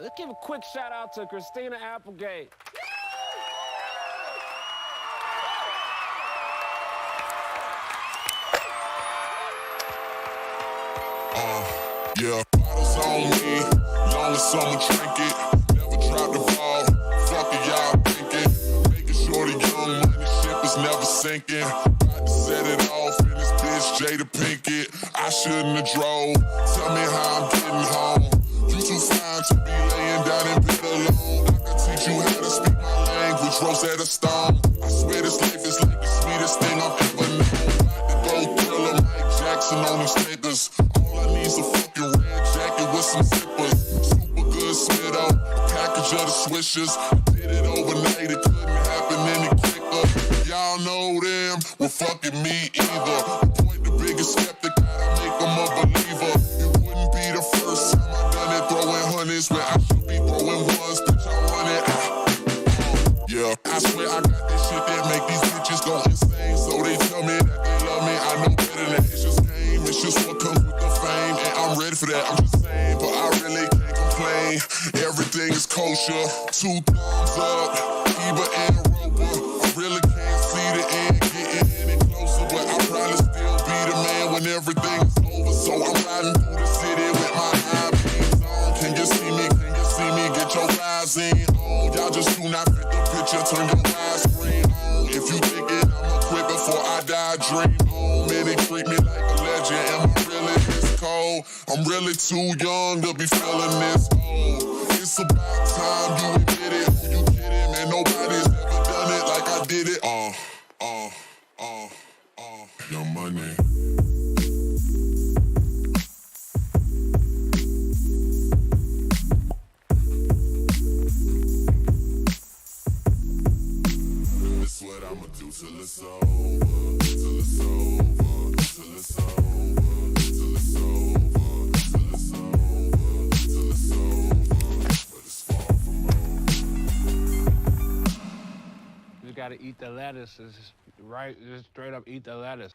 Let's give a quick shout out to Christina Applegate. Yeah, bottles on me, long as someone drink it. Never drop the ball, fuck it, y'all thinking. Making sure the young money ship is never sinking. About to set it off in this bitch, Jada Pinkett. I shouldn't have drove, tell me how I'm getting home. You too fine to be laying down in bed alone. I can teach you how to speak my language, Rosetta Stone. I swear this life is like the sweetest thing I've ever known. About to go Thriller, Mike Jackson on these niggas. All I need is a fucking red jacket with some zippers. Super good Smith-O, a package of the swishers. Did it overnight, it couldn't happen any quicker. Y'all know them, well fucking me either. Point the biggest skeptic, gotta make them a believer. It wouldn't be the first time I done it, throwing hundreds where I should be throwing ones, bitch, I run it. Yeah, I swear I got this shit that make these bitches go insane. So they tell me that they love me, I know better than it's just game. It's just what comes with the fame, and I'm ready for that, I'm just saying. But I really can't complain, everything is kosher. 2 thumbs up, Eva and Roper. I really can't see the end getting any closer, but I'll probably still be the man when everything is over. So I'm riding through the city with my high beams on. Can you see me? Can you see me? Get your eyes in on. Y'all just do not fit the picture, turn your widescreen on. If you think it, I'ma quit before I die, dream on. Man, they treat me like a legend, am I really this cold? I'm really too young to be feeling this old. It's about time you admit it, who you kidding? Man, nobody's ever done it like I did it. Young Money. This what I'ma do till it's over, till it's over, till it's over, till it's over, till it's over, till it's over, but it's far from over. You gotta eat the lettuce, it's just right, just straight up eat the lettuce.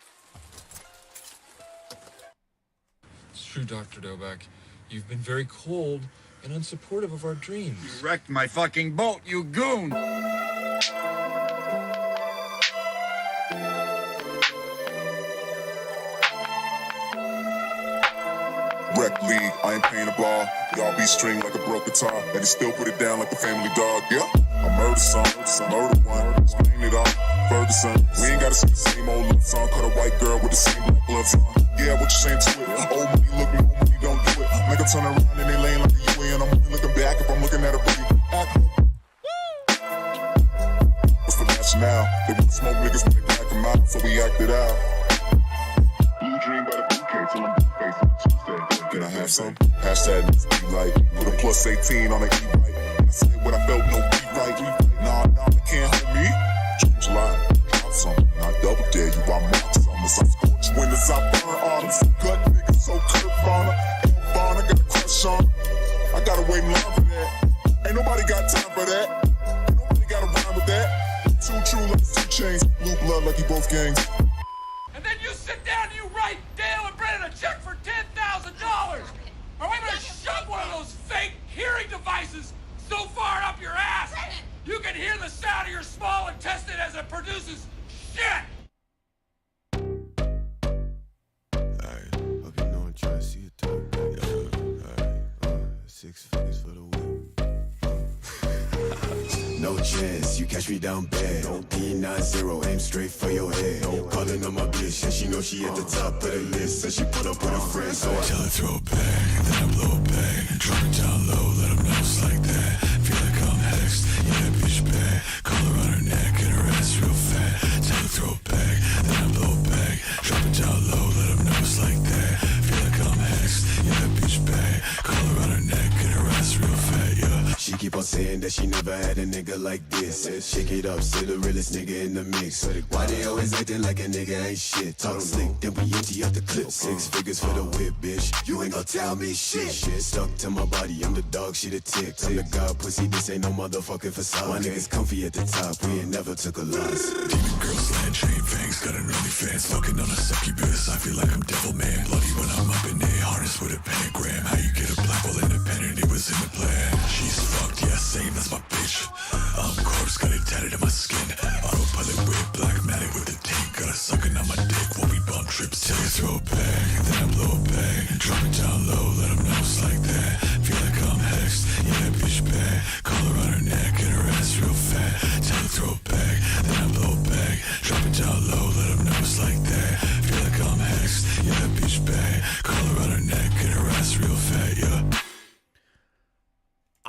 It's true, Dr. Doback. You've been very cold and unsupportive of our dreams. You wrecked my fucking boat, you goon! Rec league, I ain't paying a ball. Y'all be string like a broke guitar, and they still put it down like a family dog. Yeah, I murder some, murder one, clean it off. Ferguson, we ain't gotta sing the same old love song. Cut a white girl with the same black gloves on. Yeah, what you saying to it? Old money looking, old money don't do it. Make her turn around and they laying like a UN. I'm only looking back if I'm looking at a booty. What's the rationale? They want to smoke niggas when they black them out, so we acted out. Blue dream by the bouquet till I'm blue face on Tuesday. Can I have some? Hashtag be like, put a plus 18 on the E-right. And I said what I felt, no be right. Nah, they can't hold me. Choose live, drop some, not double dare you, I mark some. As I scorch windows, I burn autumns. Gut niggas, so Kurt Bonner. L-Bonner, got a crush on. I gotta wait in line for that. Ain't nobody got time for that. Ain't nobody got a rhyme with that. 2 true lovers, 2 chains, blue blood, lucky both gangs. And then you sit down and you write Dale and Brennan a check for $10,000. Or I'm gonna shove one of those fake hearing devices so far up your ass, you can hear the sound of your small intestine as it produces shit. Alright, hope you know I'm trying to see it through. Alright, 6 figures for the whip. No chance, you catch me down bad. P90, aim straight for your head. Calling on my bitch, and she know she at the top of the list. So she put up with her friends, so I tell her throw it back, then I blow it back. Drop it down low, let them know it's like that. Feel like I'm hexed, yeah, that bitch bad. Collar on her neck and her ass real fat. Tell her throw it back, then I blow it back. Drop it down low, let them know it's like that. Feel like I'm hexed, yeah, that bitch bad. Collar on her neck and her ass real fat, yeah. She keep on saying that she never had a nigga like this. Shake it up, say the realest nigga in the mix. Why they always acting like a nigga ain't shit? Talk slick, then we empty up the clip. 6 figures for the whip, bitch. You ain't gon' tell me shit. Stuck to my body, I'm the dog, she the tick. I'm the god, pussy, this ain't no motherfucking facade. My niggas comfy at the top, we ain't never took a loss. Demon girls, land chain fangs, got an early fans. Fucking on a succubus, I feel like I'm devil man. Bloody when I'm up in there, harness with a pentagram. How you get a black hole independent, it was in the plan.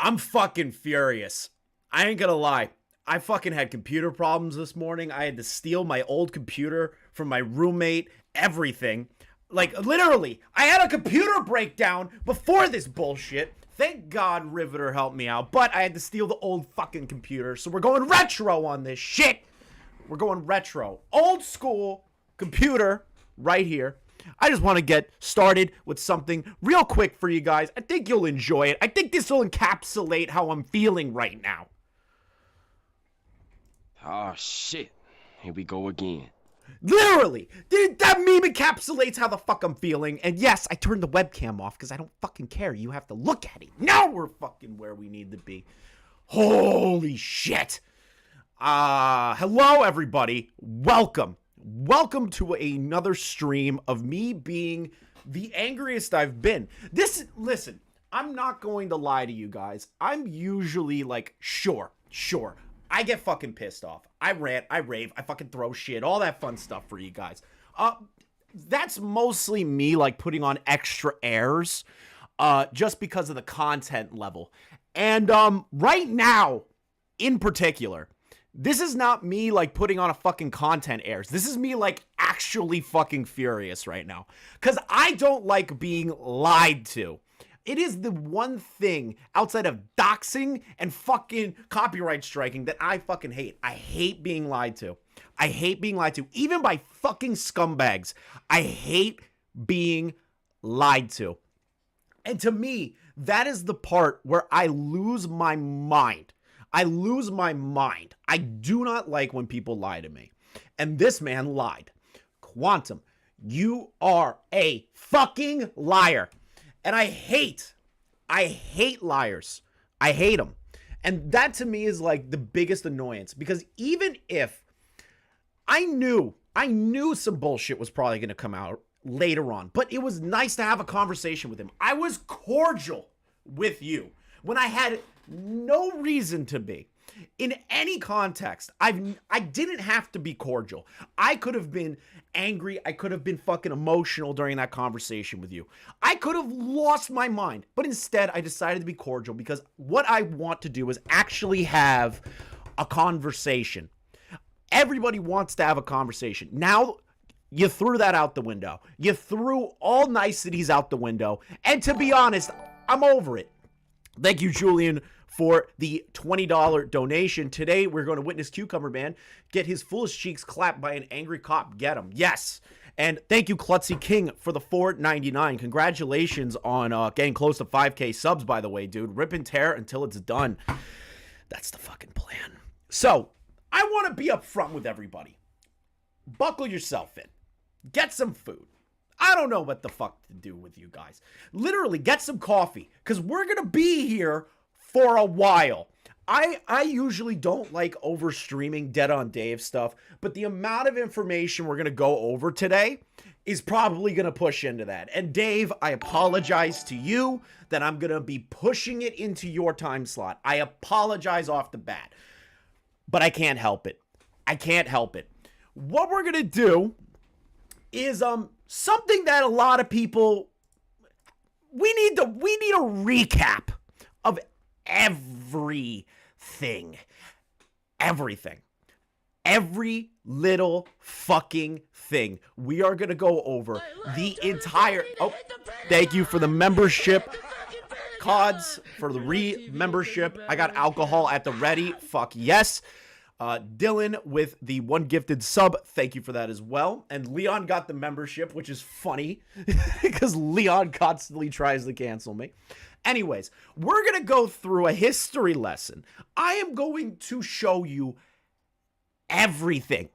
I'm fucking furious. I ain't gonna lie. I fucking had computer problems this morning. I had to steal my old computer from my roommate, everything. Like, literally, I had a computer breakdown before this bullshit. Thank God Riveter helped me out, but I had to steal the old fucking computer, so we're going retro on this shit. We're going retro. Old school computer right here. I just want to get started with something real quick for you guys. I think you'll enjoy it. I think this will encapsulate how I'm feeling right now. Oh, shit. Here we go again. Literally, that meme encapsulates how the fuck I'm feeling. And yes, I turned the webcam off because I don't fucking care. You have to look at it. Now we're fucking where we need to be. Holy shit. Hello, everybody. Welcome to another stream of me being the angriest I've been. Listen, I'm not going to lie to you guys. I'm usually like, sure. I get fucking pissed off. I rant, I rave, I fucking throw shit, all that fun stuff for you guys. That's mostly me like putting on extra airs, just because of the content level. And right now, in particular, this is not me like putting on a fucking content airs. This is me like actually fucking furious right now. Cause I don't like being lied to. It is the one thing outside of doxing and fucking copyright striking that I fucking hate. I hate being lied to. I hate being lied to. Even by fucking scumbags. I hate being lied to. And to me, that is the part where I lose my mind. I lose my mind. I do not like when people lie to me. And this man lied. Quantum, you are a fucking liar. And I hate liars. I hate them. And that to me is like the biggest annoyance, because even if I knew some bullshit was probably going to come out later on, but it was nice to have a conversation with him. I was cordial with you when I had no reason to be. In any context, I didn't have to be cordial. I could have been angry. I could have been fucking emotional during that conversation with you. I could have lost my mind. But instead, I decided to be cordial because what I want to do is actually have a conversation. Everybody wants to have a conversation. Now, you threw that out the window. You threw all niceties out the window. And to be honest, I'm over it. Thank you, Julian, for the $20 donation. Today, we're going to witness Cucumber Man get his foolish cheeks clapped by an angry cop. Get him. Yes. And thank you, Klutzy King, for the $4.99. Congratulations on getting close to 5K subs, by the way, dude. Rip and tear until it's done. That's the fucking plan. So, I want to be upfront with everybody. Buckle yourself in. Get some food. I don't know what the fuck to do with you guys. Literally, get some coffee, because we're going to be here for a while. I usually don't like over streaming Dead on Dave stuff, but the amount of information we're going to go over today is probably going to push into that. And Dave, I apologize to you that I'm going to be pushing it into your time slot. I apologize off the bat, but I can't help it. I can't help it. What we're going to do is something that a lot of people, we need a recap of everything. Every little fucking thing. We are going to go over the entire... Oh, thank you for the membership. Cods for the re-membership. I got alcohol at the ready. Fuck yes. Dylan with the one gifted sub. Thank you for that as well. And Leon got the membership, which is funny because Leon constantly tries to cancel me. Anyways, we're going to go through a history lesson. I am going to show you everything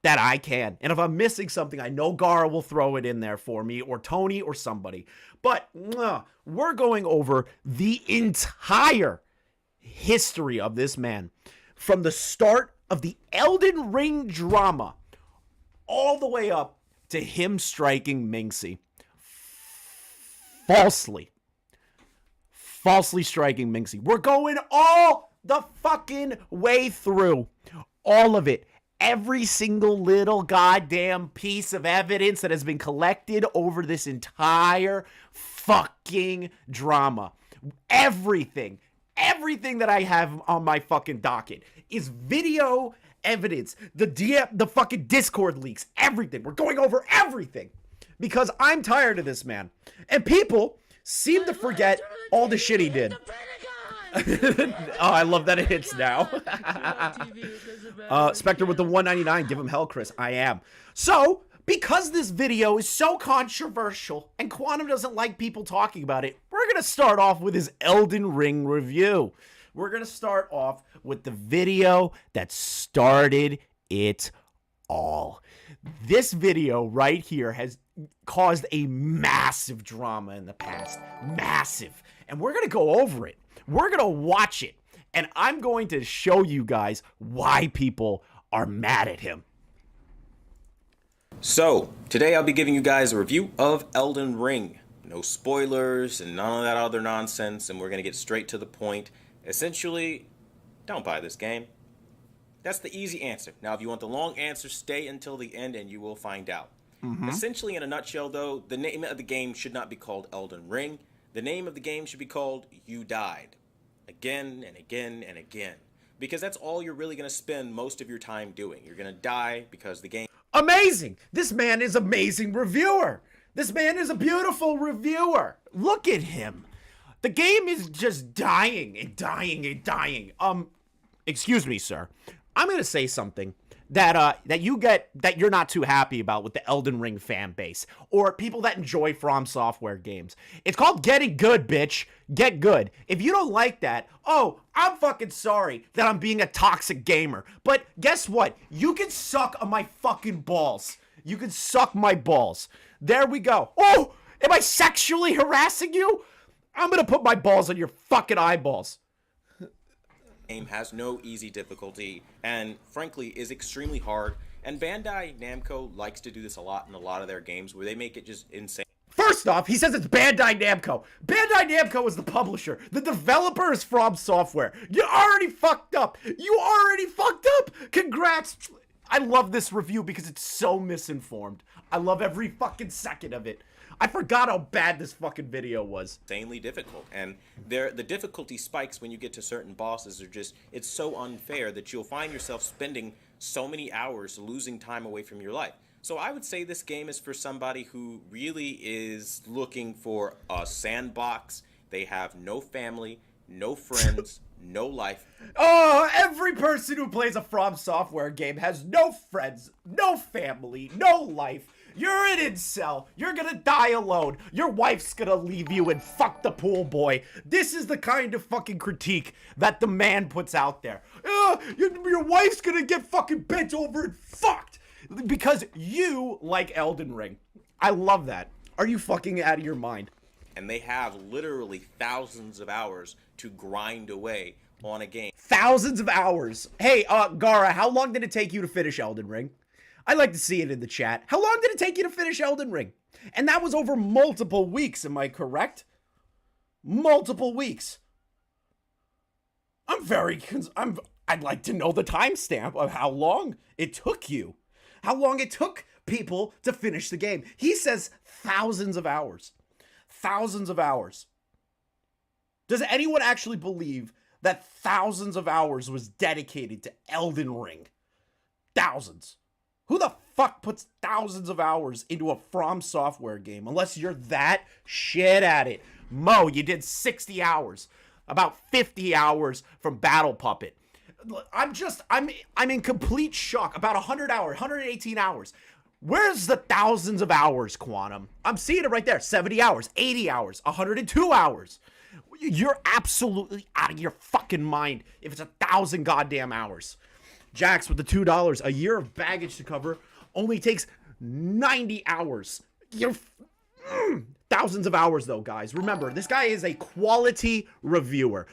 that I can. And if I'm missing something, I know Gara will throw it in there for me, or Tony, or somebody. But we're going over the entire history of this man. From the start of the Elden Ring drama all the way up to him striking Minxie. Falsely striking Minxie. We're going all the fucking way through. All of it. Every single little goddamn piece of evidence that has been collected over this entire fucking drama. Everything. everything that I have on my fucking docket is video evidence. The fucking Discord leaks, everything. We're going over everything because I'm tired of this man. And people seem to forget all the shit he did. Oh, I love that it hits now. Spectre with the 199. Give him hell, Chris. I am. So, because this video is so controversial and Quantum doesn't like people talking about it, we're going to start off with his Elden Ring review. We're going to start off with the video that started it all. This video right here has caused a massive drama in the past. Massive. And we're going to go over it. We're going to watch it. And I'm going to show you guys why people are mad at him. So, today I'll be giving you guys a review of Elden Ring. No spoilers and none of that other nonsense, and we're going to get straight to the point. Essentially, don't buy this game. That's the easy answer. Now, if you want the long answer, stay until the end and you will find out. Essentially, in a nutshell, though, the name of the game should not be called Elden Ring. The name of the game should be called You Died. Again and again and again. Because that's all you're really going to spend most of your time doing. You're going to die because the game... Amazing! This man is amazing reviewer. This man is a beautiful reviewer. Look at him. The game is just dying and dying and dying. Excuse me, sir. I'm going to say something that you're not too happy about with the Elden Ring fan base or people that enjoy From Software games. It's called getting good, bitch. Get good. If you don't like that, oh, I'm fucking sorry that I'm being a toxic gamer. But guess what? You can suck on my fucking balls. You can suck my balls. There we go. Oh, am I sexually harassing you? I'm gonna put my balls on your fucking eyeballs. Game has no easy difficulty and frankly is extremely hard, and Bandai Namco likes to do this a lot in a lot of their games where they make it just insane. First off, he says it's Bandai Namco. Bandai Namco is the publisher. The developer is From Software. You already fucked up. You already fucked up. Congrats. I love this review because it's so misinformed. I love every fucking second of it. I forgot how bad this fucking video was. Insanely difficult, and the difficulty spikes when you get to certain bosses. It's so unfair that you'll find yourself spending so many hours losing time away from your life. So I would say this game is for somebody who really is looking for a sandbox. They have no family, no friends, no life. Oh, every person who plays a From Software game has no friends, no family, no life. You're an incel. You're gonna die alone. Your wife's gonna leave you and fuck the pool boy. This is the kind of fucking critique that the man puts out there. Your wife's gonna get fucking bent over and fucked because you like Elden Ring. I love that. Are you fucking out of your mind? And they have literally thousands of hours to grind away on a game. Thousands of hours. Hey, Gara, how long did it take you to finish Elden Ring? I'd like to see it in the chat. How long did it take you to finish Elden Ring? And that was over multiple weeks, am I correct? Multiple weeks. I'd like to know the timestamp of how long it took you. How long it took people to finish the game. He says thousands of hours. Thousands of hours. Does anyone actually believe that thousands of hours was dedicated to Elden Ring? Thousands. Who the fuck puts thousands of hours into a From Software game unless you're that shit at it? Mo, you did 60 hours. About 50 hours from Battle Puppet. I'm in complete shock. About 100 hours, 118 hours. Where's the thousands of hours, Quantum? I'm seeing it right there. 70 hours, 80 hours, 102 hours. You're absolutely out of your fucking mind if it's 1,000 goddamn hours. Jax with the $2. A year of baggage to cover only takes 90 hours. You're thousands of hours though, guys. Remember, this guy is a quality reviewer.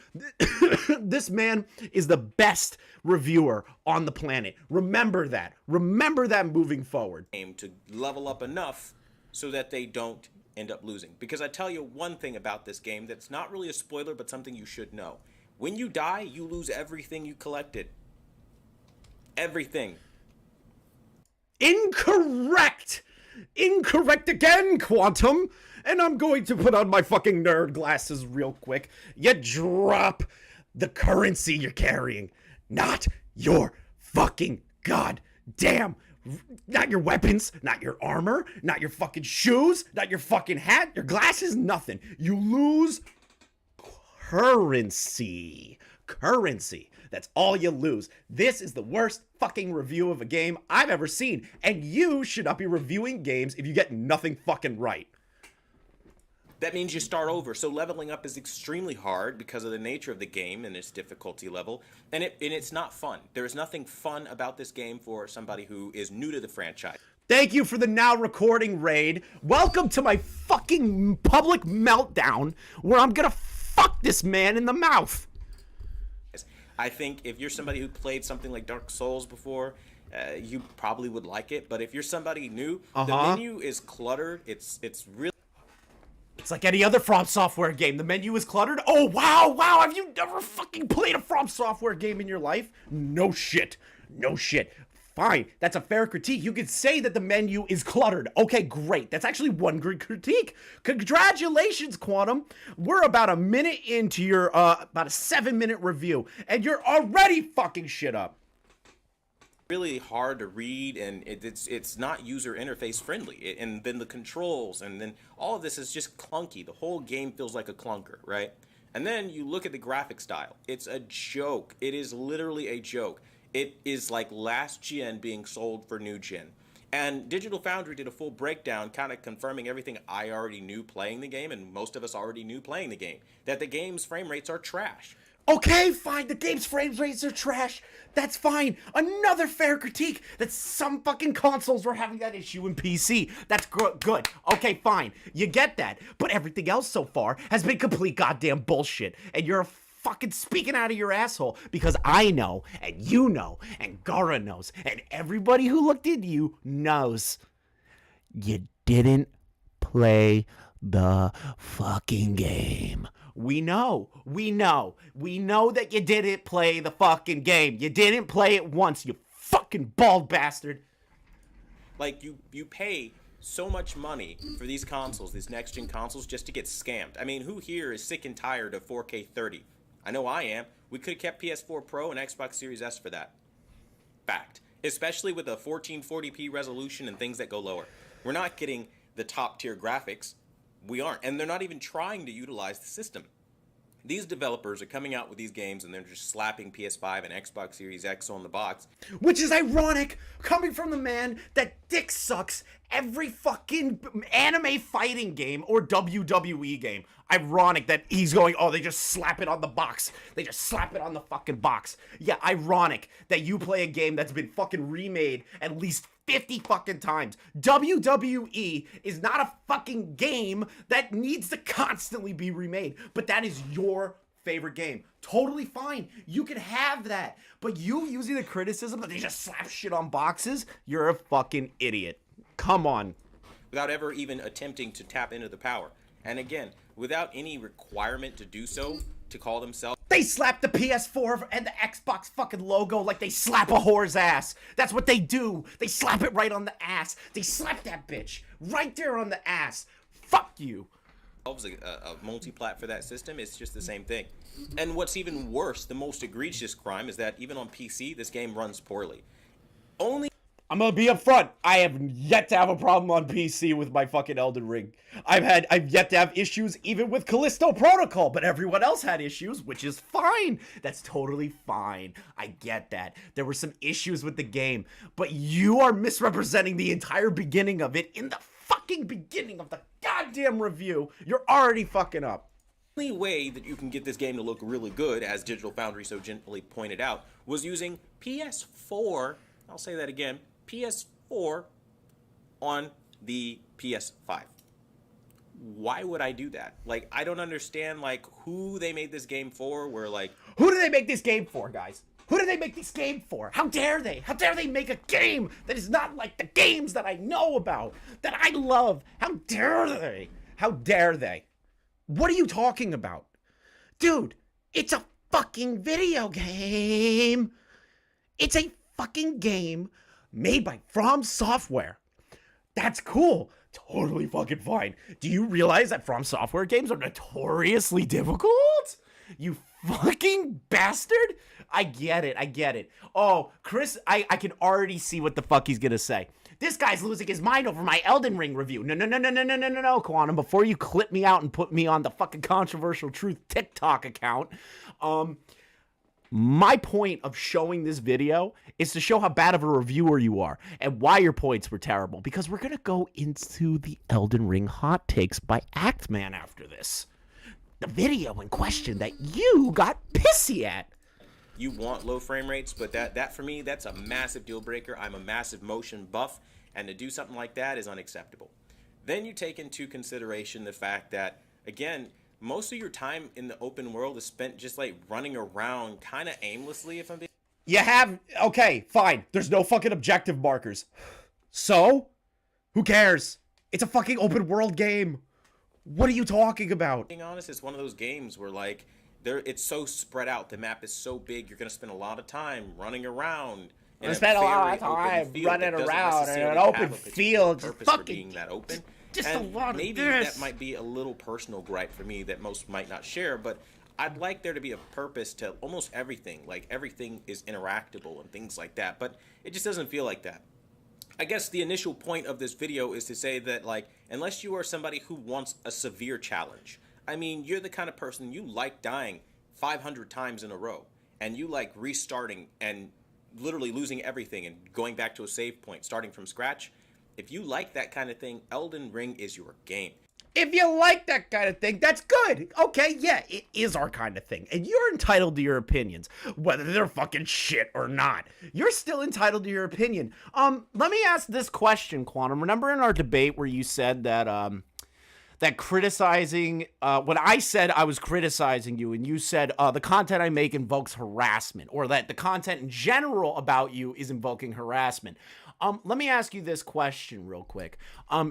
This man is the best reviewer on the planet. Remember that. Remember that moving forward. To level up enough so that they don't end up losing. Because I tell you one thing about this game that's not really a spoiler, but something you should know. When you die, you lose everything you collected. Everything. Incorrect! Incorrect again, Quantum! And I'm going to put on my fucking nerd glasses real quick. You drop the currency you're carrying, not your fucking goddamn, not your weapons, not your armor, not your fucking shoes, not your fucking hat, your glasses, nothing. You lose currency. Currency. That's all you lose. This is the worst fucking review of a game I've ever seen. And you should not be reviewing games if you get nothing fucking right. That means you start over, so leveling up is extremely hard because of the nature of the game and its difficulty level, and it's not fun. There is nothing fun about this game for somebody who is new to the franchise. Thank you for the now recording raid. Welcome to my fucking public meltdown where I'm gonna fuck this man in the mouth. I think if you're somebody who played something like Dark Souls before, you probably would like it, but if you're somebody new, the menu is cluttered. It's really... It's like any other From Software game. The menu is cluttered. Oh, wow. Have you never fucking played a From Software game in your life? No shit. Fine. That's a fair critique. You could say that the menu is cluttered. Okay, great. That's actually one good critique. Congratulations, Quantum. We're about a minute into your, about a 7-minute review, and you're already fucking shit up. Really hard to read, and it's not user interface friendly, and then the controls, and then all of this is just clunky. The whole game feels like a clunker, right? And then you look at the graphic style. It's a joke. It is literally a joke. It is like last gen being sold for new gen. And Digital Foundry did a full breakdown kind of confirming everything I already knew playing the game, and most of us already knew playing the game, that the game's frame rates are trash. Okay, fine, the game's frame rates are trash. That's fine. Another fair critique that some fucking consoles were having that issue in PC. That's good. Okay, fine. You get that. But everything else so far has been complete goddamn bullshit. And you're fucking speaking out of your asshole because I know, and you know, and Gara knows, and everybody who looked into you knows. You didn't play the fucking game. We know that you didn't play the fucking game. You didn't play it once, you fucking bald bastard. Like, you pay so much money for these consoles, these next-gen consoles, just to get scammed. I mean, who here is sick and tired of 4K 30? I know I am. We could have kept PS4 Pro and Xbox Series S for that. Fact. Especially with a 1440p resolution and things that go lower. We're not getting the top-tier graphics. We aren't, and they're not even trying to utilize the system. These developers are coming out with these games and they're just slapping PS5 and Xbox Series X on the box. Which is ironic, coming from the man that dick sucks every fucking anime fighting game or WWE game. Ironic that he's going, oh, they just slap it on the box. They just slap it on the fucking box. Yeah, ironic that you play a game that's been fucking remade at least 50 fucking times. WWE is not a fucking game that needs to constantly be remade, but that is your favorite game. Totally fine. You can have that. But you using the criticism that they just slap shit on boxes, you're a fucking idiot. Come on. Without ever even attempting to tap into the power. And again, without any requirement to do so, to call themselves... They slap the PS4 and the Xbox fucking logo like they slap a whore's ass. That's what they do. They slap it right on the ass. They slap that bitch right there on the ass. Fuck you. A multi-plat for that system, it's just the same thing. And what's even worse, the most egregious crime, is that even on PC, this game runs poorly. I'm gonna be upfront. I have yet to have a problem on PC with my fucking Elden Ring. I've yet to have issues even with Callisto Protocol, but everyone else had issues, which is fine. That's totally fine. I get that. There were some issues with the game, but you are misrepresenting the entire beginning of it in the fucking beginning of the goddamn review. You're already fucking up. The only way that you can get this game to look really good, as Digital Foundry so gently pointed out, was using PS4, I'll say that again, PS4 on the PS5. Why would I do that? Like, I don't understand, like, who they made this game for, where, like... Who do they make this game for, guys? Who do they make this game for? How dare they? How dare they make a game that is not like the games that I know about, that I love? How dare they? How dare they? What are you talking about? Dude, it's a fucking video game. It's a fucking game made by From Software. That's cool. Totally fucking fine. Do you realize that From Software games are notoriously difficult? You fucking bastard. I get it. Oh, Chris, I can already see what the fuck he's gonna say. This guy's losing his mind over my Elden Ring review. No, Quantum. Before you clip me out and put me on the fucking Controversial Truth TikTok account, my point of showing this video is to show how bad of a reviewer you are and why your points were terrible. Because we're gonna go into the Elden Ring hot takes by Actman after this. The video in question that you got pissy at. You want low frame rates, but that for me, that's a massive deal breaker. I'm a massive motion buff, and to do something like that is unacceptable. Then you take into consideration the fact that, again, most of your time in the open world is spent just like running around kind of aimlessly, if I'm being... You have... Okay, fine. There's no fucking objective markers. So? Who cares? It's a fucking open world game. What are you talking about? Being honest, it's one of those games where, like, it's so spread out. The map is so big, you're going to spend a lot of time running around. I spent a lot of time running around in an open field. Just fucking... being that open. Just and a lot of maybe that might be a little personal gripe for me that most might not share, but I'd like there to be a purpose to almost everything. Like, everything is interactable and things like that, but it just doesn't feel like that. I guess the initial point of this video is to say that, like, unless you are somebody who wants a severe challenge, I mean, you're the kind of person, you like dying 500 times in a row, and you like restarting and literally losing everything and going back to a save point, starting from scratch. If you like that kind of thing, Elden Ring is your game. If you like that kind of thing, that's good. Okay, yeah, it is our kind of thing. And you're entitled to your opinions, whether they're fucking shit or not. You're still entitled to your opinion. Let me ask this question, Quantum. Remember in our debate where you said that, that criticizing, when I said I was criticizing you and you said the content I make invokes harassment, or that the content in general about you is invoking harassment. Let me ask you this question real quick.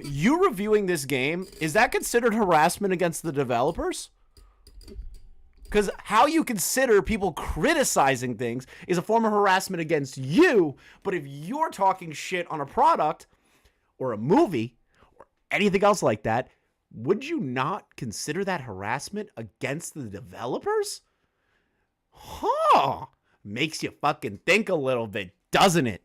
You reviewing this game, is that considered harassment against the developers? Because how you consider people criticizing things is a form of harassment against you, but if you're talking shit on a product or a movie or anything else like that, would you not consider that harassment against the developers? Huh. Makes you fucking think a little bit, doesn't it?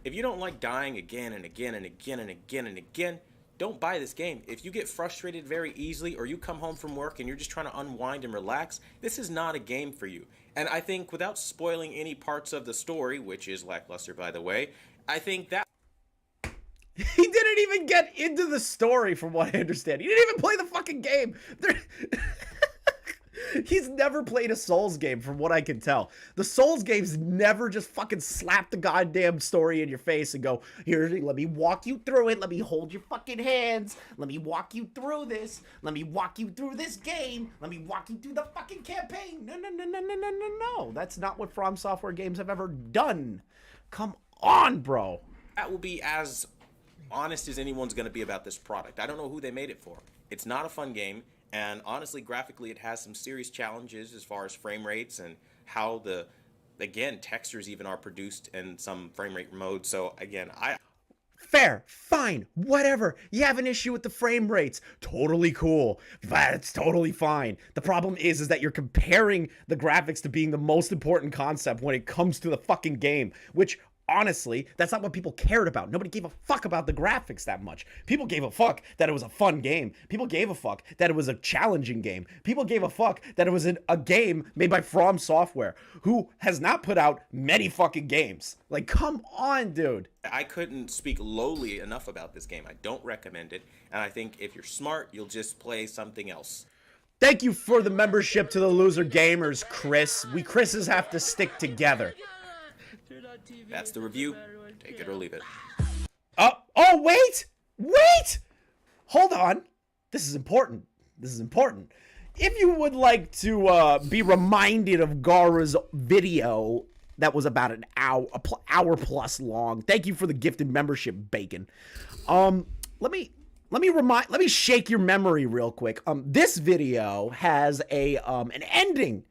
If you don't like dying again and again and again and again and again, don't buy this game. If you get frustrated very easily, or you come home from work and you're just trying to unwind and relax, this is not a game for you. And I think without spoiling any parts of the story, which is lackluster by the way, I think that... He didn't even get into the story from what I understand. He didn't even play the fucking game. He's never played a Souls game from what I can tell. The Souls games never just fucking slap the goddamn story in your face and go, here, let me walk you through it. Let me hold your fucking hands. Let me walk you through this. Let me walk you through this game. Let me walk you through the fucking campaign. No. That's not what From Software games have ever done. Come on, bro. That will be as honest as anyone's going to be about this product. I don't know who they made it for. It's not a fun game. And honestly, graphically, it has some serious challenges as far as frame rates and how again, textures even are produced in some frame rate mode. So again, Fair, fine, whatever. You have an issue with the frame rates. Totally cool. That's totally fine. The problem is that you're comparing the graphics to being the most important concept when it comes to the fucking game, which... honestly, that's not what people cared about. Nobody gave a fuck about the graphics that much. People gave a fuck that it was a fun game. People gave a fuck that it was a challenging game. People gave a fuck that it was a game made by From Software, who has not put out many fucking games. Like, come on, dude. I couldn't speak lowly enough about this game. I don't recommend it. And I think if you're smart, you'll just play something else. Thank you for the membership to the Loser Gamers, Chris. We Chris's have to stick together. That's the review. Take it or leave it. Oh, wait! Hold on. This is important. If you would like to be reminded of Gara's video that was about an hour plus long, thank you for the gifted membership, Bacon. Let me shake your memory real quick. This video has an ending,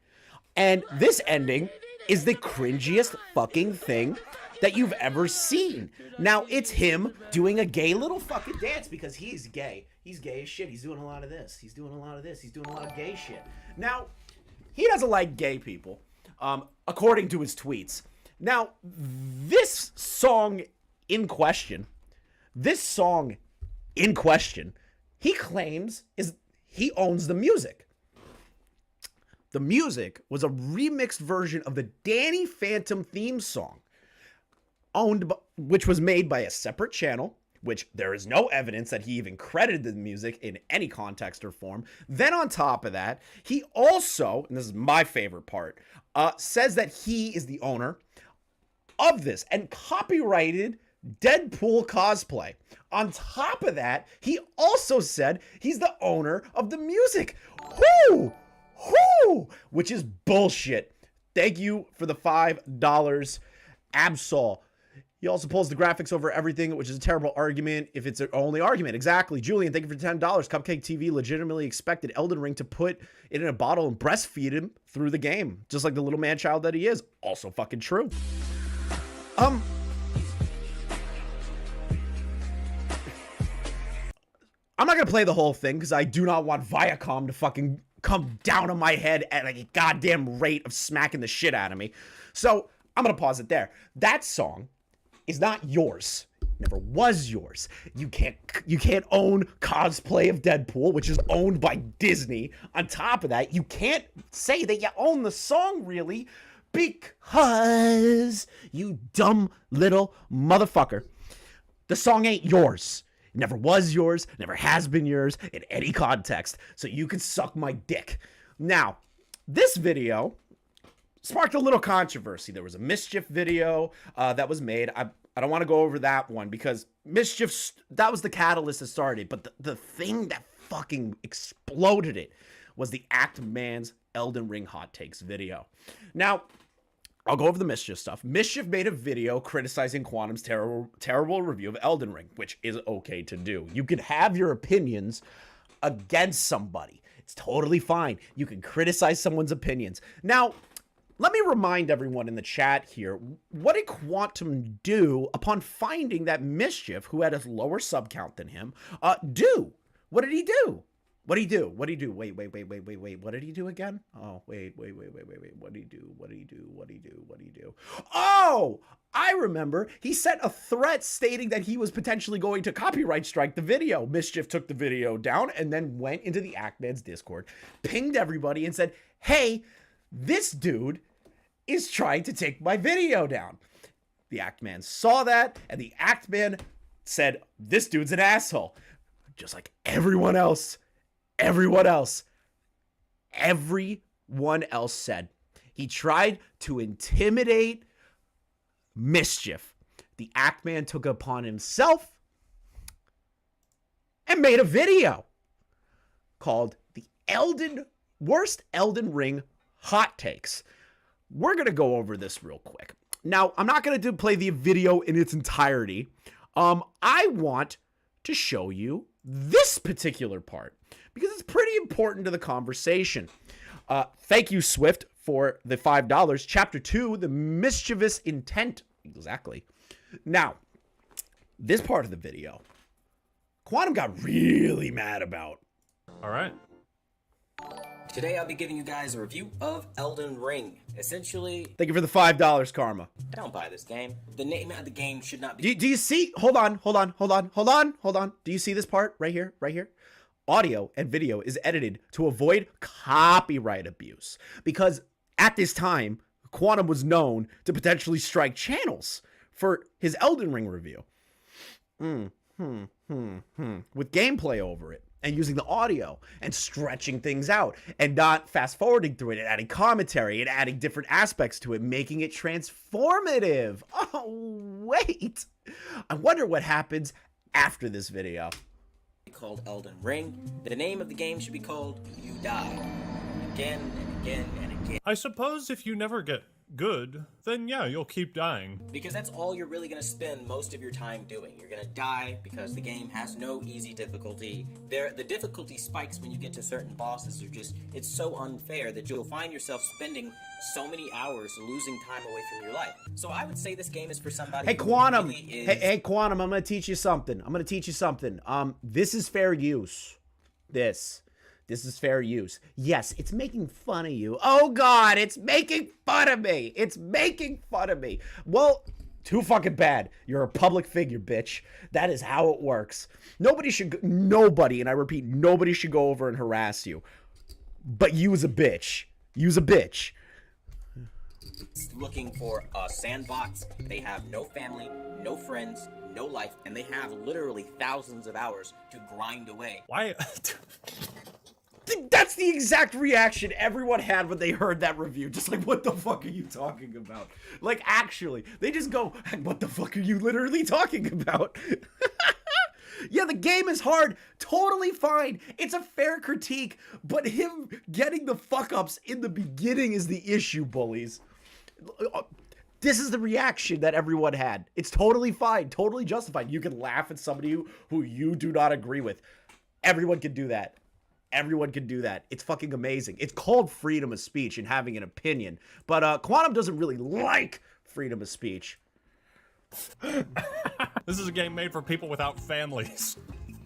and this ending is the cringiest fucking thing that you've ever seen. Now, it's him doing a gay little fucking dance because he's gay. He's gay as shit. He's doing a lot of this. He's doing a lot of gay shit. Now, he doesn't like gay people, according to his tweets. Now, this song in question, he claims he owns the music. The music was a remixed version of the Danny Phantom theme song, which was made by a separate channel, which there is no evidence that he even credited the music in any context or form. Then on top of that, he also, and this is my favorite part, says that he is the owner of this and copyrighted Deadpool cosplay. On top of that, he also said he's the owner of the music. Which is bullshit. Thank you for the $5, Absol. He also pulls the graphics over everything, which is a terrible argument if it's an only argument. Exactly. Julian, thank you for $10. Cupcake TV legitimately expected Elden Ring to put it in a bottle and breastfeed him through the game, just like the little man child that he is. Also fucking true. I'm not going to play the whole thing because I do not want Viacom to fucking come down on my head at like a goddamn rate of smacking the shit out of me. So I'm going to pause it there. That song is not yours. Never was yours. You can't own cosplay of Deadpool, which is owned by Disney. On top of that, you can't say that you own the song really because you dumb little motherfucker. The song ain't yours. Never was yours, never has been yours in any context, so you can suck my dick. Now, this video sparked a little controversy. There was a Mischief video that was made. I don't want to go over that one because Mischief, that was the catalyst that started, but the thing that fucking exploded it was the Act Man's Elden Ring Hot Takes video. Now, I'll go over the Mischief stuff. Mischief made a video criticizing Quantum's terrible review of Elden Ring, which is okay to do. You can have your opinions against somebody. It's totally fine. You can criticize someone's opinions. Now, let me remind everyone in the chat here, what did Quantum do upon finding that Mischief, who had a lower sub count than him, do? What did he do? What did he do? What did he do? Wait. What did he do again? Oh, wait. What did he do? What did he do? Oh, I remember. He sent a threat stating that he was potentially going to copyright strike the video. Mischief took the video down and then went into the Actman's Discord, pinged everybody and said, hey, this dude is trying to take my video down. The Actman saw that and the Actman said, this dude's an asshole. Just like everyone else said. He tried to intimidate Mischief. The Actman took it upon himself and made a video called the Worst Elden Ring Hot Takes. We're going to go over this real quick. Now, I'm not going to play the video in its entirety. I want to show you this particular part because it's pretty important to the conversation. Thank you, Swift, for the $5. Chapter 2, the mischievous intent. Exactly. Now, this part of the video, Quantum got really mad about. All right. Today I'll be giving you guys a review of Elden Ring. Essentially... Thank you for the $5, Karma. I don't buy this game. The name of the game should not be... Do you see... Hold on. Do you see this part right here? Audio and video is edited to avoid copyright abuse. Because at this time, Quantum was known to potentially strike channels for his Elden Ring review. With gameplay over it. And using the audio and stretching things out and not fast forwarding through it and adding commentary and adding different aspects to it, making it transformative. Oh, wait. I wonder what happens after this video. Called Elden Ring. The name of the game should be called You Die. Again and again and again. I suppose if you never get good, then yeah, you'll keep dying. Because that's all you're really going to spend most of your time doing. You're going to die because the game has no easy difficulty. The difficulty spikes when you get to certain bosses. It's so unfair that you'll find yourself spending so many hours losing time away from your life. So I would say this game is for somebody Hey, Quantum. Really is... Hey, Quantum, I'm going to teach you something. This is fair use. This This is fair use. Yes, it's making fun of you. Oh God, it's making fun of me. It's making fun of me. Well, too fucking bad. You're a public figure, bitch. That is how it works. Nobody, and I repeat, nobody should go over and harass you. But use a bitch. Use a bitch. Looking for a sandbox. They have no family, no friends, no life, and they have literally thousands of hours to grind away. Why? That's the exact reaction everyone had when they heard that review. Just like, what the fuck are you talking about? Like, actually, they just go, what the fuck are you literally talking about? Yeah, the game is hard. Totally fine. It's a fair critique, but him getting the fuck-ups in the beginning is the issue, bullies. This is the reaction that everyone had. It's totally fine, totally justified. You can laugh at somebody who you do not agree with. Everyone can do that. Everyone can do that. It's fucking amazing. It's called freedom of speech and having an opinion. But Quantum doesn't really like freedom of speech. This is a game made for people without families.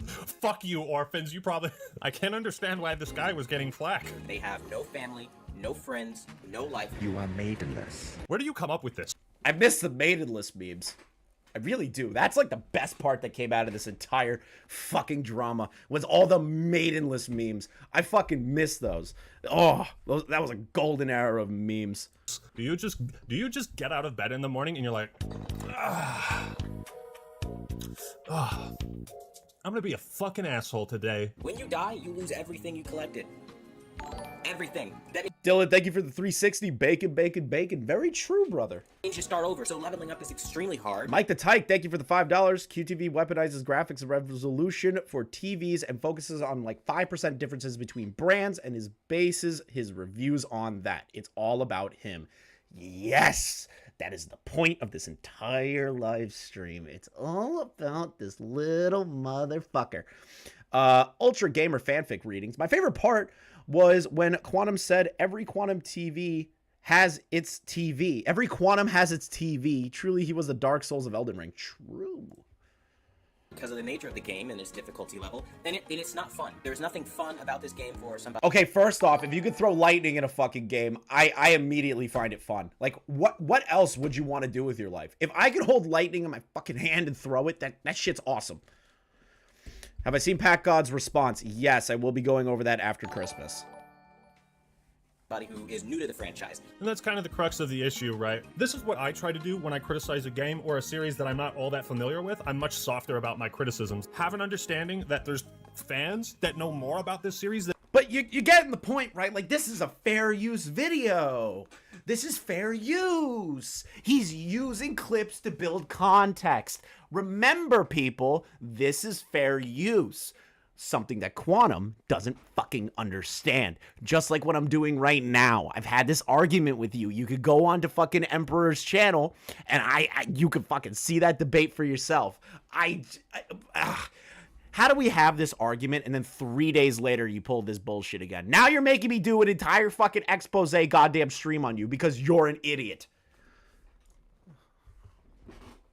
Fuck you, orphans. You probably... I can't understand why this guy was getting flack. They have no family, no friends, no life. You are maidenless. Where do you come up with this? I miss the maidenless memes. I really do. That's like the best part that came out of this entire fucking drama was all the maidenless memes. I fucking miss those. Oh, that was a golden era of memes. Do you just get out of bed in the morning and you're like, I'm gonna be a fucking asshole today. When you die, you lose everything you collected. Everything. Dylan, thank you for the 360. Bacon, bacon, bacon. Very true, brother. You should start over, so leveling up is extremely hard. Mike the Tyke, thank you for the $5. QTV weaponizes graphics and resolution for TVs and focuses on like 5% differences between brands and bases his reviews on that. It's all about him. Yes, that is the point of this entire live stream. It's all about this little motherfucker. Ultra Gamer fanfic readings. My favorite part was when Quantum said every Quantum TV has its TV. Every Quantum has its TV. Truly, he was the Dark Souls of Elden Ring. True. Because of the nature of the game and its difficulty level, and it's not fun. There's nothing fun about this game for somebody. Okay, first off, if you could throw lightning in a fucking game, I immediately find it fun. Like, what else would you want to do with your life? If I could hold lightning in my fucking hand and throw it, that shit's awesome. Have I seen Pack God's response? Yes, I will be going over that after Christmas. Who is new to the franchise. And that's kind of the crux of the issue, right? This is what I try to do when I criticize a game or a series that I'm not all that familiar with. I'm much softer about my criticisms. Have an understanding that there's fans that know more about this series than... But you're getting the point, right? Like, this is a fair use video. This is fair use. He's using clips to build context. Remember, people, this is fair use. Something that Quantum doesn't fucking understand. Just like what I'm doing right now. I've had this argument with you. You could go on to fucking Emperor's channel and you could fucking see that debate for yourself. How do we have this argument and then 3 days later you pull this bullshit again? Now you're making me do an entire fucking expose goddamn stream on you because you're an idiot.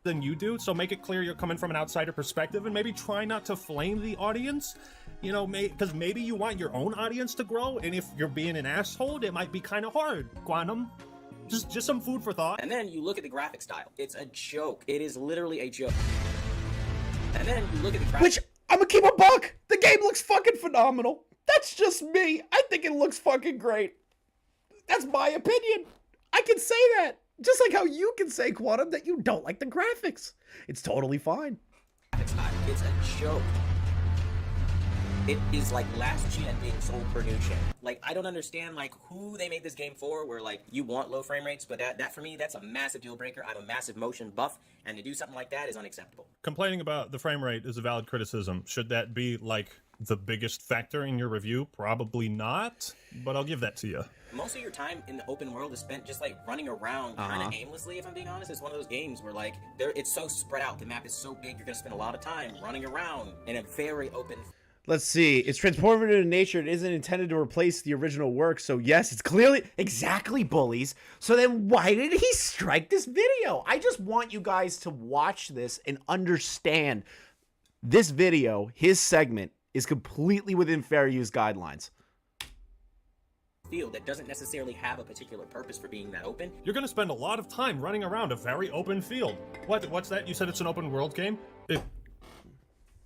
Than you do, so make it clear you're coming from an outsider perspective and maybe try not to flame the audience, you know, because maybe you want your own audience to grow, and if you're being an asshole, it might be kind of hard. Quantum, just some food for thought. And then you look at the graphic style. It's a joke. It is literally a joke. And then you look at the graphic... Which, I'm gonna keep a buck. The game looks fucking phenomenal. That's just me. I think it looks fucking great. That's my opinion. I can say that. Just like how you can say, Quantum, that you don't like the graphics. It's totally fine. It's a joke. It is like last gen being sold per new gen. Like, I don't understand, like, who they made this game for, where, like, you want low frame rates, but that for me, that's a massive deal breaker. I'm a massive motion buff, and to do something like that is unacceptable. Complaining about the frame rate is a valid criticism. Should that be, like, the biggest factor in your review? Probably not, but I'll give that to you. Most of your time in the open world is spent just like running around kind of aimlessly, if I'm being honest. It's one of those games where like it's so spread out. The map is so big, you're gonna spend a lot of time running around in a very open... Let's see. It's transformative in nature. It isn't intended to replace the original work. So yes, it's clearly... Exactly, bullies. So then why did he strike this video? I just want you guys to watch this and understand this video, his segment, is completely within fair use guidelines. field that doesn't necessarily have a particular purpose for being that open. You're gonna spend a lot of time running around a very open field. What's that? You said it's an open world game?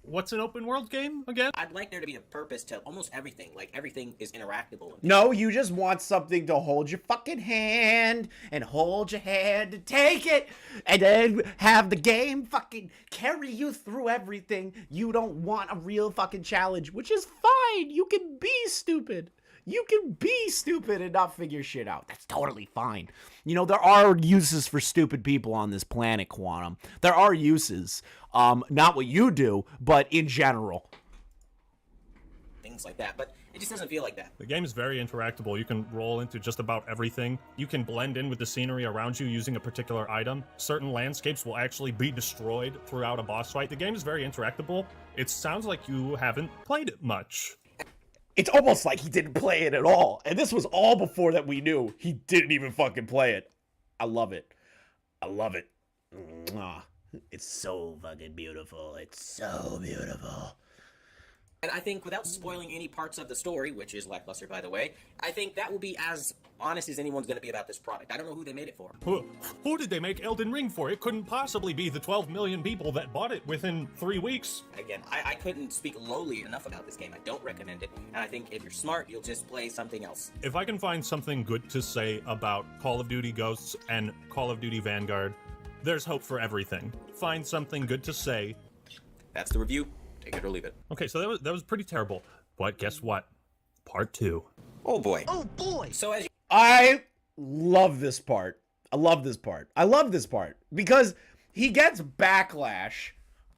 What's an open world game again? I'd like there to be a purpose to almost everything. Like, everything is interactable. No, you just want something to hold your fucking hand and hold your hand and take it and then have the game fucking carry you through everything. You don't want a real fucking challenge, which is fine. You can be stupid. You can be stupid and not figure shit out. That's totally fine. You know, there are uses for stupid people on this planet, Quantum. There are uses. Not what you do, but in general. Things like that, but it just doesn't feel like that. The game is very interactable. You can roll into just about everything. You can blend in with the scenery around you using a particular item. Certain landscapes will actually be destroyed throughout a boss fight. The game is very interactable. It sounds like you haven't played it much. It's almost like he didn't play it at all. And this was all before that we knew he didn't even fucking play it. I love it. I love it. Mwah. It's so fucking beautiful. It's so beautiful. And I think without spoiling any parts of the story, which is lackluster by the way, I think that will be as honest as anyone's going to be about this product. I don't know who they made it for. Who did they make Elden Ring for? It couldn't possibly be the 12 million people that bought it within 3 weeks. Again, I couldn't speak lowly enough about this game. I don't recommend it. And I think if you're smart, you'll just play something else. If I can find something good to say about Call of Duty Ghosts and Call of Duty Vanguard, there's hope for everything. Find something good to say. That's the review. Take it or leave it. Okay, so that was pretty terrible. But guess what? Part 2. Oh boy. Oh boy. So as you I love this part. I love this part. I love this part because he gets backlash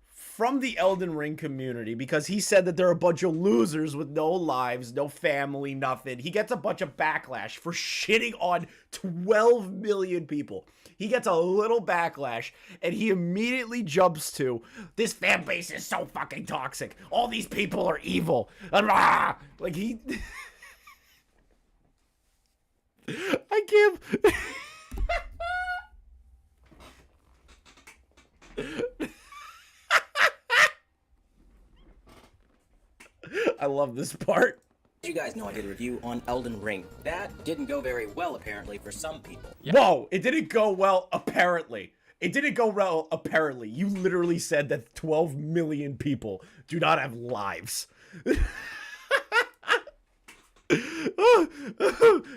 from the Elden Ring community because he said that they're a bunch of losers with no lives, no family, nothing. He gets a bunch of backlash for shitting on 12 million people. He gets a little backlash, and he immediately jumps to, this fan base is so fucking toxic. All these people are evil. Like, he... I can't... I love this part. You guys know I did a review on Elden Ring. That didn't go very well, apparently, for some people. Whoa, it didn't go well, apparently. It didn't go well, apparently. You literally said that 12 million people do not have lives.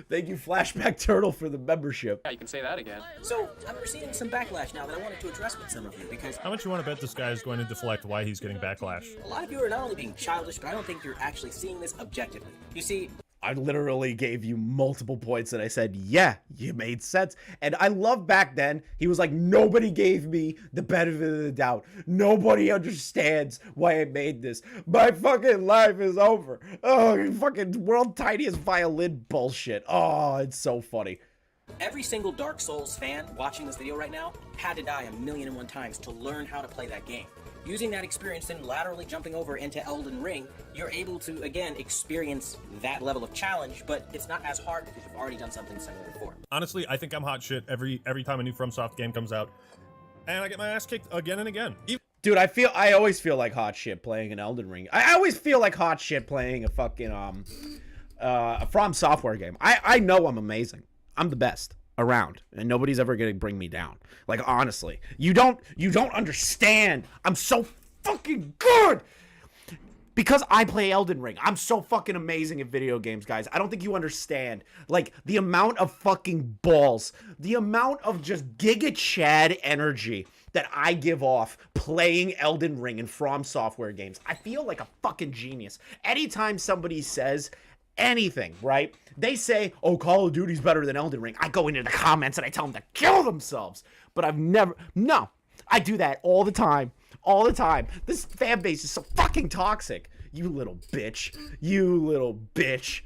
Thank you, Flashback Turtle, for the membership. Yeah, you can say that again. So, I'm receiving some backlash now that I wanted to address with some of you, because How much you want to bet this guy is going to deflect why he's getting backlash? a lot of you are not only being childish, but I don't think you're actually seeing this objectively. You see, I literally gave you multiple points and I said, yeah, you made sense. And I love back then, he was like, nobody gave me the benefit of the doubt. Nobody understands why I made this. My fucking life is over. Oh, you fucking world tiniest violin bullshit. Oh, it's so funny. every single Dark Souls fan watching this video right now had to die 1,000,001 times to learn how to play that game. Using that experience and laterally jumping over into Elden Ring, you're able to, again, experience that level of challenge, but it's not as hard because you've already done something similar before. Honestly, I think I'm hot shit every time a new FromSoft game comes out, and I get my ass kicked again and again. Dude, I always feel like hot shit playing an Elden Ring. I always feel like hot shit playing a fucking a From Software game. I know I'm amazing. I'm the best around, and nobody's ever gonna bring me down. Like, honestly, you don't understand. I'm so fucking good because I play Elden Ring. I'm so fucking amazing at video games, guys. I don't think you understand, like, the amount of fucking balls, the amount of just Giga Chad energy that I give off playing Elden Ring and From Software games. I feel like a fucking genius. Anytime somebody says anything, right? They say, oh, Call of Duty's better than Elden Ring. I go into the comments and I tell them to kill themselves. But I do that all the time. All the time. This fan base is so fucking toxic. You little bitch. You little bitch.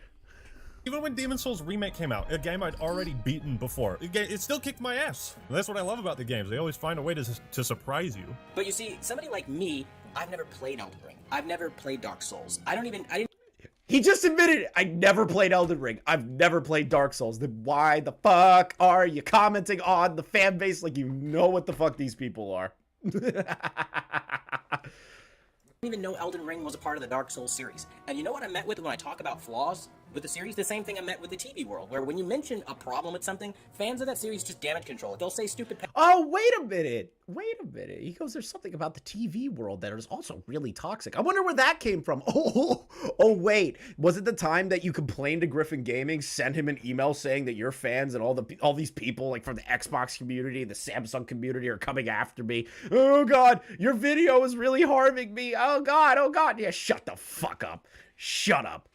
Even when Demon's Souls Remake came out, a game I'd already beaten before, it still kicked my ass. And that's what I love about the games. They always find a way to surprise you. But you see, somebody like me, I've never played Elden Ring. I've never played Dark Souls. I didn't. He just admitted it. I never played Elden Ring. I've never played Dark Souls. Then why the fuck are you commenting on the fan base like you know what the fuck these people are? I didn't even know Elden Ring was a part of the Dark Souls series. And you know what I met with when I talk about flaws? with the series. The same thing I met with the TV world, where when you mention a problem with something, fans of that series just damage control it. They'll say stupid... Oh, wait a minute. Wait a minute. He goes, there's something about the TV world that is also really toxic. I wonder where that came from. Oh, wait. Was it the time that you complained to Griffin Gaming, sent him an email saying that your fans and all these people, like from the Xbox community, the Samsung community, are coming after me? Oh, God, your video is really harming me. Oh, God. Yeah, shut the fuck up. Shut up.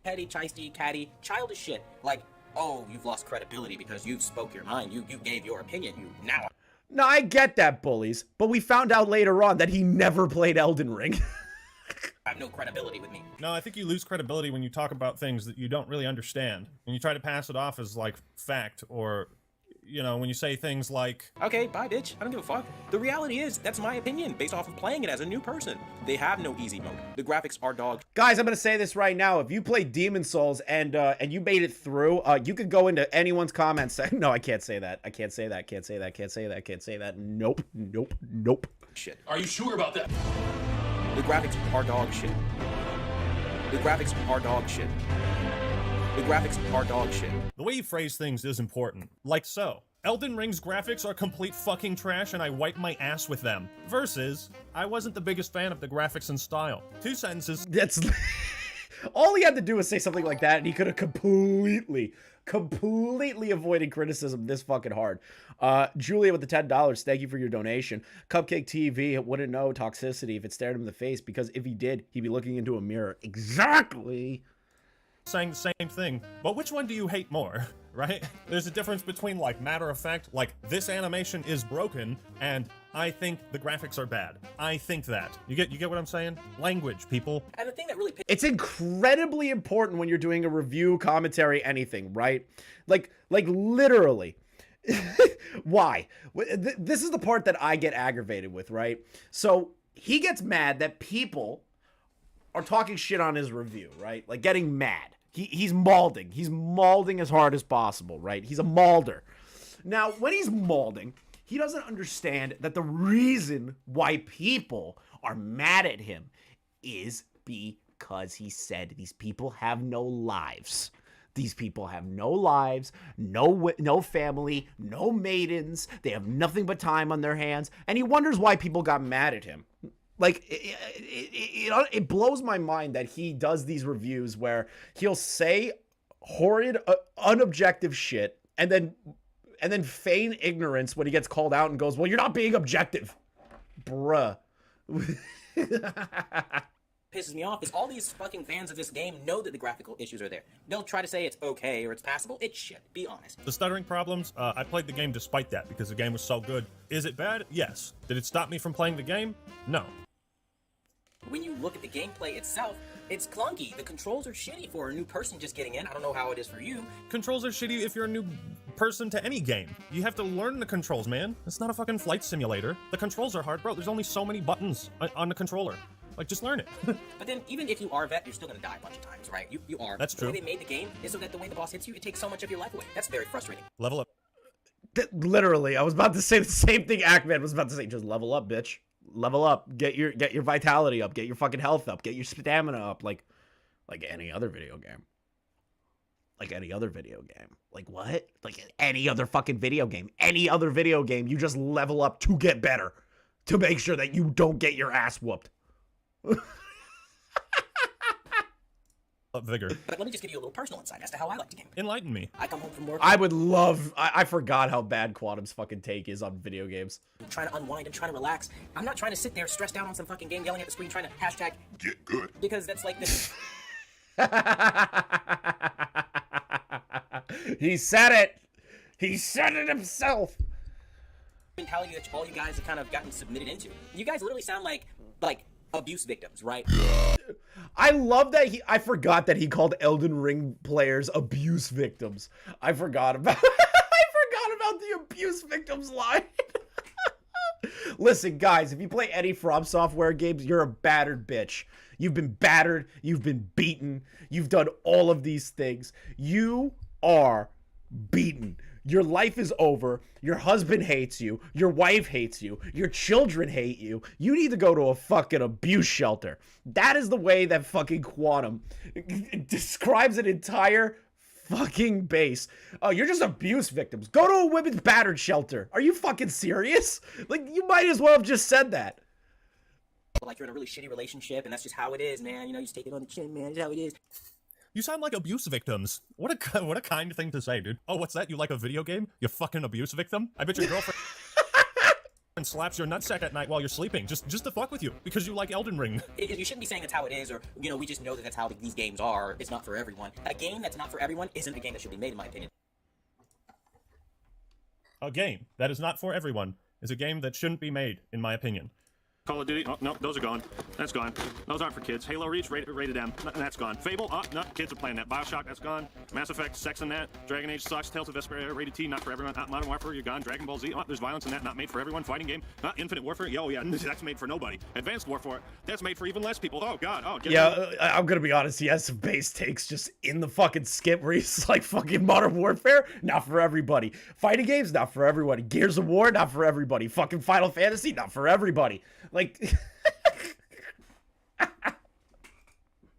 Petty, chysty, catty, childish shit. Like, oh, you've lost credibility because you spoke your mind. You gave your opinion. You now... No, I get that, bullies. But we found out later on that he never played Elden Ring. I have no credibility with me. No, I think you lose credibility when you talk about things that you don't really understand. When you try to pass it off as, like, fact, or... You know, when you say things like... Okay, bye, bitch. I don't give a fuck. The reality is, that's my opinion, based off of playing it as a new person. They have no easy mode. The graphics are dog. Guys, I'm gonna say this right now. If you played Demon Souls and you made it through, you could go into anyone's comments. No, I can't say that. I can't say that. Can't say that. Can't say that. Can't say that. Nope. Nope. Nope. Shit. Are you sure about that? The graphics are dog shit. The graphics are dog shit. The graphics are dog shit. The way you phrase things is important. Like so. Elden Ring's graphics are complete fucking trash and I wipe my ass with them. Versus, I wasn't the biggest fan of the graphics and style. 2 sentences. That's... All he had to do was say something like that and he could have completely avoided criticism this fucking hard. Julia with the $10, thank you for your donation. Cupcake TV wouldn't know toxicity if it stared him in the face, because if he did, he'd be looking into a mirror. Exactly. Saying the same thing, but which one do you hate more, right? There's a difference between, like, matter of fact, like, this animation is broken, and I think the graphics are bad. I think that. You get what I'm saying? Language, people. And the thing that really... It's incredibly important when you're doing a review, commentary, anything, right? Like literally. Why? This is the part that I get aggravated with, right? So he gets mad that people are talking shit on his review, right? Like getting mad. He's maulding. He's maulding as hard as possible, right? He's a maulder. Now, when he's maulding, he doesn't understand that the reason why people are mad at him is because he said these people have no lives. These people have no lives, no family, no maidens. They have nothing but time on their hands. And he wonders why people got mad at him. Like, it blows my mind that he does these reviews where he'll say horrid, unobjective shit and then feign ignorance when he gets called out and goes, well, you're not being objective. Bruh. Pisses me off is all these fucking fans of this game know that the graphical issues are there. They'll try to say it's okay or it's passable. It's shit. Be honest. The stuttering problems, I played the game despite that because the game was so good. Is it bad? Yes. Did it stop me from playing the game? No. When you look at the gameplay itself, it's clunky. The controls are shitty for a new person just getting in. I don't know how it is for you. Controls are shitty if you're a new person to any game. You have to learn the controls, man. It's not a fucking flight simulator. The controls are hard, bro. There's only so many buttons on the controller. Like, just learn it. But then, even if you are a vet, you're still gonna die a bunch of times, right? You are. That's true. The way they made the game is so that the way the boss hits you, it takes so much of your life away. That's very frustrating. Level up. Literally, I was about to say the same thing Ackman was about to say. Just level up, bitch. Level up. Get your vitality up. Get your fucking health up. Get your stamina up. Like any other video game. Like any other video game. Like what? Like any other fucking video game. Any other video game, you just level up to get better. To make sure that you don't get your ass whooped. Vigor. But let me just give you a little personal insight as to how I like to game. Enlighten me. I come home from work. I would love... I forgot how bad Quantum's fucking take is on video games. I'm trying to unwind. I'm trying to relax. I'm not trying to sit there stressed out on some fucking game, yelling at the screen, trying to hashtag Get good. Because that's like this. He said it. He said it himself. Mentality that all you guys have kind of gotten submitted into. You guys literally sound like abuse victims, right? I love that I forgot that he called Elden Ring players abuse victims. I forgot about the abuse victims line. Listen, guys, if you play any From Software games, you're a battered bitch. You've been battered, you've been beaten, you've done all of these things. You are beaten. Your life is over. Your husband hates you. Your wife hates you. Your children hate you. You need to go to a fucking abuse shelter. That is the way that fucking Quantum describes an entire fucking base. Oh, you're just abuse victims. Go to a women's battered shelter. Are you fucking serious? Like, you might as well have just said that. Like you're in a really shitty relationship, and that's just how it is, man. You know, you just take it on the chin, man. That's how it is. You sound like abuse victims. What a kind thing to say, dude. Oh, what's that? You like a video game? You fucking abuse victim? I bet your girlfriend and slaps your nutsack at night while you're sleeping, just to fuck with you, because you like Elden Ring. You shouldn't be saying that's how it is, or, you know, we just know that that's how these games are. It's not for everyone. A game that's not for everyone isn't a game that should be made, in my opinion. A game that is not for everyone is a game that shouldn't be made, in my opinion. Call of Duty, oh, no, those are gone. That's gone. Those aren't for kids. Halo Reach, rated M, that's gone. Fable, oh, no, kids are playing that. Bioshock, that's gone. Mass Effect, sex in that. Dragon Age sucks. Tales of Vesperia, rated T, not for everyone. Modern Warfare, you're gone. Dragon Ball Z, oh, there's violence in that, not made for everyone. Fighting game, Infinite Warfare, yo, yeah, that's made for nobody. Advanced Warfare, that's made for even less people. Oh, God, oh, I'm gonna be honest, he has some base takes just in the fucking skip where he's like, fucking Modern Warfare, not for everybody. Fighting games, not for everybody. Gears of War, not for everybody. Fucking Final Fantasy, not for everybody. Like...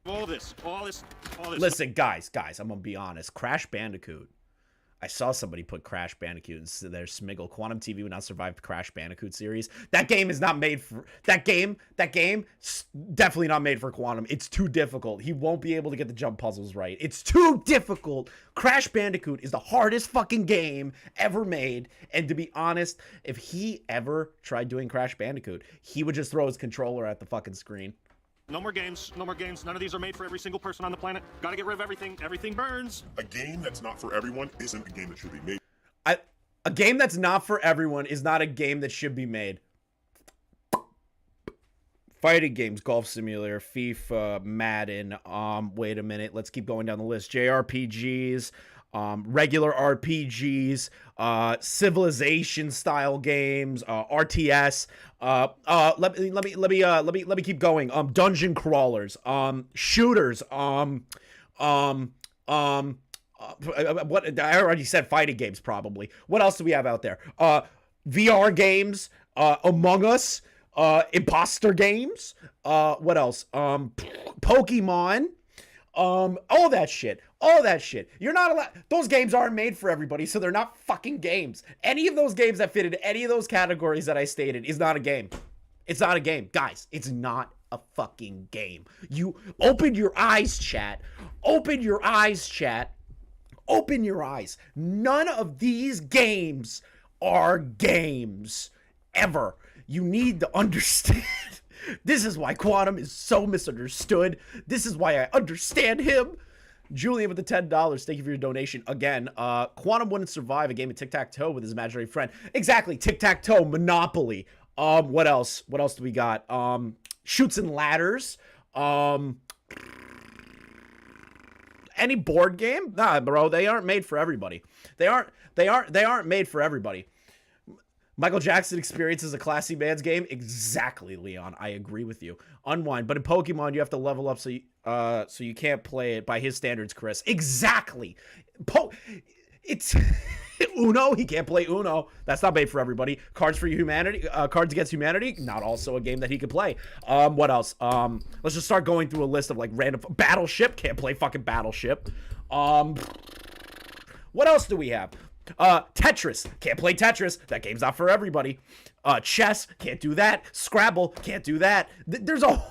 all this. Listen, guys, I'm gonna be honest. Crash Bandicoot. I saw somebody put Crash Bandicoot into their Smiggle. QuantumTV would not survive the Crash Bandicoot series. That game is not made for... That game, definitely not made for Quantum. It's too difficult. He won't be able to get the jump puzzles right. It's too difficult. Crash Bandicoot is the hardest fucking game ever made. And to be honest, if he ever tried doing Crash Bandicoot, he would just throw his controller at the fucking screen. No more games. None of these are made for every single person on the planet. Gotta get rid of everything. Everything burns. A game that's not for everyone isn't a game that should be made. A game that's not for everyone is not a game that should be made. Fighting games, Golf Simulator, FIFA, Madden. Wait a minute. Let's keep going down the list. JRPGs, regular RPGs, Civilization style games, RTS. Let me keep going. Dungeon crawlers, shooters, what I already said, fighting games probably. What else do we have out there? VR games, Among Us, imposter games. What else? Pokemon. All that shit. You're not allowed. Those games aren't made for everybody, so they're not fucking games. Any of those games that fit into any of those categories that I stated is not a game. It's not a game. Guys, it's not a fucking game. You open your eyes, chat. Open your eyes, chat. Open your eyes. None of these games are games. Ever. You need to understand. This is why Quantum is so misunderstood. This is why I understand him. Julian with the $10. Thank you for your donation. Again, Quantum wouldn't survive a game of tic-tac-toe with his imaginary friend. Exactly. Tic-tac-toe. Monopoly. What else? What else do we got? Shoots and ladders. Any board game? Nah, bro. They aren't made for everybody. They aren't made for everybody. Michael Jackson Experience is a classy man's game. Exactly, Leon. I agree with you. Unwind. But in Pokemon, you have to level up so you can't play it by his standards, Chris. Exactly. It's Uno. He can't play Uno. That's not made for everybody. Cards Against Humanity. Not also a game that he could play. What else? Let's just start going through a list of like random. Battleship. Can't play fucking Battleship. What else do we have? Tetris. Can't play Tetris. That game's not for everybody. Chess. Can't do that. Scrabble. Can't do that. There's a...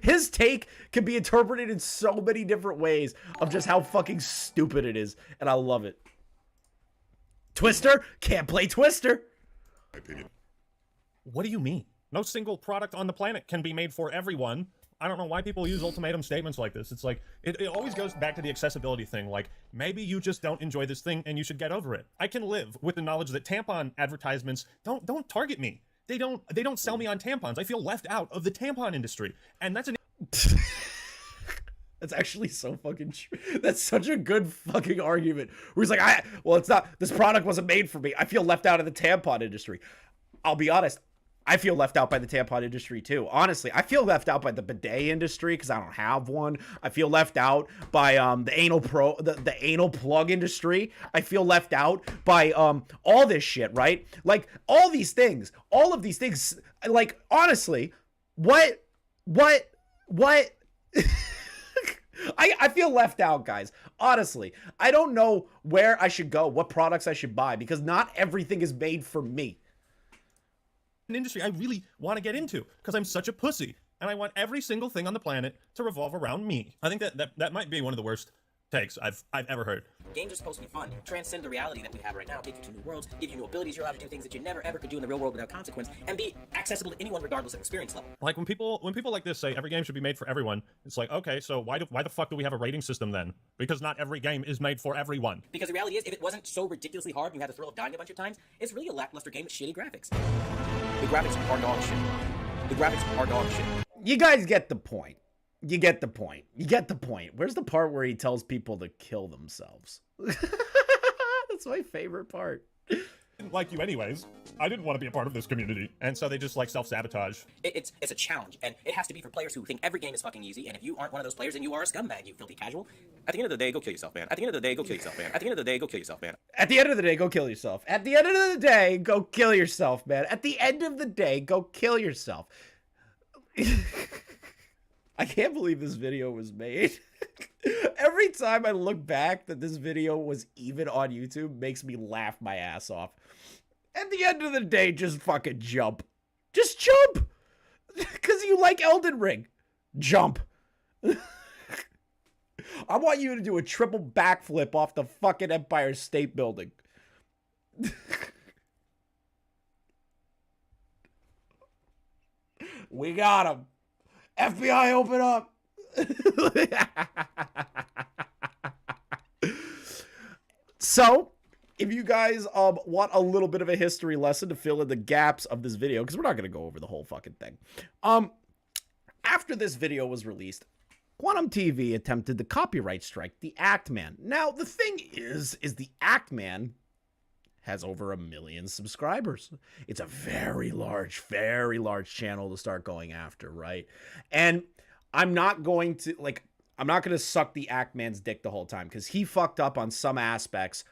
His take can be interpreted in so many different ways of just how fucking stupid it is. And I love it. Twister. Can't play Twister. What do you mean? No single product on the planet can be made for everyone. I don't know why people use ultimatum statements like this. It's like, it always goes back to the accessibility thing. Like, maybe you just don't enjoy this thing and you should get over it. I can live with the knowledge that tampon advertisements don't target me. They don't sell me on tampons. I feel left out of the tampon industry. And that's an... That's actually so fucking true. That's such a good fucking argument. Where he's like, well, it's not, this product wasn't made for me. I feel left out of the tampon industry. I'll be honest. I feel left out by the tampon industry too. Honestly, I feel left out by the bidet industry because I don't have one. I feel left out by the anal plug industry. I feel left out by all this shit, right? Like all of these things. Like honestly, what? I feel left out, guys. Honestly, I don't know where I should go, what products I should buy, because not everything is made for me. An industry I really want to get into because I'm such a pussy and I want every single thing on the planet to revolve around me. I think that might be one of the worst takes I've ever heard. Games are supposed to be fun, transcend the reality that we have right now, take you to new worlds, give you new abilities, you're allowed to do things that you never ever could do in the real world without consequence, and be accessible to anyone regardless of experience level. Like when people like this say every game should be made for everyone, it's like, okay, so why the fuck do we have a rating system then? Because not every game is made for everyone. Because the reality is, if it wasn't so ridiculously hard and you had the thrill of dying a bunch of times, it's really a lackluster game with shitty graphics. The graphics are dog shit. The graphics are dog shit. You guys get the point. You get the point. Where's the part where he tells people to kill themselves? That's my favorite part. I didn't like you anyways. I didn't want to be a part of this community. And so they just like self-sabotage. It's a challenge, and it has to be for players who think every game is fucking easy, and if you aren't one of those players, then you are a scumbag, you filthy casual. At the end of the day, go kill yourself, man. At the end of the day, go kill yourself, man. At the end of the day, go kill yourself, man. At the end of the day, go kill yourself. At the end of the day, go kill yourself, man. At the end of the day, go kill yourself. I can't believe this video was made. Every time I look back that this video was even on YouTube makes me laugh my ass off. At the end of the day, just fucking jump. Just jump! Because you like Elden Ring. Jump. I want you to do a triple backflip off the fucking Empire State Building. We got him. FBI, open up. So, if you guys want a little bit of a history lesson to fill in the gaps of this video, because we're not going to go over the whole fucking thing. After this video was released, QuantumTV attempted to copyright strike the Actman. Now, the thing is the Actman has over 1 million subscribers. It's a very large channel to start going after, right? And I'm not going to suck the Actman's dick the whole time because he fucked up on some aspects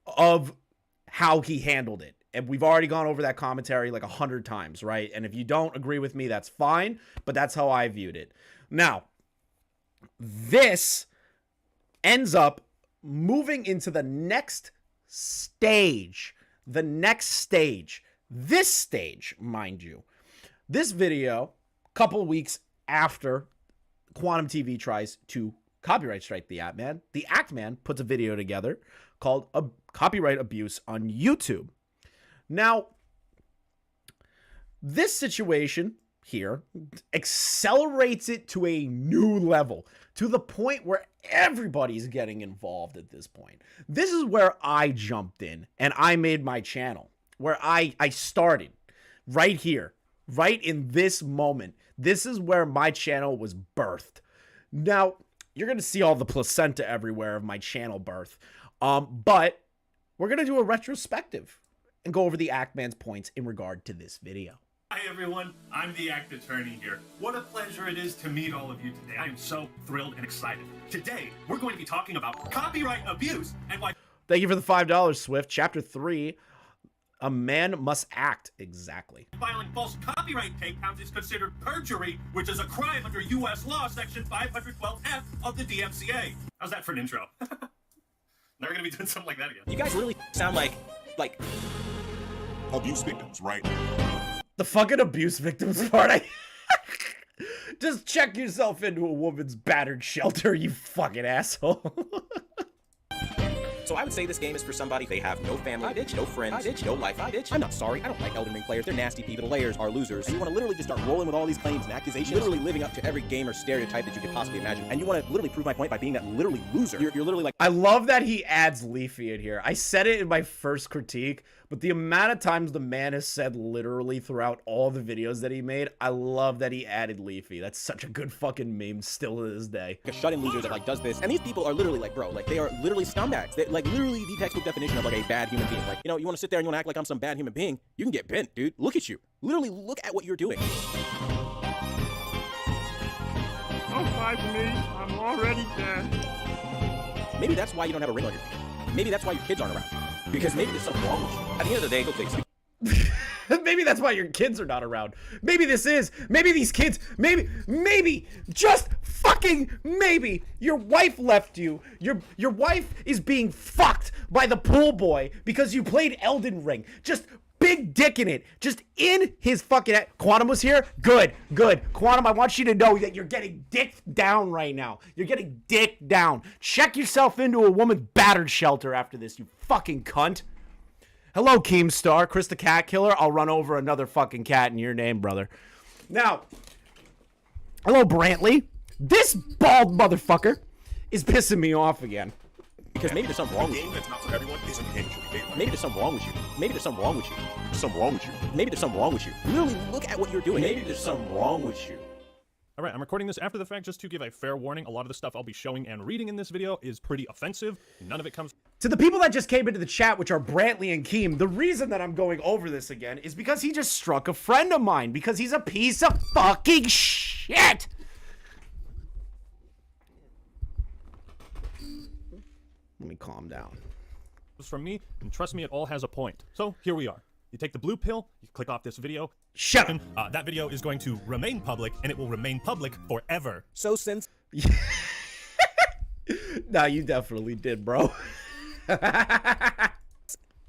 of how he handled it. And we've already gone over that commentary like 100 times, right? And if you don't agree with me, that's fine, but that's how I viewed it. Now, this ends up moving into the next stage. This stage, mind you. This video, a couple weeks after QuantumTV tries to copyright strike the Actman puts a video together called a copyright abuse on YouTube. Now, this situation here accelerates it to a new level, to the point where everybody's getting involved at this point. This is where I jumped in and I made my channel, where I started right here, right in this moment. This is where my channel was birthed. Now, you're going to see all the placenta everywhere of my channel birth, but we're going to do a retrospective and go over the Actman's points in regard to this video. Hi everyone, I'm the Act Attorney here. What a pleasure it is to meet all of you today. I am so thrilled and excited. Today, we're going to be talking about copyright abuse and why... Thank you for the $5, Swift. Chapter 3, a man must act. Exactly. Filing false copyright takedowns is considered perjury, which is a crime under U.S. law, section 512F of the DMCA. How's that for an intro? Never gonna be doing something like that again. You guys really sound like abuse victims, right? The fucking abuse victims part. Just check yourself into a woman's battered shelter, you fucking asshole. So I would say this game is for somebody. They have no family, no friends, no life. I'm not sorry. I don't like Elden Ring players. They're nasty people. The players are losers. And you want to literally just start rolling with all these claims and accusations, literally living up to every gamer stereotype that you could possibly imagine. And you want to literally prove my point by being that literally loser. You're literally like... I love that he adds Leafy in here. I said it in my first critique, but the amount of times the man has said literally throughout all the videos that he made, I love that he added Leafy. That's such a good fucking meme still to this day. A shut-in loser that like does this. And these people are literally like, bro, like they are literally scumbags. like literally the textbook definition of like a bad human being. Like, you know, you want to sit there and you want to act like I'm some bad human being, you can get bent, dude. Look at you. Literally look at what you're doing. Don't fight me. I'm already dead. Maybe that's why you don't have a ring on your finger. Maybe that's why your kids aren't around. Because maybe there's something wrong with you. At the end of the day, okay, maybe that's why your kids are not around. Maybe this is. Maybe these kids. Maybe. Just fucking maybe. Your wife left you. Your wife is being fucked by the pool boy because you played Elden Ring. Just big dick in it. Just in his fucking... Quantum was here? Good. Quantum, I want you to know that you're getting dick down right now. You're getting dick down. Check yourself into a woman's battered shelter after this, you fucking cunt. Hello, Keemstar. Chris the Cat Killer. I'll run over another fucking cat in your name, brother. Now, hello, Brantley. This bald motherfucker is pissing me off again. Because maybe there's something wrong with you. That's not for everyone. Isn't Maybe there's something wrong with you. Maybe there's something wrong with you. Something wrong with you. Maybe there's something wrong with you. Literally look at what you're doing. Maybe there's something wrong with you. All right, I'm recording this after the fact just to give a fair warning. A lot of the stuff I'll be showing and reading in this video is pretty offensive. None of it comes... To the people that just came into the chat, which are Brantley and Keem, the reason that I'm going over this again is because he just struck a friend of mine. Because he's a piece of fucking shit. Let me calm down. It was from me, and trust me, it all has a point. So here we are. You take the blue pill, you click off this video. Shut up! That video is going to remain public, and it will remain public forever. So since... Nah, you definitely did, bro.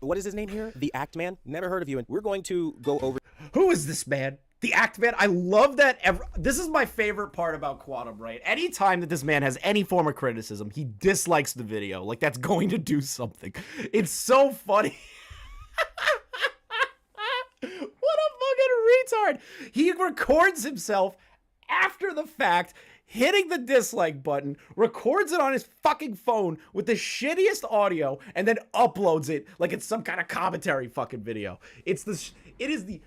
What is his name here? The Act Man? Never heard of you, and we're going to go over... Who is this man? The Act Man? I love that. This is my favorite part about Quantum, right? Anytime that this man has any form of criticism, he dislikes the video. Like, that's going to do something. It's so funny. What a fucking retard. He records himself after the fact, hitting the dislike button, records it on his fucking phone with the shittiest audio, and then uploads it like it's some kind of commentary fucking video. It is the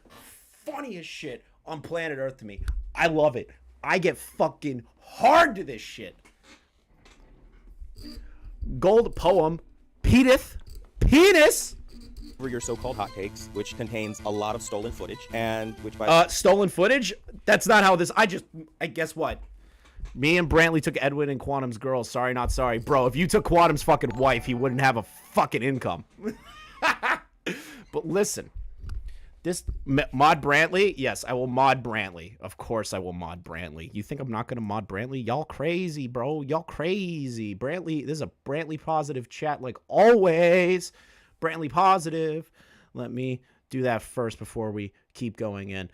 funniest shit on planet Earth to me. I love it. I get fucking hard to this shit. Gold poem. Penis. over your so-called hot takes, which contains a lot of stolen footage, and which by stolen footage? That's not how this. I guess what? Me and Brantley took Edwin and Quantum's girl. Sorry, not sorry, bro. If you took Quantum's fucking wife, he wouldn't have a fucking income. But listen, this mod Brantley. Yes, I will mod Brantley. Of course, I will mod Brantley. You think I'm not gonna mod Brantley? Y'all crazy, bro. Y'all crazy. Brantley. This is a Brantley positive chat, like always. Brantley positive. Let me do that first before we keep going in.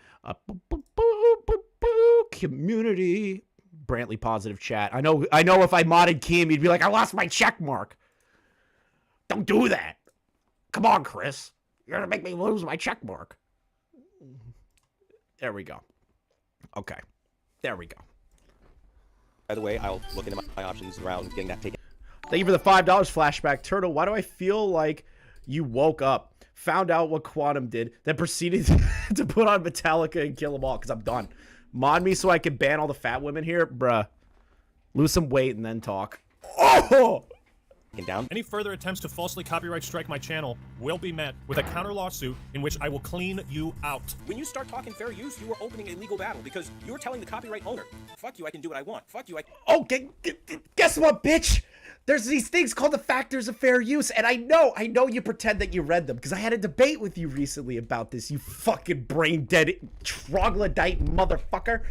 Community. Brantley positive chat. I know if I modded Keem, he'd be like, I lost my check mark. Don't do that. Come on, Chris. You're gonna make me lose my check mark. There we go. Okay. There we go. By the way, I'll look into my options around getting that taken. Thank you for the $5 flashback. Turtle, why do I feel like you woke up, found out what Quantum did, then proceeded to put on Metallica and kill them all? Because I'm done. Mod me so I can ban all the fat women here? Bruh. Lose some weight and then talk. Oh! Down. Any further attempts to falsely copyright strike my channel will be met with a counter lawsuit in which I will clean you out. When you start talking fair use, you are opening a legal battle because you're telling the copyright owner, fuck you, I can do what I want. Fuck you, Okay, guess what, bitch? There's these things called the factors of fair use, and I know you pretend that you read them, because I had a debate with you recently about this, you fucking brain-dead troglodyte motherfucker.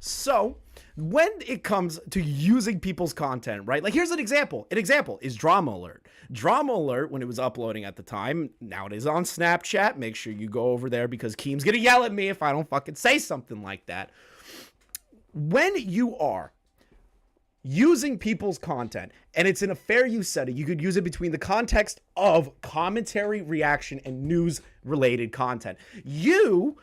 So, when it comes to using people's content, right? Like, here's an example. An example is Drama Alert. Drama Alert, when it was uploading at the time, now it is on Snapchat. Make sure you go over there, because Keem's gonna yell at me if I don't fucking say something like that. When you are using people's content, and it's in a fair use setting, you could use it between the context of commentary, reaction, and news-related content. You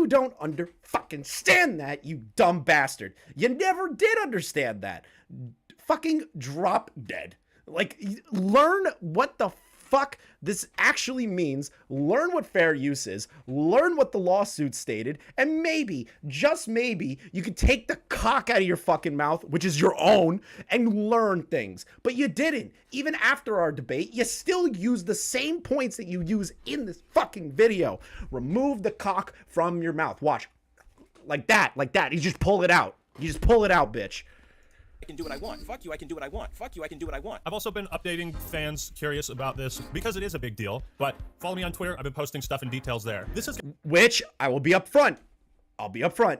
don't fucking-stand that, you dumb bastard. You never did understand that. Fucking drop dead. Like, learn what the fuck this actually means, learn what fair use is, learn what the lawsuit stated, and maybe, just maybe, you could take the cock out of your fucking mouth, which is your own, and learn things. But you didn't. Even after our debate, you still use the same points that you use in this fucking video. Remove the cock from your mouth. Watch. Like that, like that. You just pull it out. You just pull it out, bitch. I can do what I want. Fuck you, I can do what I want. Fuck you, I can do what I want. I've also been updating fans curious about this because it is a big deal, but follow me on Twitter. I've been posting stuff and details there. This is... Which, I will be upfront. I'll be upfront.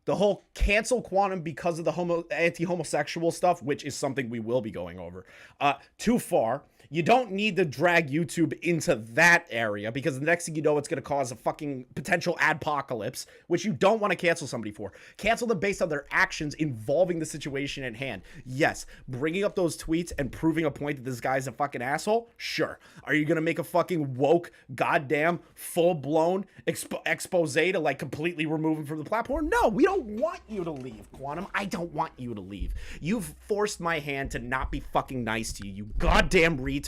The whole cancel Quantum because of the anti-homosexual stuff, which is something we will be going over, too far. You don't need to drag YouTube into that area because the next thing you know, it's going to cause a fucking potential adpocalypse, which you don't want to cancel somebody for. Cancel them based on their actions involving the situation at hand. Yes, bringing up those tweets and proving a point that this guy's a fucking asshole? Sure. Are you going to make a fucking woke, goddamn, full-blown expose to, like, completely remove him from the platform? No, we don't want you to leave, Quantum. I don't want you to leave. You've forced my hand to not be fucking nice to you, you goddamn retard.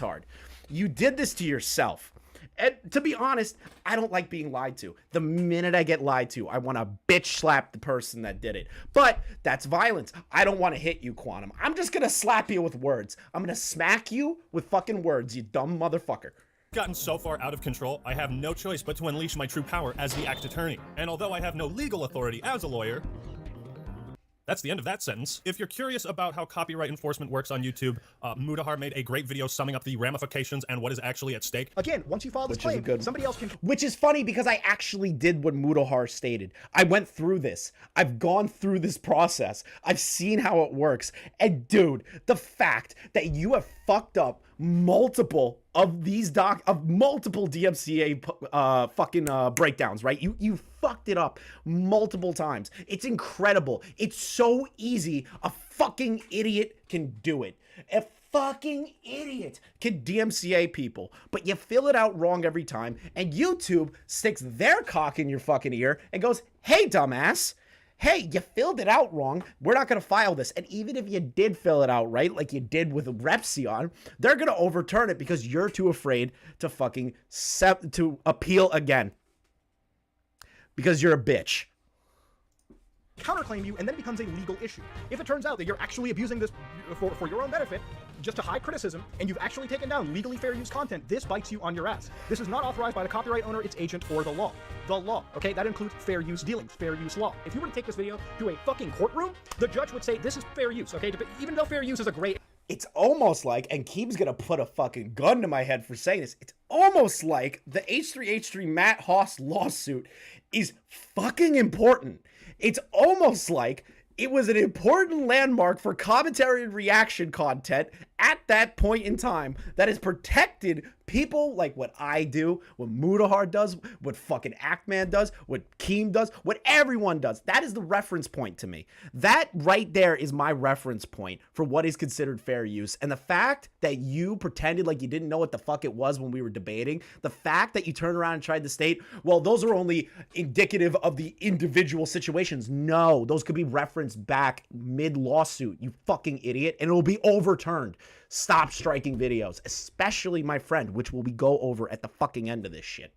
You did this to yourself. And to be honest, I don't like being lied to. The minute I get lied to, I want to bitch slap the person that did it. But that's violence. I don't want to hit you, Quantum. I'm just going to slap you with words. I'm going to smack you with fucking words, you dumb motherfucker. Gotten so far out of control, I have no choice but to unleash my true power as the act attorney. And although I have no legal authority as a lawyer, that's the end of that sentence. If you're curious about how copyright enforcement works on YouTube, Mudahar made a great video summing up the ramifications and what is actually at stake. Again, once you file this claim, somebody else can... Which is funny because I actually did what Mudahar stated. I went through this. I've gone through this process. I've seen how it works. And dude, the fact that you have fucked up multiple of these multiple DMCA fucking breakdowns, right? You fucked it up multiple times. It's incredible. It's so easy. A fucking idiot can do it. A fucking idiot can DMCA people, but you fill it out wrong every time, and YouTube sticks their cock in your fucking ear and goes, hey, dumbass, hey, you filled it out wrong. We're not going to file this. And even if you did fill it out right, like you did with Repsion, they're going to overturn it because you're too afraid to fucking to appeal again. Because you're a bitch. Counterclaim you, and then it becomes a legal issue. If it turns out that you're actually abusing this for your own benefit, just to hide criticism, and you've actually taken down legally fair use content, this bites you on your ass. This is not authorized by the copyright owner, its agent, or the law. The law, okay? That includes fair use dealings, fair use law. If you were to take this video to a fucking courtroom, the judge would say this is fair use, okay? Even though fair use is a great... It's almost like, and Keem's gonna put a fucking gun to my head for saying this, it's almost like the H3H3 Matt Haas lawsuit is fucking important. It's almost like it was an important landmark for commentary and reaction content at that point in time that has protected people like what I do, what Mudahar does, what fucking Ackman does, what Keem does, what everyone does. That is the reference point to me. That right there is my reference point for what is considered fair use. And the fact that you pretended like you didn't know what the fuck it was when we were debating, the fact that you turned around and tried to state, well, those are only indicative of the individual situations. No, those could be referenced back mid-lawsuit, you fucking idiot, and it will be overturned. Stop striking videos, especially my friend, which will we go over at the fucking end of this shit.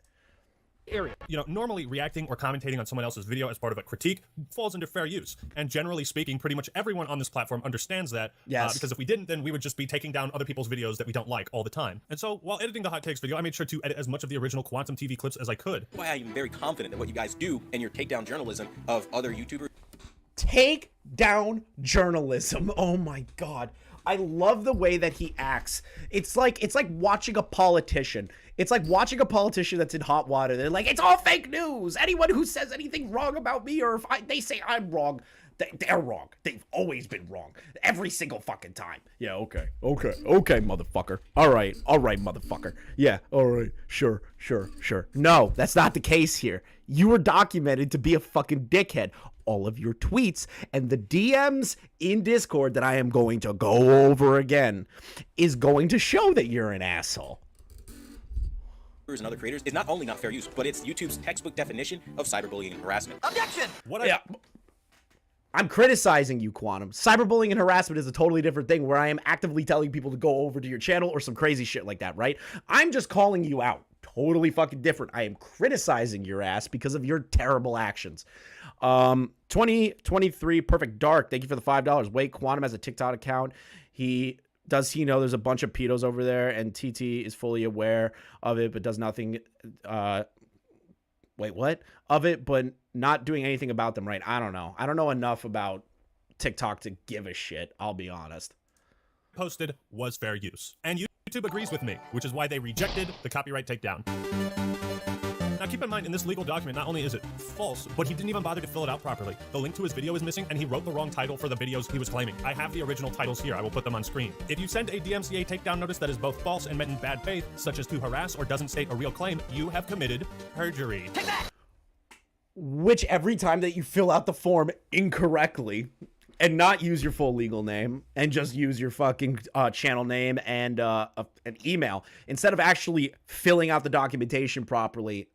Area. You know, normally reacting or commentating on someone else's video as part of a critique falls under fair use. And generally speaking, pretty much everyone on this platform understands that. Yes. Because if we didn't, then we would just be taking down other people's videos that we don't like all the time. And so while editing the Hot Takes video, I made sure to edit as much of the original QuantumTV clips as I could. Why I am very confident that what you guys do and your takedown journalism of other YouTubers. Take down journalism. Oh my God. I love the way that he acts. It's like watching a politician. It's like watching a politician that's in hot water. They're like, it's all fake news. Anyone who says anything wrong about me, or if they say I'm wrong, they're wrong. They've always been wrong. Every single fucking time. Yeah, okay, motherfucker. All right, motherfucker. Yeah, all right, sure. No, that's not the case here. You were documented to be a fucking dickhead. All of your tweets and the DMs in Discord that I am going to go over again is going to show that you're an asshole. And other creators is not only not fair use, but it's YouTube's textbook definition of cyberbullying and harassment. Objection! I'm criticizing you, Quantum. Cyberbullying and harassment is a totally different thing where I am actively telling people to go over to your channel or some crazy shit like that, right? I'm just calling you out. Totally fucking different. I am criticizing your ass because of your terrible actions. 2023 Perfect Dark, thank you for the $5. Wait, Quantum has a TikTok account. Does he know there's a bunch of pedos over there and TT is fully aware of it but does nothing wait, what? Of it, but not doing anything about them, right? I don't know. I don't know enough about TikTok to give a shit, I'll be honest. Posted was fair use. And YouTube agrees with me, which is why they rejected the copyright takedown. Now keep in mind, in this legal document, not only is it false, but he didn't even bother to fill it out properly. The link to his video is missing, and he wrote the wrong title for the videos he was claiming. I have the original titles here. I will put them on screen. If you send a DMCA takedown notice that is both false and meant in bad faith, such as to harass or doesn't state a real claim, you have committed perjury. Take that! Which every time that you fill out the form incorrectly and not use your full legal name and just use your fucking channel name and an email, instead of actually filling out the documentation properly,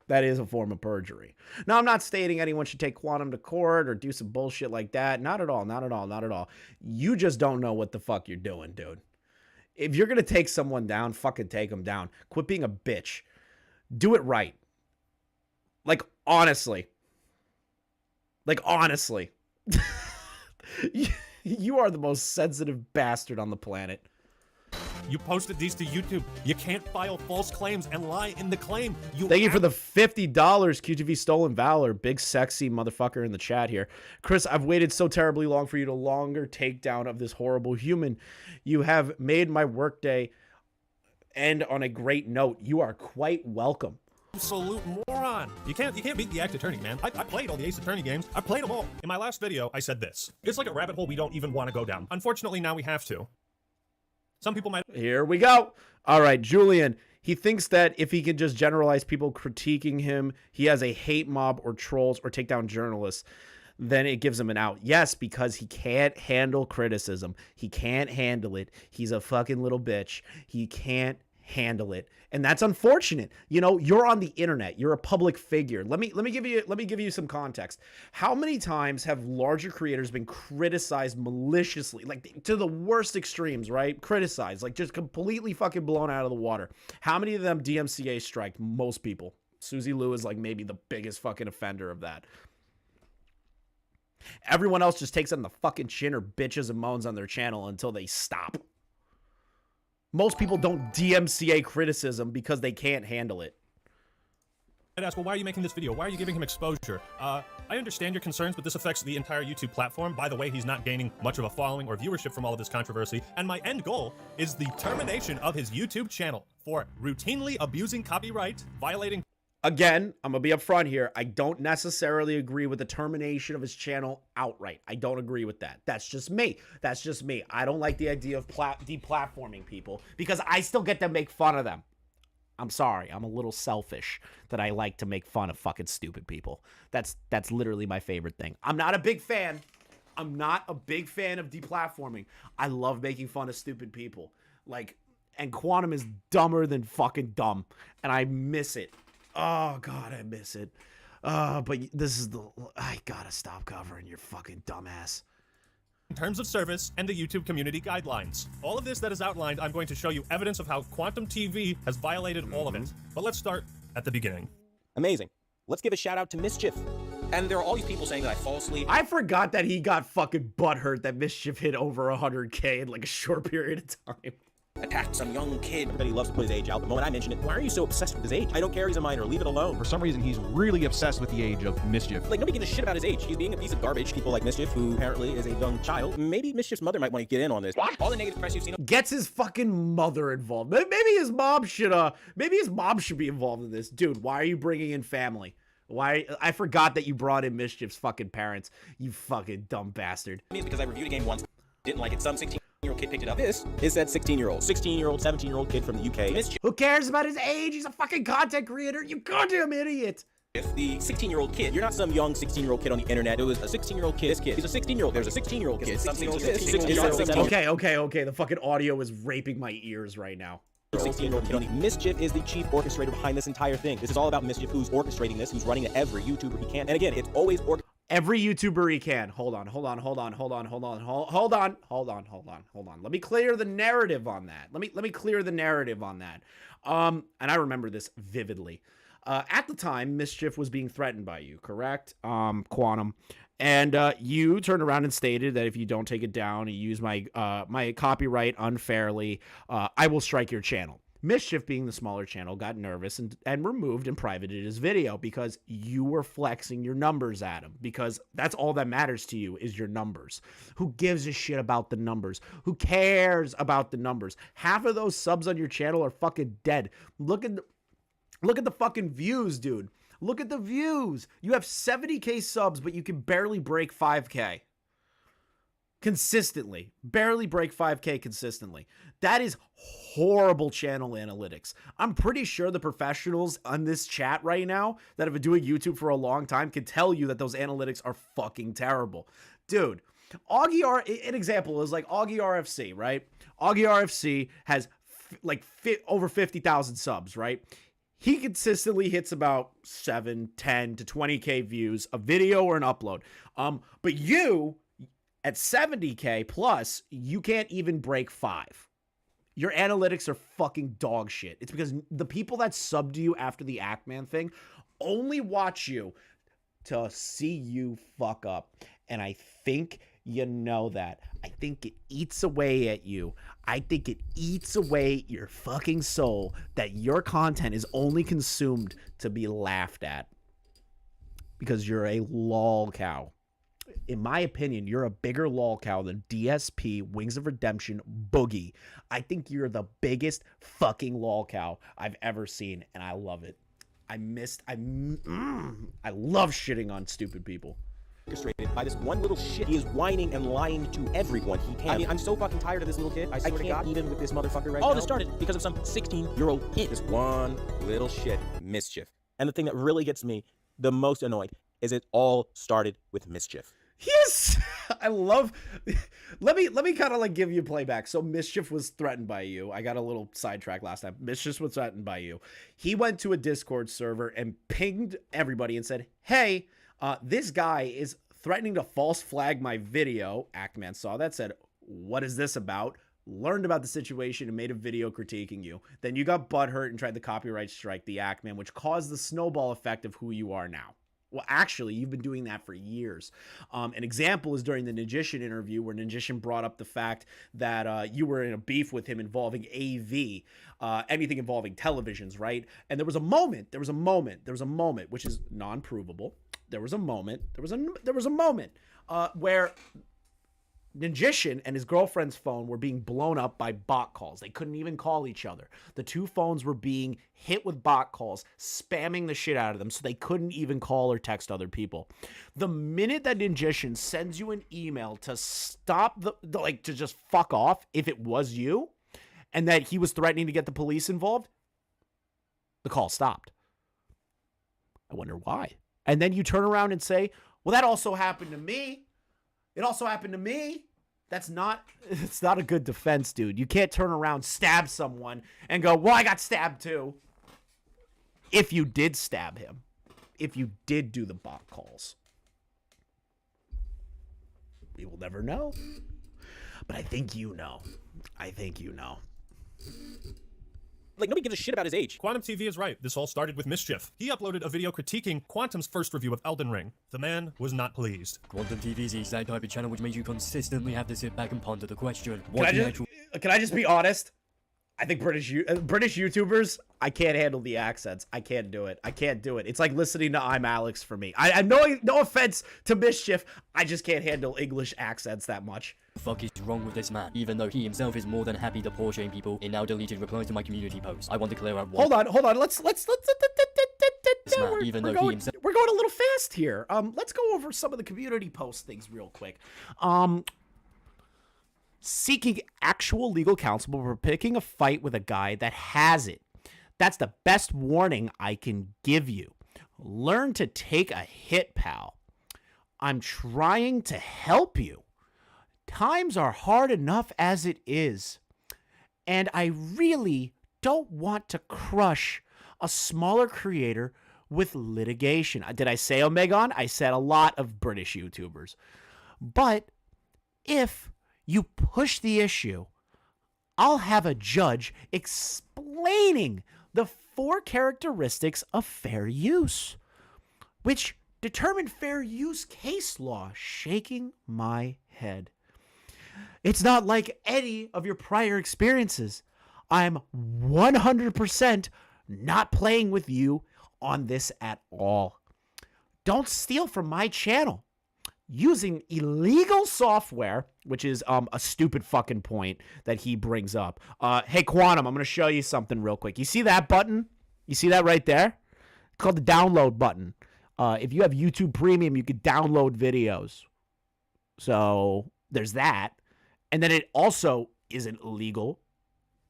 that is a form of perjury. Now, I'm not stating anyone should take Quantum to court or do some bullshit like that. Not at all, not at all, not at all. You just don't know what the fuck you're doing, dude. If you're going to take someone down, fucking take them down. Quit being a bitch. Do it right. Like, honestly. Like, honestly. You are the most sensitive bastard on the planet. You posted these to YouTube. You can't file false claims and lie in the claim. Thank you for the $50, QTV Stolen Valor. Big sexy motherfucker in the chat here. Chris, I've waited so terribly long for you to longer takedown of this horrible human. You have made my workday end on a great note. You are quite welcome. Absolute moron. You can't beat the Act Attorney, man. I played all the Ace Attorney games. I played them all. In my last video, I said this. It's like a rabbit hole we don't even want to go down. Unfortunately, now we have to. Some people might... Here we go. All right, Julian. He thinks that if he can just generalize people critiquing him, he has a hate mob or trolls or take down journalists, then it gives him an out. Yes, because he can't handle criticism. He can't handle it. He's a fucking little bitch. He can't handle it, and that's unfortunate. You know, you're on the internet, you're a public figure. Let me give you some context. How many times have larger creators been criticized maliciously, like to the worst extremes, right? Criticized, like just completely fucking blown out of the water. How many of them DMCA striked? Most people. Susie Liu is like maybe the biggest fucking offender of that. Everyone else just takes on the fucking chin or bitches and moans on their channel until they stop. Most people don't DMCA criticism because they can't handle it. I'd ask, well, why are you making this video? Why are you giving him exposure? I understand your concerns, but this affects the entire YouTube platform. By the way, he's not gaining much of a following or viewership from all of this controversy. And my end goal is the termination of his YouTube channel for routinely abusing copyright, violating... Again, I'm going to be upfront here. I don't necessarily agree with the termination of his channel outright. I don't agree with that. That's just me. That's just me. I don't like the idea of deplatforming people because I still get to make fun of them. I'm sorry. I'm a little selfish that I like to make fun of fucking stupid people. That's literally my favorite thing. I'm not a big fan. I'm not a big fan of deplatforming. I love making fun of stupid people. Like, and Quantum is dumber than fucking dumb, and I miss it. Oh, God, I miss it. But this is I gotta stop covering your fucking dumbass. In terms of service and the YouTube community guidelines. All of this that is outlined, I'm going to show you evidence of how QuantumTV has violated all of it. But let's start at the beginning. Amazing. Let's give a shout out to Mischief. And there are all these people saying that I falsely... I forgot that he got fucking butthurt that Mischief hit over 100K in like a short period of time. Attacked some young kid. Everybody loves to put his age out. The moment I mention it, why are you so obsessed with his age? I don't care, he's a minor. Leave it alone. For some reason, he's really obsessed with the age of Mischief. Like, nobody gives a shit about his age. He's being a piece of garbage. People like Mischief, who apparently is a young child. Maybe Mischief's mother might want to get in on this. What? All the negative press you've seen... Gets his fucking mother involved. Maybe his mom should, be involved in this. Dude, why are you bringing in family? Why? I forgot that you brought in Mischief's fucking parents. You fucking dumb bastard. It's because I reviewed a game once, didn't like it. Some 16-year-old kid picked it up. This is that 16-year-old, 17-year-old kid from the UK. Mischief. Who cares about his age? He's a fucking content creator. You goddamn idiot. If the 16-year-old kid, you're not some young 16-year-old kid on the internet. It was a 16-year-old kid. This kid, he's a 16-year-old. There's a 16-year-old kid. 16-year-old kid. Okay. The fucking audio is raping my ears right now. 16-year-old kid. Mischief is the chief orchestrator behind this entire thing. This is all about Mischief, who's orchestrating this, who's running to every YouTuber he can. And again, it's always Every YouTuber he can. Hold on. Let me clear the narrative on that. Let me clear the narrative on that. And I remember this vividly. At the time, Mischief was being threatened by you, correct? Quantum. And you turned around and stated that if you don't take it down and use my my copyright unfairly, I will strike your channel. Mischief, being the smaller channel, got nervous and removed and privated his video because you were flexing your numbers at him, because that's all that matters to you is your numbers. Who gives a shit about the numbers? Who cares about the numbers? Half of those subs on your channel are fucking dead. Look at the fucking views, dude. Look at the views. You have 70K subs, but you can barely break 5K. Consistently. Barely break 5K consistently. That is horrible channel analytics. I'm pretty sure the professionals on this chat right now that have been doing YouTube for a long time can tell you that those analytics are fucking terrible. Dude, an example is like Augie RFC, right? Augie RFC has over 50,000 subs, right? He consistently hits about 7, 10 to 20K views a video or an upload. But you, at 70K plus, you can't even break 5. Your analytics are fucking dog shit. It's because the people that subbed to you after the Ackman thing only watch you to see you fuck up. And I think you know that. I think it eats away at you. I think it eats away your fucking soul that your content is only consumed to be laughed at. Because you're a lol cow. In my opinion, you're a bigger lol cow than DSP, Wings of Redemption, Boogie. I think you're the biggest fucking lol cow I've ever seen, and I love it. I love shitting on stupid people. Orchestrated by this one little shit. He is whining and lying to everyone he can. I mean, I'm so fucking tired of this little kid. I swear to God. Even with this motherfucker right now. All this started because of some 16-year-old kid. This one little shit, Mischief. And the thing that really gets me the most annoyed is it all started with Mischief. Yes, I love. Let me kind of like give you playback. So Mischief was threatened by you. I got a little sidetracked last time. Mischief was threatened by you. He went to a Discord server and pinged everybody and said, "Hey, this guy is threatening to false flag my video." Ackman saw that, said, "What is this about?" Learned about the situation and made a video critiquing you. Then you got butthurt and tried to copyright strike the Ackman, which caused the snowball effect of who you are now. Well, actually, you've been doing that for years. An example is during the Nagician interview where Nagician brought up the fact that you were in a beef with him involving AV, anything involving televisions, right? And there was a moment, which is non-provable. There was a moment where Nagician and his girlfriend's phone were being blown up by bot calls. They couldn't even call each other. The two phones were being hit with bot calls, spamming the shit out of them, so they couldn't even call or text other people. The minute that Nagician sends you an email to stop to just fuck off, if it was you, and that he was threatening to get the police involved, the call stopped. I wonder why. And then you turn around and say, well, that also happened to me. It also happened to me. It's not a good defense, dude. You can't turn around, stab someone, and go, well, I got stabbed too. If you did stab him. If you did do the bot calls. We will never know. But I think you know. Like, nobody gives a shit about his age. QuantumTV is right. This all started with Mischief. He uploaded a video critiquing Quantum's first review of Elden Ring. The man was not pleased. QuantumTV is the exact type of channel which makes you consistently have to sit back and ponder the question. Can I just be honest? I think British YouTubers, I can't handle the accents. I can't do it. It's like listening to I'm Alex for me. I no offense to Mischief. I just can't handle English accents that much. The fuck is wrong with this man? Even though he himself is more than happy to poor shame people, in now deleted replies to my community post. I want to clear out one. Hold on. Let's even though we're going a little fast here. Let's go over some of the community post things real quick. Seeking actual legal counsel for picking a fight with a guy that has it. That's the best warning I can give you. Learn to take a hit, pal. I'm trying to help you. Times are hard enough as it is. And I really don't want to crush a smaller creator with litigation. Did I say Omegon? I said a lot of British YouTubers. But if you push the issue, I'll have a judge explaining the 4 characteristics of fair use, which determine fair use case law. Shaking my head. It's not like any of your prior experiences. I'm 100% not playing with you on this at all. Don't steal from my channel using illegal software, which is a stupid fucking point that he brings up. Hey, Quantum, I'm going to show you something real quick. You see that button? You see that right there? It's called the download button. If you have YouTube Premium, you could download videos. So there's that. And then it also isn't illegal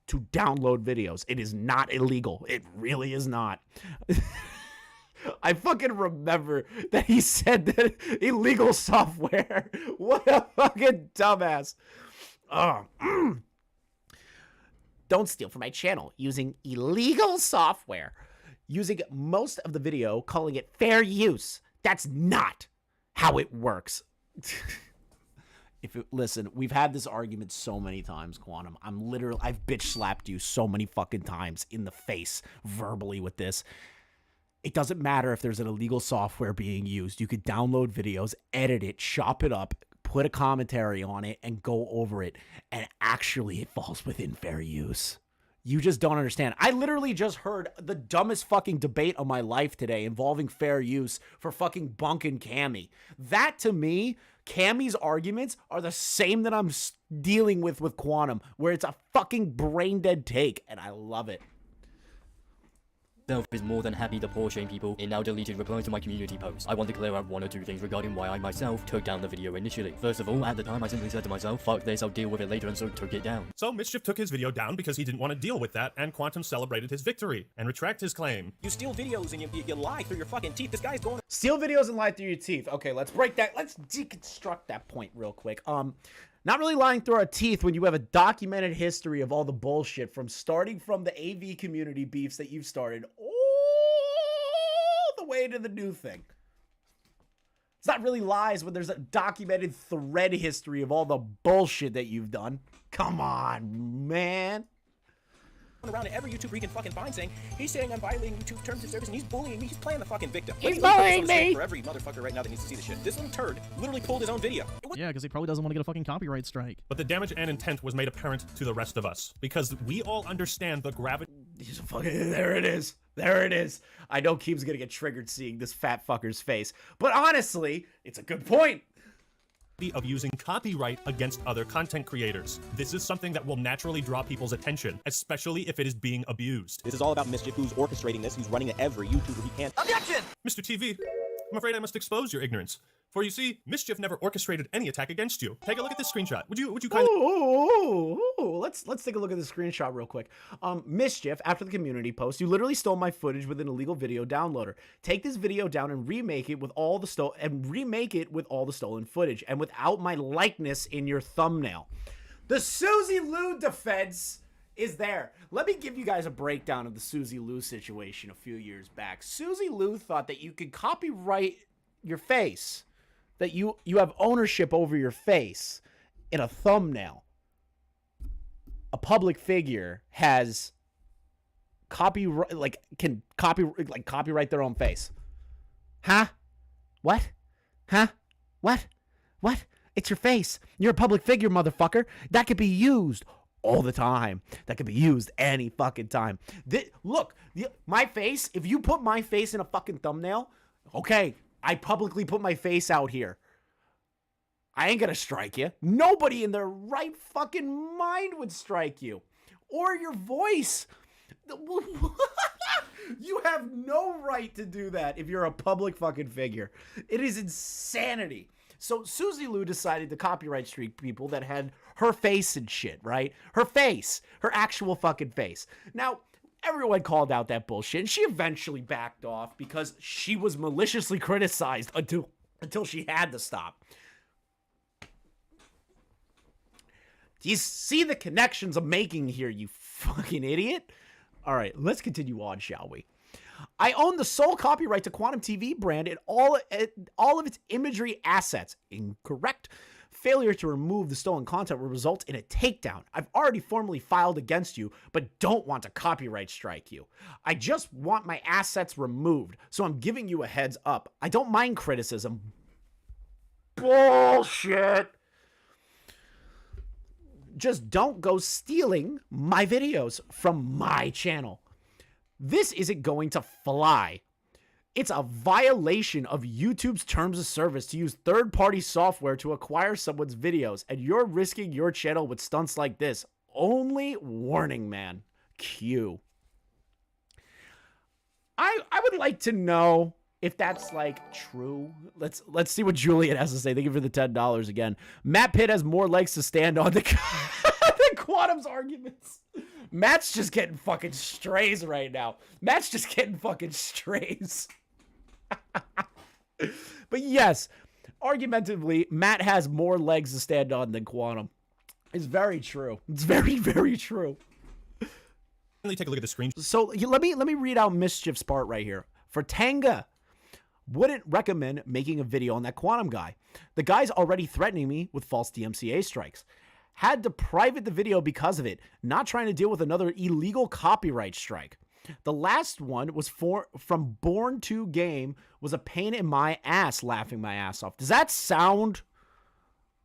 to download videos. It is not illegal. It really is not. I fucking remember that he said that illegal software. What a fucking dumbass. Don't steal from my channel using illegal software. Using most of the video, calling it fair use. That's not how it works. Listen, we've had this argument so many times, Quantum. I've bitch slapped you so many fucking times in the face verbally with this. It doesn't matter if there's an illegal software being used. You could download videos, edit it, chop it up, put a commentary on it, and go over it. And actually, it falls within fair use. You just don't understand. I literally just heard the dumbest fucking debate of my life today involving fair use for fucking Bunk and Cammy. That, to me, Cammy's arguments are the same that I'm dealing with Quantum, where it's a fucking brain-dead take, and I love it. Is more than happy to poor shame people in now deleted replies to my community posts. I want to clear up 1 or 2 things regarding why I myself took down the video initially. First of all, at the time I simply said to myself, fuck this, I'll deal with it later, and so took it down. So Mischief took his video down because he didn't want to deal with that, and Quantum celebrated his victory and retract his claim. You steal videos and you lie through your fucking teeth. This guy's going... Steal videos and lie through your teeth. Okay, let's deconstruct that point real quick. Not really lying through our teeth when you have a documented history of all the bullshit starting from the AV community beefs that you've started all the way to the new thing. It's not really lies when there's a documented thread history of all the bullshit that you've done. Come on, man. Around to every YouTuber he can fucking find saying he's saying I'm violating YouTube terms of service and he's bullying me. He's playing the fucking victim. He's bullying me. For every motherfucker right now that needs to see this shit. This little turd literally pulled his own video. Yeah, because he probably doesn't want to get a fucking copyright strike. But the damage and intent was made apparent to the rest of us because we all understand the gravity. There it is. There it is. I know Keem's gonna get triggered seeing this fat fucker's face, but honestly, it's a good point. Of using copyright against other content creators. This is something that will naturally draw people's attention, especially if it is being abused. This is all about Mischief, who's orchestrating this, who's running every YouTuber he can. Objection! Mr. TV, I'm afraid I must expose your ignorance. For you see, Mischief never orchestrated any attack against you. Take a look at this screenshot. Would you kind of... Let's take a look at this screenshot real quick. Mischief, after the community post, you literally stole my footage with an illegal video downloader. Take this video down and remake it with all the stolen footage and without my likeness in your thumbnail. The Susie Lou defense is there. Let me give you guys a breakdown of the Susie Lou situation a few years back. Susie Lou thought that you could copyright your face, that you have ownership over your face in a thumbnail. A public figure has can copyright their own face. Huh? What? Huh? What? It's your face. You're a public figure, motherfucker. That could be used all the time. That could be used any fucking time. Look, my face, if you put my face in a fucking thumbnail, okay, I publicly put my face out here. I ain't gonna strike you. Nobody in their right fucking mind would strike you. Or your voice. You have no right to do that if you're a public fucking figure. It is insanity. So Susie Lou decided to copyright strike people that had her face and shit, right? Her face. Her actual fucking face. Now, everyone called out that bullshit, and she eventually backed off because she was maliciously criticized until she had to stop. Do you see the connections I'm making here, you fucking idiot? All right, let's continue on, shall we? I own the sole copyright to QuantumTV brand and all of its imagery assets. Incorrect. Failure to remove the stolen content will result in a takedown. I've already formally filed against you, but don't want to copyright strike you. I just want my assets removed, so I'm giving you a heads up. I don't mind criticism. Bullshit. Just don't go stealing my videos from my channel. This isn't going to fly. It's a violation of YouTube's terms of service to use third-party software to acquire someone's videos, and you're risking your channel with stunts like this. Only warning, man. Q. I would like to know if that's like true. Let's see what Juliet has to say. Thank you for the $10 again. Matt Pitt has more legs to stand on than Quantum's arguments. Matt's just getting fucking strays right now. Matt's just getting fucking strays. But yes, argumentatively, Matt has more legs to stand on than Quantum. It's very true. It's very, very true. Let me take a look at the screen. So let me read out Mischief's part right here. For Tanga, wouldn't recommend making a video on that Quantum guy. The guy's already threatening me with false DMCA strikes. Had to private the video because of it, not trying to deal with another illegal copyright strike. The last one was from Born to Game, was a pain in my ass, laughing my ass off. Does that sound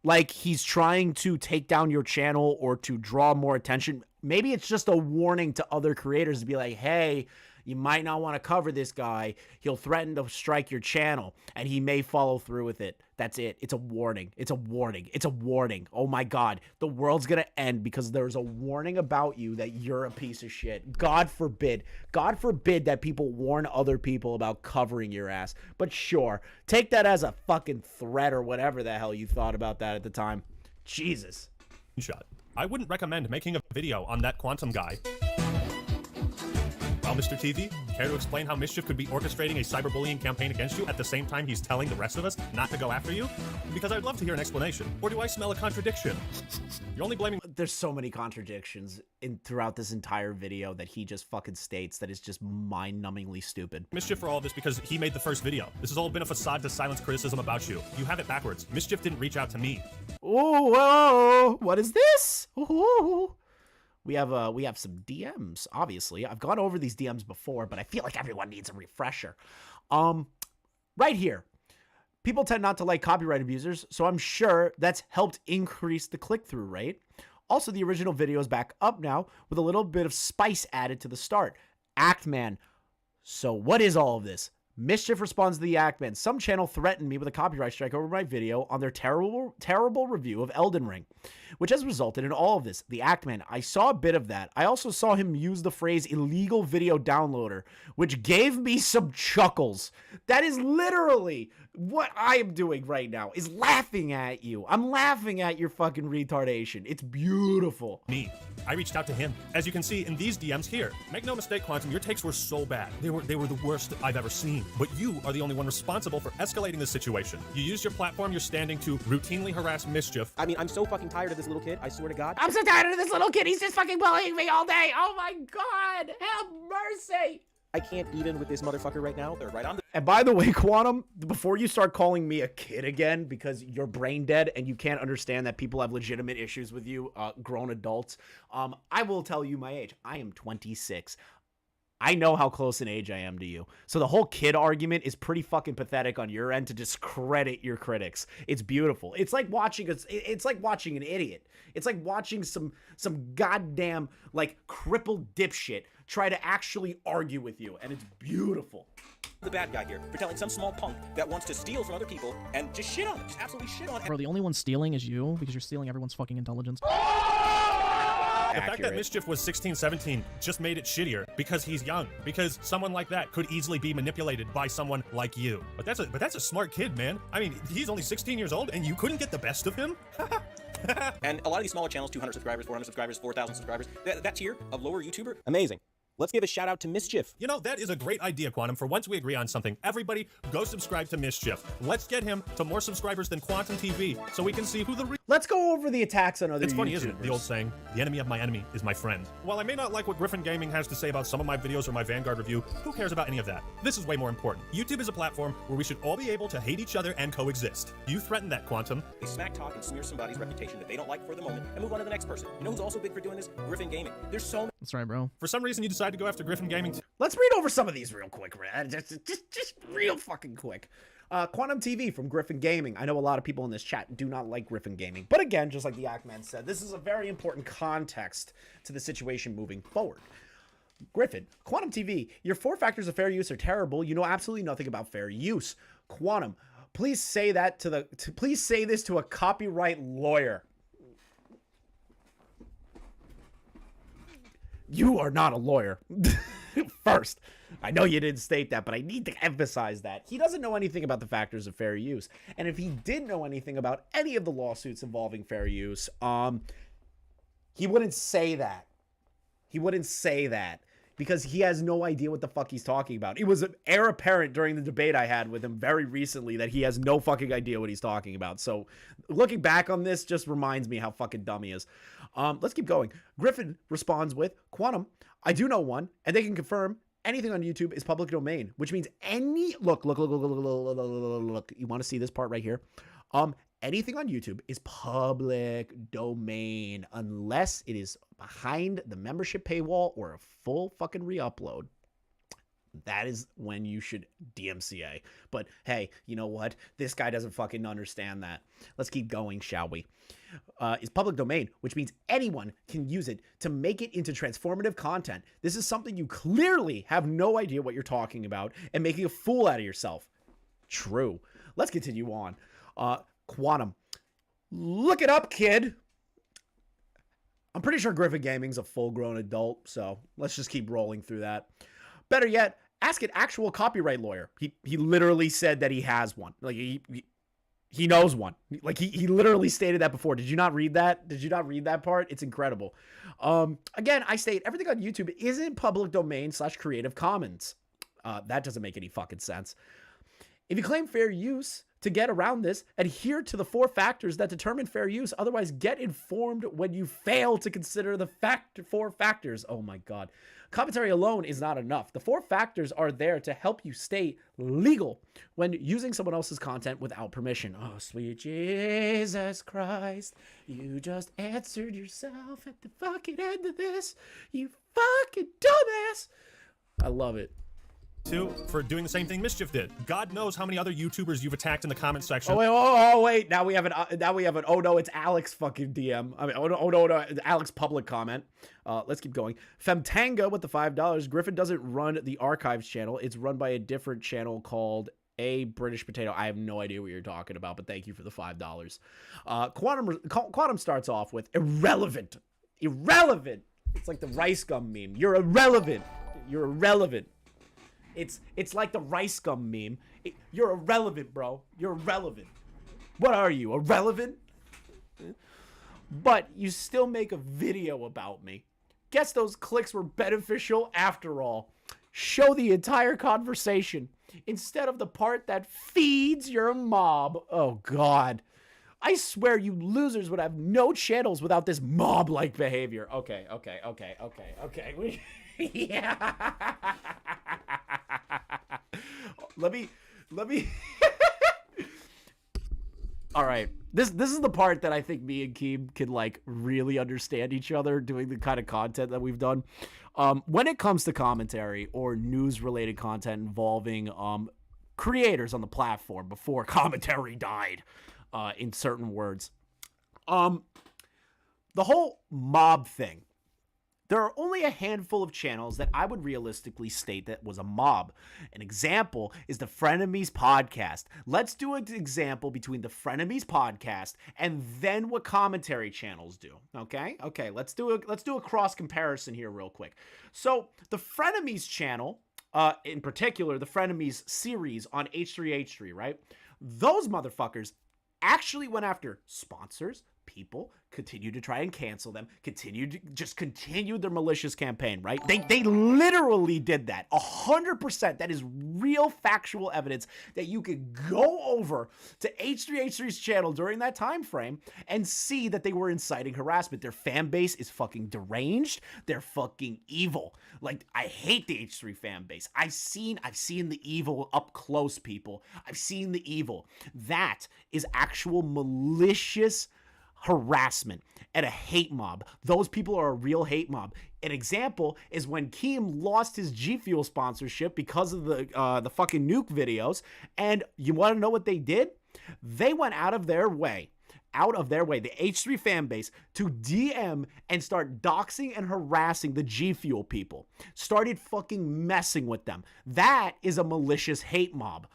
like he's trying to take down your channel or to draw more attention? Maybe it's just a warning to other creators to be like, hey, you might not want to cover this guy. He'll threaten to strike your channel, and he may follow through with it. That's it. It's a warning. It's a warning. It's a warning. Oh my God. The world's going to end because there's a warning about you that you're a piece of shit. God forbid. God forbid that people warn other people about covering your ass. But sure, take that as a fucking threat or whatever the hell you thought about that at the time. Jesus. Shot. I wouldn't recommend making a video on that Quantum guy. Well, Mr. TV, care to explain how Mischief could be orchestrating a cyberbullying campaign against you at the same time he's telling the rest of us not to go after you? Because I'd love to hear an explanation. Or do I smell a contradiction? You're only blaming— There's so many contradictions throughout this entire video that he just fucking states that is just mind-numbingly stupid. Mischief for all of this because he made the first video. This has all been a facade to silence criticism about you. You have it backwards. Mischief didn't reach out to me. Oh, whoa, what is this? Ooh. We have some DMs, obviously. I've gone over these DMs before, but I feel like everyone needs a refresher. Right here. People tend not to like copyright abusers, so I'm sure that's helped increase the click-through rate. Also, the original video is back up now with a little bit of spice added to the start. Actman. So what is all of this? Mischief responds to the Actman. Some channel threatened me with a copyright strike over my video on their terrible review of Elden Ring, which has resulted in all of this. The Actman, I saw a bit of that. I also saw him use the phrase illegal video downloader, which gave me some chuckles. That is literally what I am doing right now, is laughing at you. I'm laughing at your fucking retardation. It's beautiful. Me. I reached out to him. As you can see in these DMs here. Make no mistake, Quantum, your takes were so bad. They were the worst I've ever seen. But you are the only one responsible for escalating this situation. You used your platform, you're standing to routinely harass Mischief. I mean, I'm so fucking tired of this little kid, I swear to God. I'm so tired of this little kid. He's just fucking bullying me all day. Oh my God. Have mercy. I can't even with this motherfucker right now. They're right on the— And by the way, Quantum, before you start calling me a kid again because you're brain dead and you can't understand that people have legitimate issues with you, grown adults, I will tell you my age. I am 26. I know how close in age I am to you. So the whole kid argument is pretty fucking pathetic on your end to discredit your critics. It's beautiful. It's like watching an idiot. It's like watching some goddamn like crippled dipshit try to actually argue with you, and it's beautiful. The bad guy here for telling some small punk that wants to steal from other people and just shit on them, just absolutely shit on them. Bro, the only one stealing is you because you're stealing everyone's fucking intelligence. The fact that Mischief was 16, 17 just made it shittier because he's young. Because someone like that could easily be manipulated by someone like you. But that's a smart kid, man. I mean, he's only 16 years old and you couldn't get the best of him? And a lot of these smaller channels, 200 subscribers, 400 subscribers, 4,000 subscribers, that tier of lower YouTuber, amazing. Let's give a shout out to Mischief. You know, that is a great idea, Quantum. For once we agree on something, everybody go subscribe to Mischief. Let's get him to more subscribers than QuantumTV so we can see who the let's go over the attacks on other It's funny, YouTubers. isn't it? The old saying, the enemy of my enemy is my friend. While I may not like what Griffin Gaming has to say about some of my videos or my Vanguard review, who cares about any of that? This is way more important. YouTube is a platform where we should all be able to hate each other and coexist. You threaten that, Quantum. They smack talk and smear somebody's reputation that they don't like for the moment and move on to the next person. You know who's also big for doing this? Griffin Gaming. There's so many. That's right, bro. For some reason, you decide to go after Griffin Gaming. Let's read over some of these real quick, man. Just real fucking quick. QuantumTV from Griffin Gaming. I know a lot of people in this chat do not like Griffin Gaming. But again, just like the Ackman said, this is a very important context to the situation moving forward. Griffin, QuantumTV, your 4 factors of fair use are terrible. You know absolutely nothing about fair use. Quantum, please say that please say this to a copyright lawyer. You are not a lawyer. First, I know you didn't state that, but I need to emphasize that. He doesn't know anything about the factors of fair use. And if he did know anything about any of the lawsuits involving fair use, he wouldn't say that. He wouldn't say that because he has no idea what the fuck he's talking about. It was air apparent during the debate I had with him very recently that he has no fucking idea what he's talking about. So looking back on this just reminds me how fucking dumb he is. Let's keep going. Griffin responds with, Quantum, I do know one, and they can confirm anything on YouTube is public domain, which means any look. You want to see this part right here? Anything on YouTube is public domain unless it is behind the membership paywall or a full fucking re-upload. That is when you should DMCA. But hey, you know what? This guy doesn't fucking understand that. Let's keep going, shall we? Is public domain, which means anyone can use it to make it into transformative content. This is something you clearly have no idea what you're talking about and making a fool out of yourself. True. Let's continue on. Quantum. Look it up, kid. I'm pretty sure Griffin Gaming's a full-grown adult, so let's just keep rolling through that. Better yet, ask an actual copyright lawyer. He literally said that he has one. Like he knows one. Like he literally stated that before. Did you not read that? Did you not read that part? It's incredible. Again, I state everything on YouTube isn't public domain / Creative Commons. That doesn't make any fucking sense. If you claim fair use to get around this, adhere to the 4 factors that determine fair use. Otherwise, get informed when you fail to consider the 4 factors. Oh my God. Commentary alone is not enough. The 4 factors are there to help you stay legal when using someone else's content without permission. Oh, sweet Jesus Christ. You just answered yourself at the fucking end of this. You fucking dumbass. I love it. Too, for doing the same thing Mischief did. God knows how many other YouTubers you've attacked in the comment section. Oh wait, now we have an oh no, it's Alex fucking DM. I mean, oh no, Alex public comment. Let's keep going. Femtanga with the $5. Griffin doesn't run the archives channel. It's run by a different channel called A British Potato. I have no idea what you're talking about, but thank you for the $5. Quantum starts off with irrelevant. Irrelevant. It's like the rice gum meme. You're irrelevant. You're irrelevant. It's like the rice gum meme. You're irrelevant, bro. You're irrelevant. What are you, irrelevant? But you still make a video about me. Guess those clicks were beneficial after all. Show the entire conversation instead of the part that feeds your mob. Oh, God. I swear you losers would have no channels without this mob-like behavior. Okay. Yeah. Let me all right, this is the part that I think me and Keem can like really understand each other doing the kind of content that we've done. When it comes to commentary or news related content involving creators on the platform before commentary died, in certain words, the whole mob thing. There are only a handful of channels that I would realistically state that was a mob. An example is the Frenemies podcast. Let's do an example between the Frenemies podcast and then what commentary channels do. Okay, let's do a cross comparison here real quick. So the Frenemies channel, in particular, the Frenemies series on H3H3, right? Those motherfuckers actually went after sponsors, people continued to try and cancel them, continued their malicious campaign, right? They literally did that. 100%. That is real factual evidence that you could go over to H3H3's channel during that time frame and see that they were inciting harassment. Their fan base is fucking deranged. They're fucking evil. Like, I hate the H3 fan base. I've seen the evil up close, people. I've seen the evil. That is actual malicious harassment and a hate mob. Those people are a real hate mob. An example is when Keem lost his G Fuel sponsorship because of the fucking nuke videos. And you want to know what they did? They went out of their way, the H3 fan base, to DM and start doxing and harassing the G Fuel people. Started fucking messing with them. That is a malicious hate mob.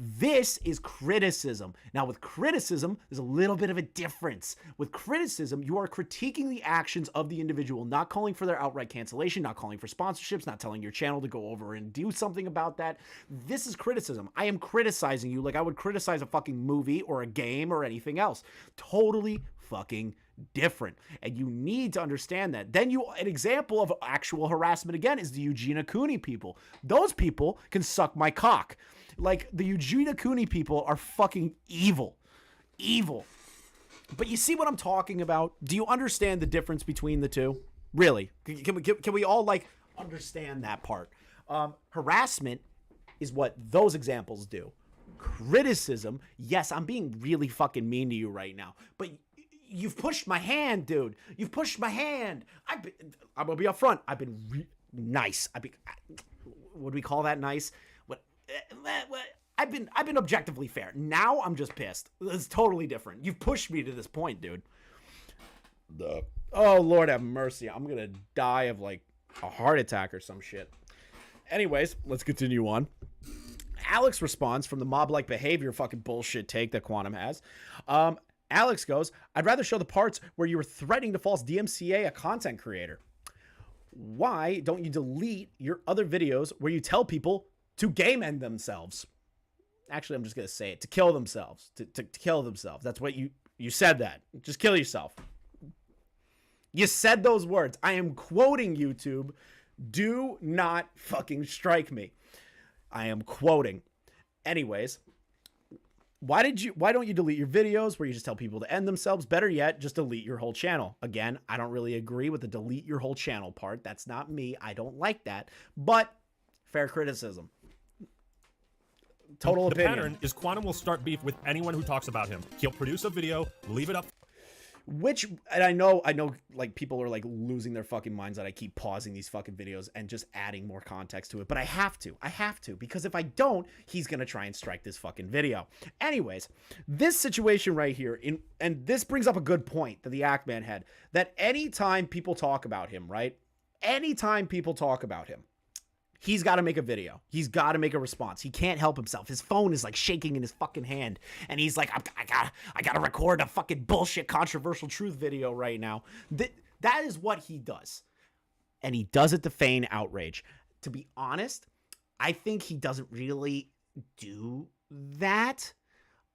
This is criticism. Now, with criticism, there's a little bit of a difference. With criticism, you are critiquing the actions of the individual, not calling for their outright cancellation, not calling for sponsorships, not telling your channel to go over and do something about that. This is criticism. I am criticizing you like I would criticize a fucking movie or a game or anything else. Totally fucking different. And you need to understand that. Then an example of actual harassment again is the Eugenia Cooney people. Those people can suck my cock. Like, the Eugenia Cooney people are fucking evil. Evil. But you see what I'm talking about? Do you understand the difference between the two? Really? Can we all, like, understand that part? Harassment is what those examples do. Criticism, yes, I'm being really fucking mean to you right now, but you've pushed my hand, dude. You've pushed my hand. I'm gonna be up front. I've been nice. Would we call that nice? I've been objectively fair. Now I'm just pissed. It's totally different. You've pushed me to this point, dude. Oh, Lord have mercy. I'm gonna die of like a heart attack or some shit. Anyways, let's continue on. Alex responds from the mob-like behavior fucking bullshit take that Quantum has. Alex goes, I'd rather show the parts where you were threatening to false DMCA a content creator. Why don't you delete your other videos where you tell people to game end themselves? Actually, I'm just going to say it. To kill themselves. To kill themselves. That's what you said that. Just kill yourself. You said those words. I am quoting YouTube. Do not fucking strike me. I am quoting. Anyways, why don't you delete your videos where you just tell people to end themselves? Better yet, just delete your whole channel. Again, I don't really agree with the delete your whole channel part. That's not me. I don't like that. But fair criticism. Total opinion. The pattern is Quantum will start beef with anyone who talks about him. He'll produce a video, leave it up. And I know, like, people are, like, losing their fucking minds that I keep pausing these fucking videos and just adding more context to it. But I have to, because if I don't, he's gonna try and strike this fucking video. Anyways, this situation right here, and this brings up a good point that the Ackman had, that anytime people talk about him, right? Anytime people talk about him, he's got to make a video. He's got to make a response. He can't help himself. His phone is like shaking in his fucking hand. And he's like, I gotta record a fucking bullshit controversial truth video right now. That is what he does. And he does it to feign outrage. To be honest, I think he doesn't really do that.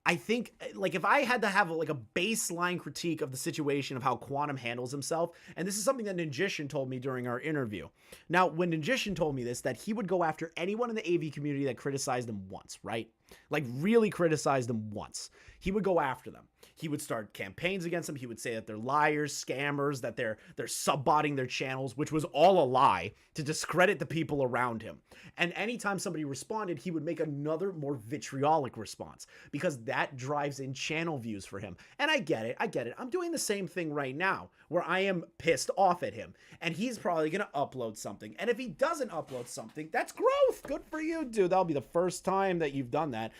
I think, like, if I had to have like a baseline critique of the situation of how Quantum handles himself, and this is something that Ninjishin told me during our interview. Now, when Ninjishin told me this, that he would go after anyone in the AV community that criticized him once, right? Like, really criticized them once. He would go after them. He would start campaigns against them. He would say that they're liars, scammers, that they're sub-botting their channels, which was all a lie, to discredit the people around him. And anytime somebody responded, he would make another more vitriolic response, because that drives in channel views for him. And I get it. I'm doing the same thing right now, where I am pissed off at him, and he's probably going to upload something. And if he doesn't upload something, that's growth. Good for you, dude. That'll be the first time that you've done that.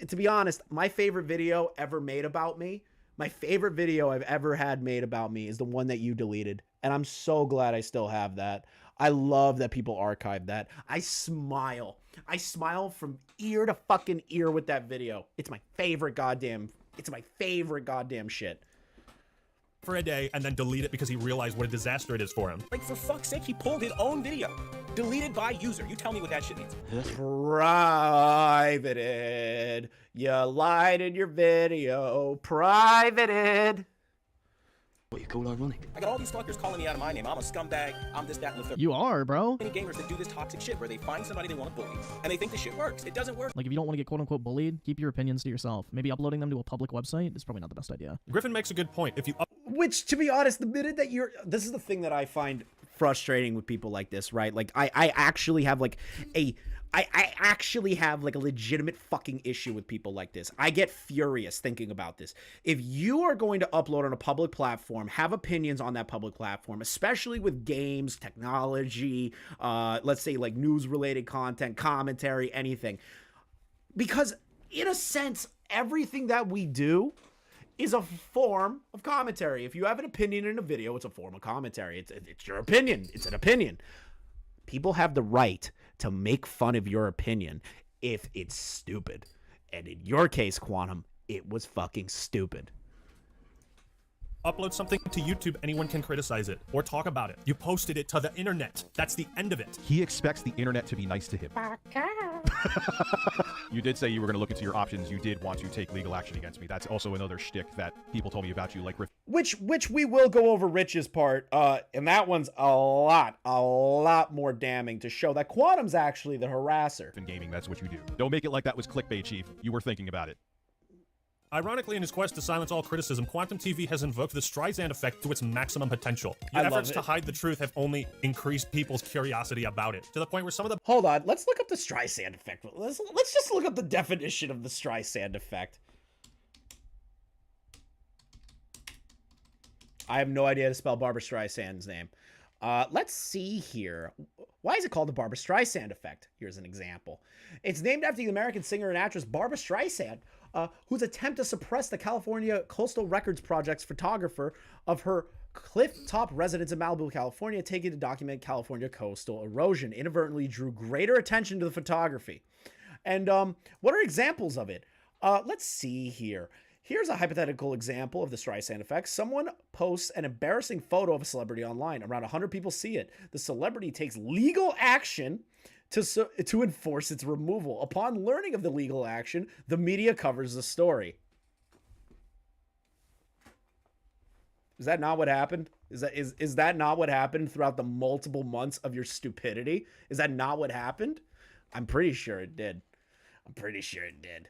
To be honest, my favorite video ever made about me, my favorite video I've ever had made about me is the one that you deleted. And I'm so glad I still have that. I love that people archived that. I smile from ear to fucking ear with that video. It's my favorite goddamn shit. For a day and then delete it because he realized what a disaster it is for him. Like, for fuck's sake, he pulled his own video. Deleted by user. You tell me what that shit means. Privated. You lied in your video. Privated. What you call ironic? I got all these fuckers calling me out of my name. I'm a scumbag. I'm this, that, and the third. You are, bro. Many gamers that do this toxic shit where they find somebody they want to bully, and they think the shit works. It doesn't work. Like, if you don't want to get quote-unquote bullied, keep your opinions to yourself. Maybe uploading them to a public website is probably not the best idea. Griffin makes a good point. If you Which, to be honest, the minute that you're... This is the thing that I find frustrating with people like this, right? Like, I actually have, like, I actually have, like, a legitimate fucking issue with people like this. I get furious thinking about this. If you are going to upload on a public platform, have opinions on that public platform, especially with games, technology, let's say, like, news-related content, commentary, anything. Because, in a sense, everything that we do is a form of commentary. If you have an opinion in a video, it's a form of commentary. It's your opinion. It's an opinion. People have the right to make fun of your opinion if it's stupid. And in your case, Quantum, it was fucking stupid. upload something to YouTube, anyone can criticize it or talk about it. You posted it to the internet. That's the end of it. He expects the internet to be nice to him. You did say you were going to look into your options. You did want to take legal action against me. That's also another shtick that people told me about you, like Which we will go over Rich's part, and that one's a lot more damning to show that Quantum's actually the harasser. In gaming, that's what you do. Don't make it like that was clickbait, Chief. You were thinking about it. Ironically, in his quest to silence all criticism, QuantumTV has invoked the Streisand effect to its maximum potential. Your efforts to hide the truth have only increased people's curiosity about it, to the point where some of the— Hold on, let's look up the Streisand effect. Let's just look up the definition of the Streisand effect. I have no idea how to spell Barbra Streisand's name. Let's see here. Why is it called the Barbra Streisand effect? Here's an example. It's named after the American singer and actress Barbra Streisand, whose attempt to suppress the California Coastal Records Project's photographer of her cliff-top residence in Malibu, California, taking to document California coastal erosion, inadvertently drew greater attention to the photography. And what are examples of it? Let's see here. Here's a hypothetical example of the Streisand effect. Someone posts an embarrassing photo of a celebrity online. Around 100 people see it. The celebrity takes legal action to enforce its removal. Upon learning of the legal action, the media covers the story. Is that not what happened? Is that not what happened throughout the multiple months of your stupidity? Is that not what happened? I'm pretty sure it did. I'm pretty sure it did.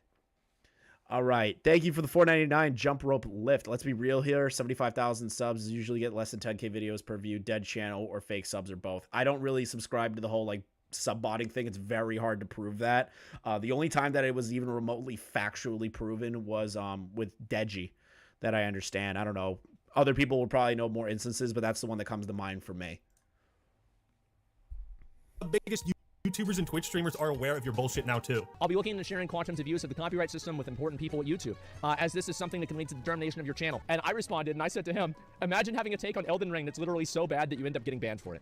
All right. Thank you for the $4.99 jump rope lift. Let's be real here. 75,000 subs usually get less than 10K videos per view. Dead channel or fake subs or both. I don't really subscribe to the whole like sub-botting thing. It's very hard to prove that. The only time that it was even remotely factually proven was with Deji, that I understand. I don't know. Other people would probably know more instances, but that's the one that comes to mind for me. The biggest YouTubers and Twitch streamers are aware of your bullshit now too. I'll be looking into sharing QuantumTV's views of the copyright system with important people at YouTube, as this is something that can lead to the termination of your channel. And I responded and I said to him, imagine having a take on Elden Ring that's literally so bad that you end up getting banned for it.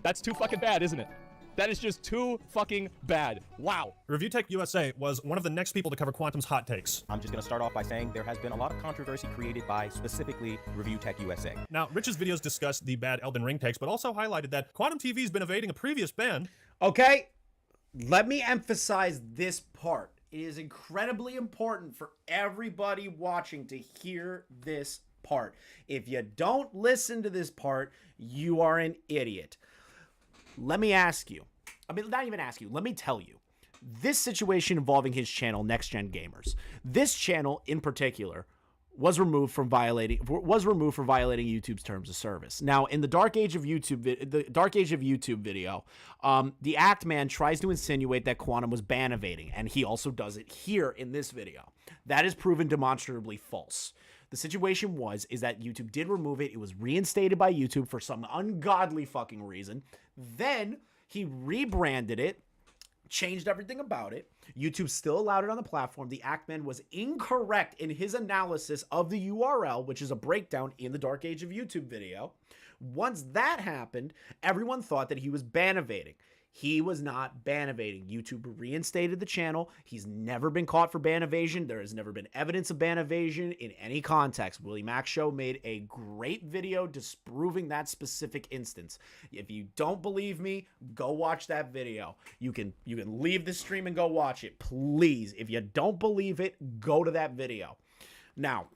That's too fucking bad, isn't it? That is just too fucking bad. Wow. Review Tech USA was one of the next people to cover Quantum's hot takes. I'm just going to start off by saying there has been a lot of controversy created by specifically Review Tech USA. Now, Rich's videos discussed the bad Elden Ring takes, but also highlighted that QuantumTV's been evading a previous ban. Okay, let me emphasize this part. It is incredibly important for everybody watching to hear this part. If you don't listen to this part, you are an idiot. Let me ask you, I mean, not even ask you, let me tell you, this situation involving his channel, Next Gen Gamers, this channel in particular was removed for violating YouTube's terms of service. Now, in the Dark Age of YouTube, video, the Act Man tries to insinuate that Quantum was ban evading, and he also does it here in this video. That is proven demonstrably false. The situation is that YouTube did remove it. It was reinstated by YouTube for some ungodly fucking reason. Then he rebranded it, changed everything about it. YouTube still allowed it on the platform. The Actman was incorrect in his analysis of the URL, which is a breakdown in the Dark Age of YouTube video. Once that happened, everyone thought that he was ban evading. He was not ban evading. YouTube reinstated the channel. He's never been caught for ban evasion. There has never been evidence of ban evasion in any context. Willie Mac Show made a great video disproving that specific instance. If you don't believe me, go watch that video. You can leave the stream and go watch it. Please, if you don't believe it, go to that video. Now,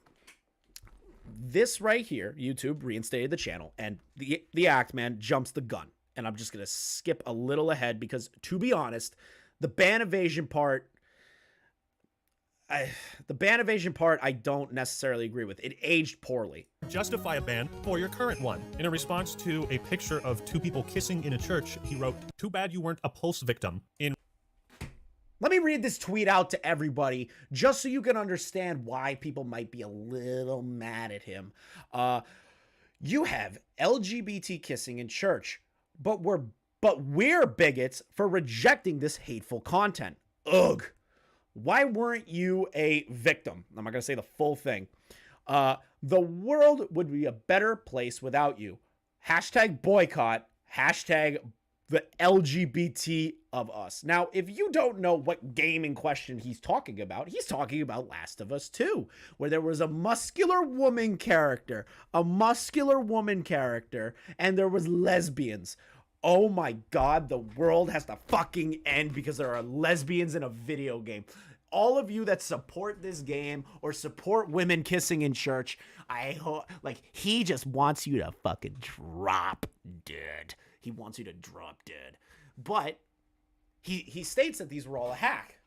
this right here, YouTube reinstated the channel, and the Act Man jumps the gun. And I'm just going to skip a little ahead because, to be honest, the ban evasion part, I don't necessarily agree with. It aged poorly. Justify a ban for your current one. In a response to a picture of two people kissing in a church, he wrote, "Too bad you weren't a Pulse victim." Let me read this tweet out to everybody, just so you can understand why people might be a little mad at him. You have LGBT kissing in church, but we're bigots for rejecting this hateful content. Ugh. Why weren't you a victim? I'm not going to say the full thing. The world would be a better place without you. Hashtag boycott. Hashtag the LGBT of us. Now, if you don't know what game in question he's talking about Last of Us 2, where there was a muscular woman character, and there was lesbians. Oh my God, the world has to fucking end because there are lesbians in a video game. All of you that support this game or support women kissing in church, I hope, like, he just wants you to fucking drop dead. He wants you to drop dead. But he states that these were all a hack.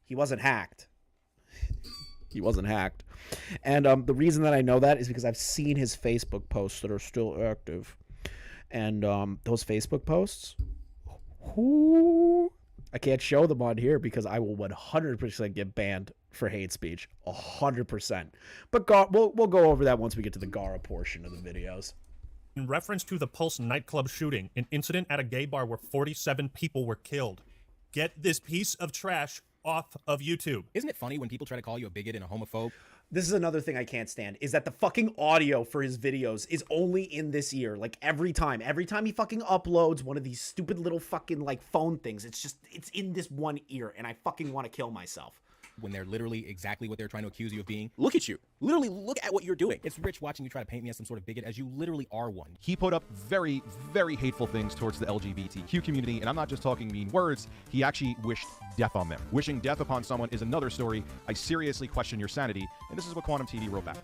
He wasn't hacked. He wasn't hacked. And the reason that I know that is because I've seen his Facebook posts that are still active. And those Facebook posts, I can't show them on here because I will 100% get banned for hate speech. 100%. But we'll go over that once we get to the Gara portion of the videos. In reference to the Pulse nightclub shooting, an incident at a gay bar where 47 people were killed. Get this piece of trash off of YouTube. Isn't it funny when people try to call you a bigot and a homophobe? This is another thing I can't stand, is that the fucking audio for his videos is only in this ear. Like, every time he fucking uploads one of these stupid little fucking, like, phone things, it's in this one ear, and I fucking want to kill myself. When they're literally exactly what they're trying to accuse you of being. Look at you. Literally look at what you're doing. It's Rich watching you try to paint me as some sort of bigot, as you literally are one. He put up very, very hateful things towards the LGBTQ community, and I'm not just talking mean words. He actually wished death on them. Wishing death upon someone is another story. I seriously question your sanity, and this is what QuantumTV wrote back.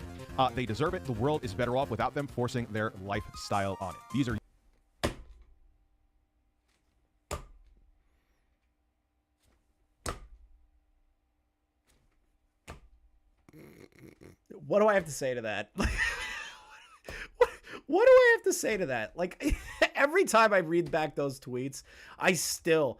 They deserve it. The world is better off without them forcing their lifestyle on it. These are... What do I have to say to that? What do I have to say to that? Like, every time I read back those tweets, I still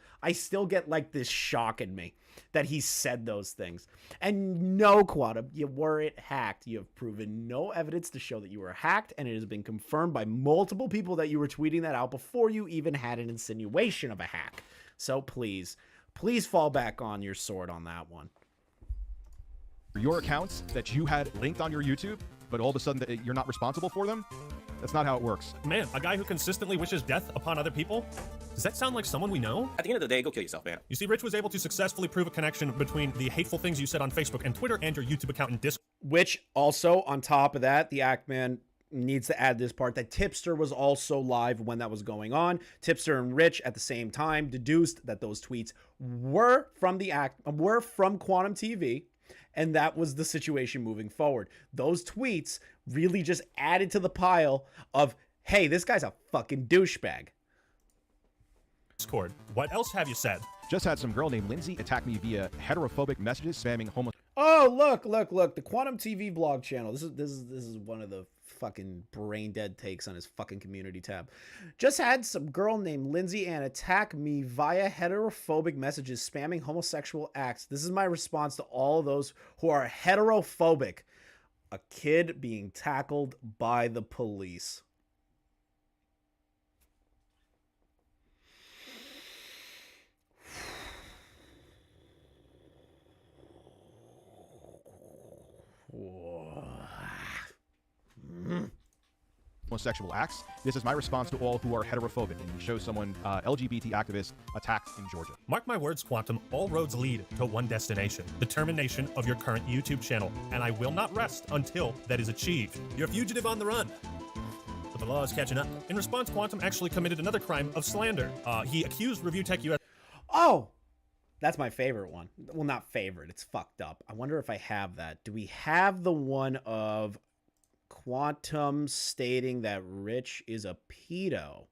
get like this shock in me that he said those things. And no, Quantum, you weren't hacked. You have proven no evidence to show that you were hacked, and it has been confirmed by multiple people that you were tweeting that out before you even had an insinuation of a hack. So please fall back on your sword on that one. Your accounts that you had linked on your YouTube, but all of a sudden you're not responsible for them? That's not how it works. Man, a guy who consistently wishes death upon other people? Does that sound like someone we know? At the end of the day, go kill yourself, man. You see, Rich was able to successfully prove a connection between the hateful things you said on Facebook and Twitter and your YouTube account and Discord. Which also, on top of that, the Ackman needs to add this part that Tipster was also live when that was going on. Tipster and Rich at the same time deduced that those tweets were from QuantumTV. And that was the situation moving forward. Those tweets really just added to the pile of, hey, this guy's a fucking douchebag. Discord. What else have you said? Just had some girl named Lindsay attack me via heterophobic messages spamming homo. Oh, look. The QuantumTV blog channel. This is one of the fucking brain dead takes on his fucking community tab. Just had some girl named Lindsay Ann attack me via heterophobic messages spamming homosexual acts. This is my response to all those who are heterophobic. A kid being tackled by the police. Homosexual acts. This is my response to all who are heterophobic, and he shows someone LGBT activist attacked in Georgia. Mark my words, Quantum, all roads lead to one destination, the termination of your current YouTube channel, and I will not rest until that is achieved. You're a fugitive on the run, but the law is catching up. In response, Quantum actually committed another crime of slander. He accused Review Tech US. Oh, That's my favorite one. Well, not favorite. It's fucked up. I wonder if I have that. Do we have the one of Quantum stating that Rich is a pedo?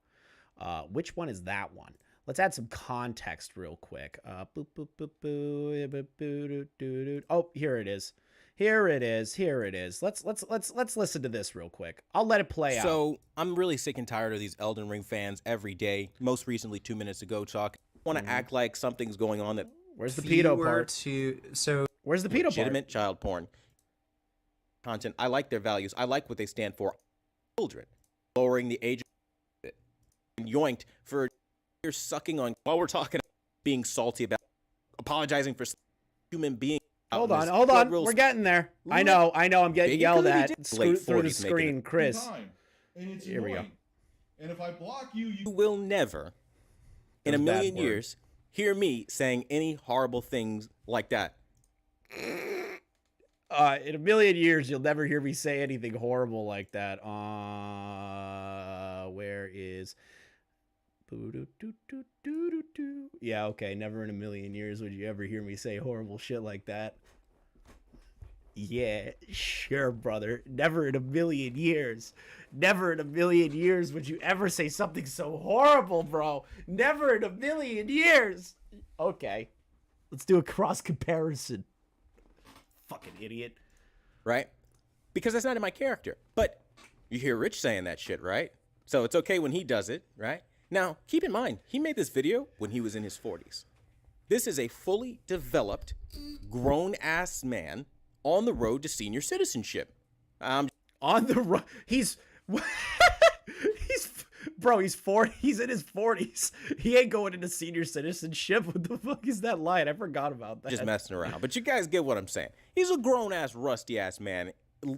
Which one is that one? Let's add some context real quick. Oh, here it is. Here it is. Here it is. Let's listen to this real quick. I'll let it play out. So I'm really sick and tired of these Elden Ring fans every day. Most recently, 2 minutes ago, Chalk. Want to act like something's going on that. Where's the pedo part? Where's the pedo part? Legitimate child porn content. I like their values. I like what they stand for. Children, lowering the age of it, and yoinked for years sucking on while we're talking about being salty about apologizing for human beings. Hold on. We're getting there. I know. I'm getting yelled at. Scoot through the screen, Chris. Here we go. And if I block you, you will never, in a million years, hear me saying any horrible things like that. In a million years, you'll never hear me say anything horrible like that. Where is... Yeah, okay. Never in a million years would you ever hear me say horrible shit like that. Yeah, sure, brother. Never in a million years. Never in a million years would you ever say something so horrible, bro. Never in a million years. Okay. Let's do a cross comparison. Fucking idiot. Right? Because that's not in my character. But you hear Rich saying that shit, right? So it's okay when he does it, right? Now, keep in mind, he made this video when he was in his 40s. This is a fully developed, grown-ass man on the road to senior citizenship. On the road? He's... Bro, he's 40. He's in his 40s. He ain't going into senior citizenship. What the fuck is that line? I forgot about that. Just messing around. But you guys get what I'm saying. He's a grown-ass, rusty-ass man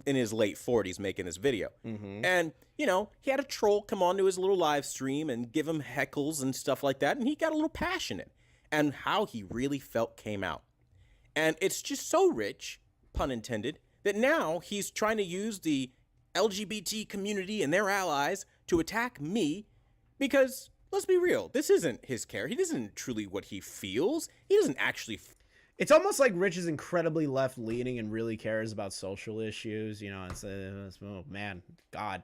in his late 40s making this video. And, you know, he had a troll come onto his little live stream and give him heckles and stuff like that. And he got a little passionate. And how he really felt came out. And it's just so rich, pun intended, that now he's trying to use the LGBT community and their allies to attack me because, let's be real, this isn't his character. He isn't truly what he feels. He doesn't actually... It's almost like Rich is incredibly left-leaning and really cares about social issues. You know, it's oh, man, God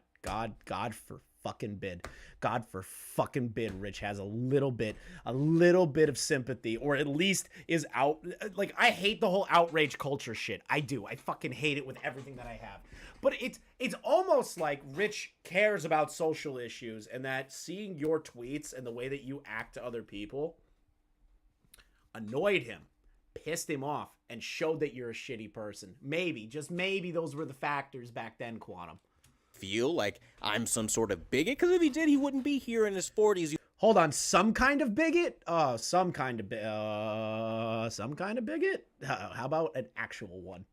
for fucking bid. God for fucking bid. Rich has a little bit of sympathy, or at least is out. Like, I hate the whole outrage culture shit. I do. I fucking hate it with everything that I have. But it's almost like Rich cares about social issues, and that seeing your tweets and the way that you act to other people annoyed him, pissed him off, and showed that you're a shitty person. Maybe, just maybe, those were the factors back then, Quantum. Feel like I'm some sort of bigot? Because if he did, he wouldn't be here in his 40s. Hold on, some kind of bigot? Some kind of bigot? How about an actual one?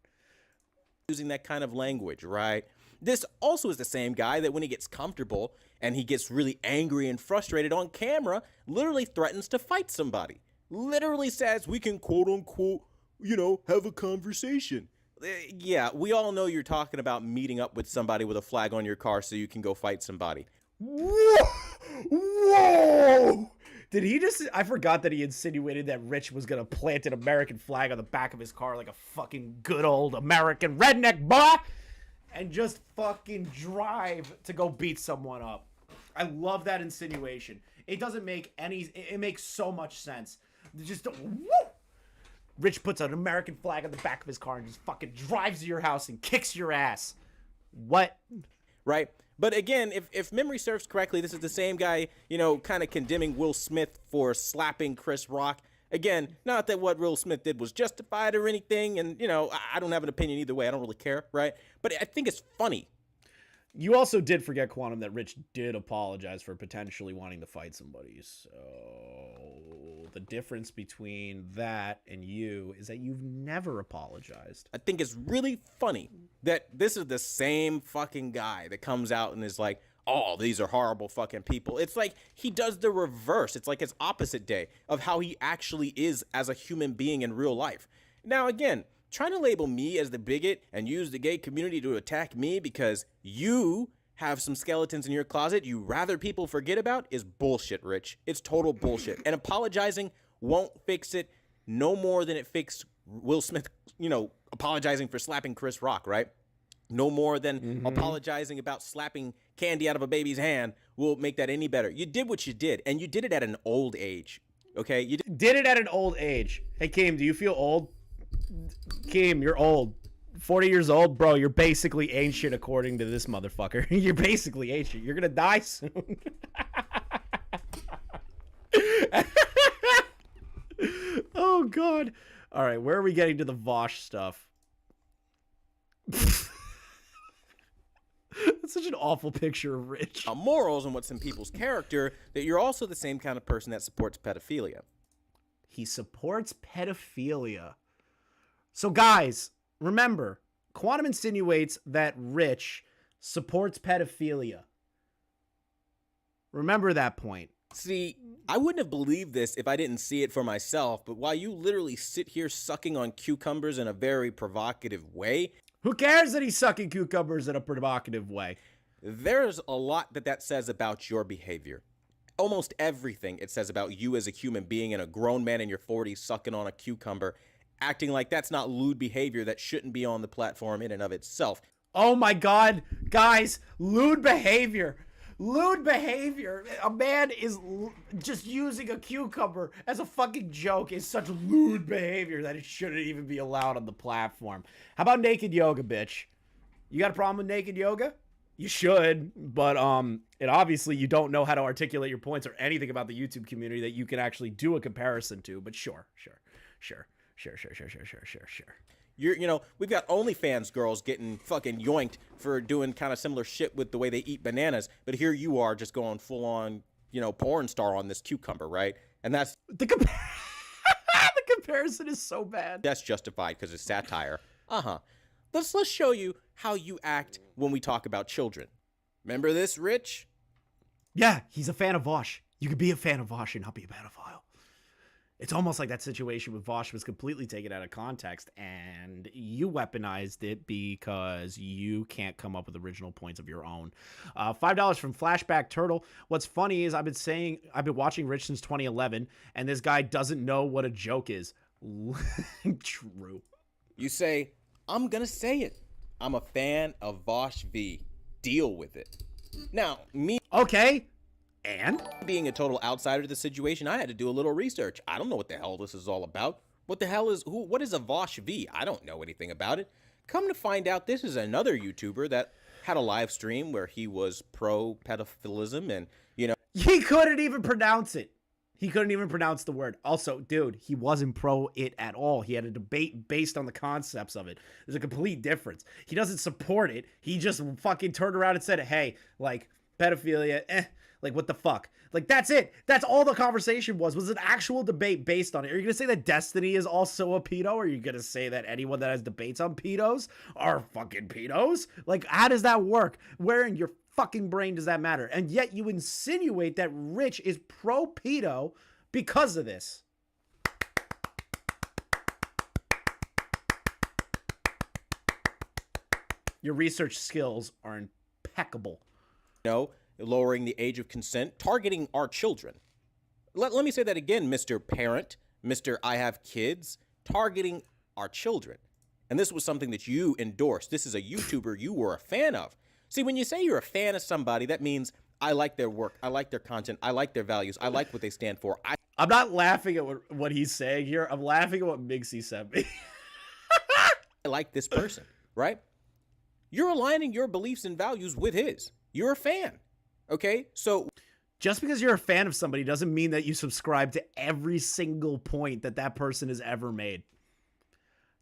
Using that kind of language, right? This also is the same guy that when he gets comfortable and he gets really angry and frustrated on camera, literally threatens to fight somebody. Literally says we can quote unquote, you know, have a conversation. Yeah, we all know you're talking about meeting up with somebody with a flag on your car so you can go fight somebody. Whoa! Did he just... I forgot that he insinuated that Rich was gonna plant an American flag on the back of his car like a fucking good old American redneck boy and just fucking drive to go beat someone up. I love that insinuation. It doesn't make any... It makes so much sense. Just... Woo! Rich puts an American flag on the back of his car and just fucking drives to your house and kicks your ass. What? Right? But again, if memory serves correctly, this is the same guy, you know, kind of condemning Will Smith for slapping Chris Rock. Again, not that what Will Smith did was justified or anything, and, you know, I don't have an opinion either way. I don't really care, right? But I think it's funny. You also did forget, Quantum, that Rich did apologize for potentially wanting to fight somebody. So the difference between that and you is that you've never apologized. I think it's really funny that this is the same fucking guy that comes out and is like, oh, these are horrible fucking people. It's like he does the reverse. It's like his opposite day of how he actually is as a human being in real life. Now, again, trying to label me as the bigot and use the gay community to attack me because you have some skeletons in your closet you rather people forget about is bullshit, Rich. It's total bullshit. And apologizing won't fix it. no more than it fixed Will Smith, apologizing for slapping Chris Rock, right? No more than apologizing about slapping candy out of a baby's hand will make that any better. You did what you did, and you did it at an old age, okay? You did it at an old age. Hey, Keem, do you feel old? Keem, you're old. 40 years old, bro, you're basically ancient according to this motherfucker. You're basically ancient. You're gonna die soon. Oh, God. All right, where are we getting to the Vosh stuff? That's such an awful picture of Rich. Morals and what's in people's character, that you're also the same kind of person that supports pedophilia. He supports pedophilia. So, guys, remember, Quantum insinuates that Rich supports pedophilia. Remember that point. See, I wouldn't have believed this if I didn't see it for myself, but while you literally sit here sucking on cucumbers in a very provocative way... Who cares that he's sucking cucumbers in a provocative way? There's a lot that says about your behavior. Almost everything it says about you as a human being and a grown man in your 40s sucking on a cucumber, acting like that's not lewd behavior that shouldn't be on the platform in and of itself. Oh my God, guys, lewd behavior. Lewd behavior. A man is just using a cucumber as a fucking joke is such lewd behavior that it shouldn't even be allowed on the platform. How about naked yoga, bitch? You got a problem with naked yoga? You should, but and obviously you don't know how to articulate your points or anything about the YouTube community that you can actually do a comparison to, but sure. We've got OnlyFans girls getting fucking yoinked for doing kind of similar shit with the way they eat bananas, but here you are just going full on, porn star on this cucumber, right? And that's... The comparison is so bad. That's justified because it's satire. Let's show you how you act when we talk about children. Remember this, Rich? Yeah, he's a fan of Vosh. You could be a fan of Vosh and not be a pedophile. It's almost like that situation with Vosh was completely taken out of context and you weaponized it because you can't come up with original points of your own. $5 from Flashback Turtle. What's funny is I've been watching Rich since 2011 and this guy doesn't know what a joke is. True. You say, I'm going to say it. I'm a fan of Vosh V. Deal with it. Now, me... Okay. And? Being a total outsider to the situation, I had to do a little research. I don't know what the hell this is all about. What is a Vosh V? I don't know anything about it. Come to find out, this is another YouTuber that had a live stream where he was pro-pedophilism and, He couldn't even pronounce it. He couldn't even pronounce the word. Also, dude, he wasn't pro it at all. He had a debate based on the concepts of it. There's a complete difference. He doesn't support it. He just fucking turned around and said, hey, pedophilia, what the fuck? That's it. That's all the conversation was an actual debate based on it. Are you going to say that Destiny is also a pedo? Or are you going to say that anyone that has debates on pedos are fucking pedos? How does that work? Where in your fucking brain does that matter? And yet you insinuate that Rich is pro-pedo because of this. Your research skills are impeccable. Lowering the age of consent, targeting our children. Let me say that again, Mr. Parent, Mr. I have kids, targeting our children. And this was something that you endorsed. This is a YouTuber you were a fan of. See, when you say you're a fan of somebody, that means I like their work, I like their content, I like their values, I like what they stand for. I'm not laughing at what he's saying here. I'm laughing at what Migsy sent me. I like this person, right? You're aligning your beliefs and values with his. You're a fan. Okay, so just because you're a fan of somebody doesn't mean that you subscribe to every single point that person has ever made.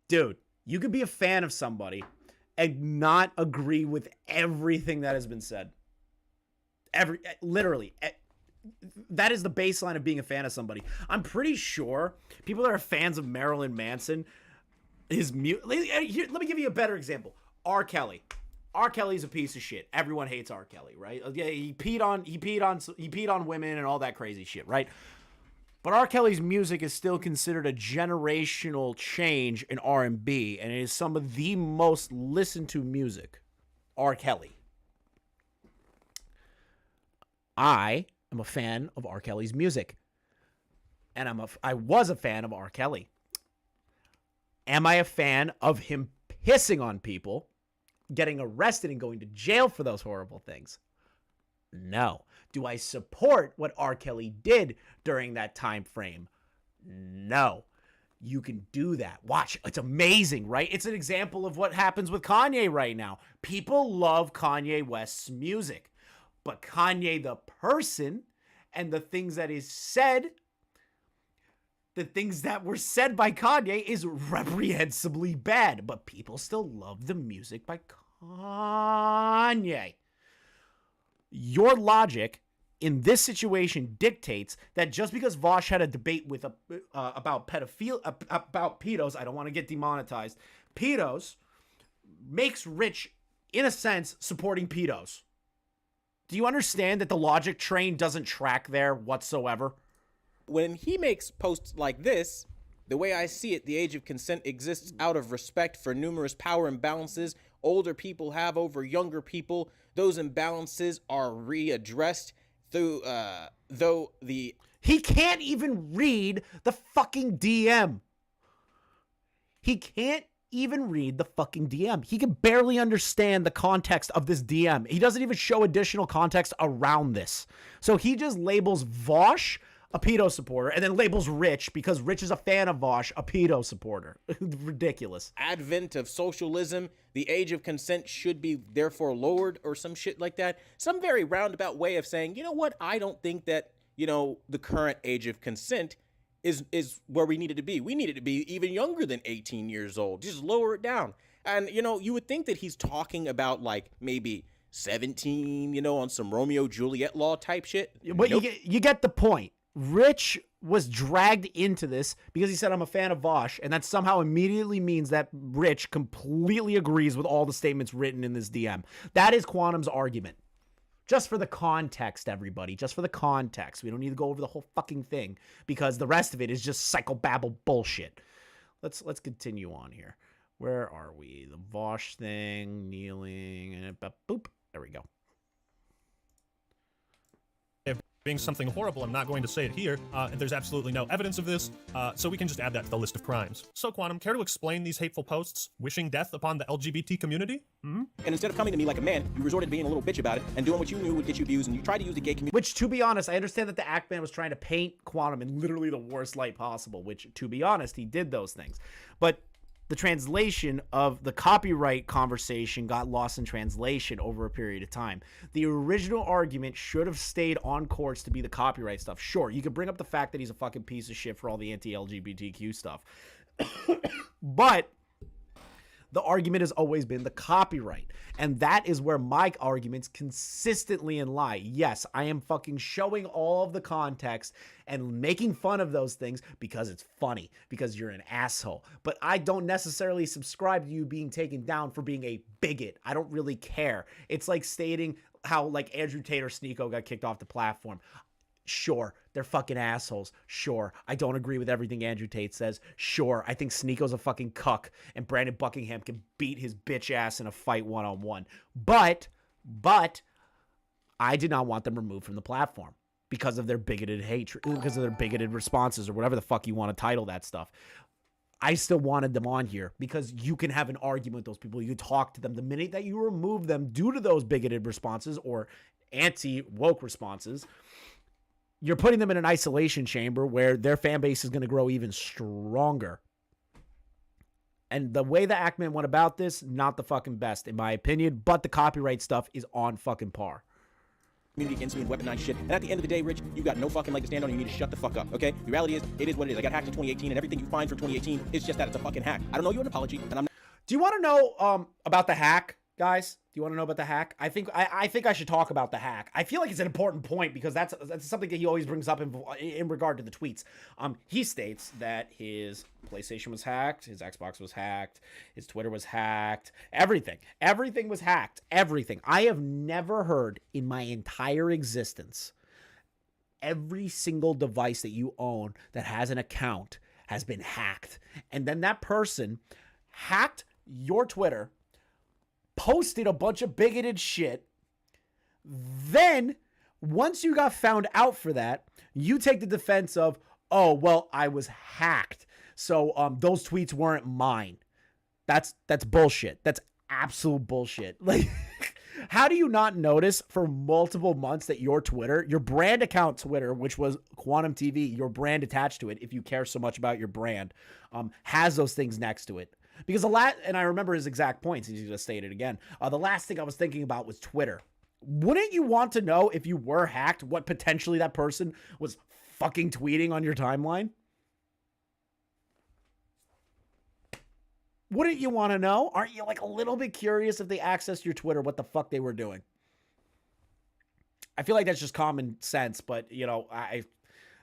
Dude, you could be a fan of somebody and not agree with everything that has been said. Literally. That is the baseline of being a fan of somebody. I'm pretty sure people that are fans of Marilyn Manson, let me give you a better example. R. Kelly. R. Kelly's a piece of shit. Everyone hates R. Kelly, right? Yeah, he peed on women and all that crazy shit, right? But R. Kelly's music is still considered a generational change in R&B, and it is some of the most listened to music. R. Kelly. I am a fan of R. Kelly's music, and I was a fan of R. Kelly. Am I a fan of him pissing on people, getting arrested and going to jail for those horrible things? No. Do I support what R. Kelly did during that time frame? No. You can do that. Watch. It's amazing, right? It's an example of what happens with Kanye right now. People love Kanye West's music, but Kanye the person and the things that is said, the things that were said by Kanye is reprehensibly bad, but people still love the music by Kanye. Your logic in this situation dictates that just because Vosh had a debate with about about pedos, I don't want to get demonetized, pedos makes Rich, in a sense, supporting pedos. Do you understand that the logic train doesn't track there whatsoever? When he makes posts like this, the way I see it, the age of consent exists out of respect for numerous power imbalances older people have over younger people. Those imbalances are readdressed through, He can't even read the fucking DM. He can't even read the fucking DM. He can barely understand the context of this DM. He doesn't even show additional context around this. So he just labels Vosh a pedo supporter and then labels Rich, because Rich is a fan of Vosh, a pedo supporter. Ridiculous. Advent of socialism, the age of consent should be therefore lowered or some shit like that. Some very roundabout way of saying, you know what, I don't think that, the current age of consent is where we needed to be. We needed to be even younger than 18 years old. Just lower it down. And, you would think that he's talking about like maybe 17, on some Romeo Juliet law type shit. But Nope. you get the point. Rich was dragged into this because he said, I'm a fan of Vosh, and that somehow immediately means that Rich completely agrees with all the statements written in this DM. That is Quantum's argument. Just for the context, everybody. Just for the context. We don't need to go over the whole fucking thing, because the rest of it is just psychobabble bullshit. Let's continue on here. Where are we? The Vosh thing, kneeling, and boop. There we go. Being something horrible, I'm not going to say it here, and there's absolutely no evidence of this, so we can just add that to the list of crimes. So, Quantum, care to explain these hateful posts, wishing death upon the LGBT community? And instead of coming to me like a man, you resorted to being a little bitch about it and doing what you knew would get you views, and you tried to use the gay community. Which, to be honest, I understand that the Act Man was trying to paint Quantum in literally the worst light possible, which, to be honest, he did those things. But the translation of the copyright conversation got lost in translation over a period of time. The original argument should have stayed on course to be the copyright stuff. Sure, you could bring up the fact that he's a fucking piece of shit for all the anti-LGBTQ stuff. But the argument has always been the copyright. And that is where my arguments consistently lie. Yes, I am fucking showing all of the context and making fun of those things because it's funny, because you're an asshole. But I don't necessarily subscribe to you being taken down for being a bigot. I don't really care. It's like stating how like Andrew Tate or Sneeko got kicked off the platform. Sure, they're fucking assholes. Sure, I don't agree with everything Andrew Tate says. Sure, I think Sneeko's a fucking cuck and Brandon Buckingham can beat his bitch ass in a fight one-on-one. But I did not want them removed from the platform because of their bigoted hatred, because of their bigoted responses, or whatever the fuck you want to title that stuff. I still wanted them on here because you can have an argument with those people. You can talk to them. The minute that you remove them due to those bigoted responses or anti-woke responses, you're putting them in an isolation chamber where their fan base is going to grow even stronger. And the way the Ackman went about this, not the fucking best, in my opinion, but the copyright stuff is on fucking par. Community against me and weaponized shit. And at the end of the day, Rich, you got no fucking leg to stand on. You need to shut the fuck up, okay? The reality is, it is what it is. I got hacked in 2018, and everything you find from 2018 is just that it's a fucking hack. I don't know you an apology, and I'm not. Do you want to know about the hack, guys? Do you want to know about the hack? I think I should talk about the hack. I feel like it's an important point because that's something that he always brings up in regard to the tweets. He states that his PlayStation was hacked, his Xbox was hacked, his Twitter was hacked, everything was hacked, everything. I have never heard in my entire existence every single device that you own that has an account has been hacked, and then that person hacked your Twitter, posted a bunch of bigoted shit. Then, once you got found out for that, you take the defense of, oh, well, I was hacked. So those tweets weren't mine. That's bullshit. That's absolute bullshit. Like, how do you not notice for multiple months that your Twitter, your brand account Twitter, which was QuantumTV, your brand attached to it, if you care so much about your brand, has those things next to it? Because and I remember his exact points, he's going to state it again. The last thing I was thinking about was Twitter. Wouldn't you want to know, if you were hacked, what potentially that person was fucking tweeting on your timeline? Wouldn't you want to know? Aren't you like a little bit curious if they accessed your Twitter, what the fuck they were doing? I feel like that's just common sense, but you know,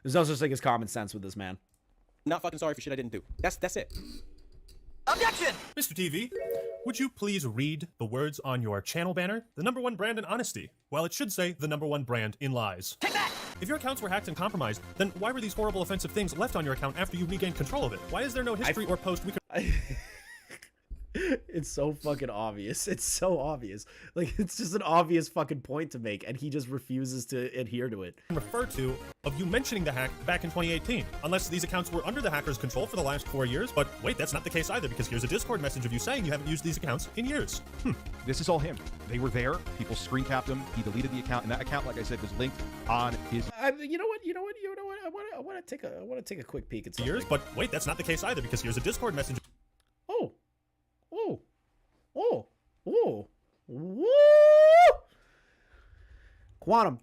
there's no such thing as common sense with this man. Not fucking sorry for shit I didn't do. That's it. Objection! Mr. TV, would you please read the words on your channel banner? The #1 brand in honesty. Well, it should say the #1 brand in lies. Take that! If your accounts were hacked and compromised, then why were these horrible offensive things left on your account after you regained control of it? Why is there no history or post we could... It's so fucking obvious. It's so obvious. Like, it's just an obvious fucking point to make, and he just refuses to adhere to it. Refer to of you mentioning the hack back in 2018, unless these accounts were under the hacker's control for the last 4 years. But wait, that's not the case either, because here's a Discord message of you saying you haven't used these accounts in years. This is all him. They were there. People screen capped him. He deleted the account, and that account, like I said, was linked on his. You know what? I want to take a quick peek at something. Years, but wait, that's not the case either, because here's a Discord message. Woo! Quantum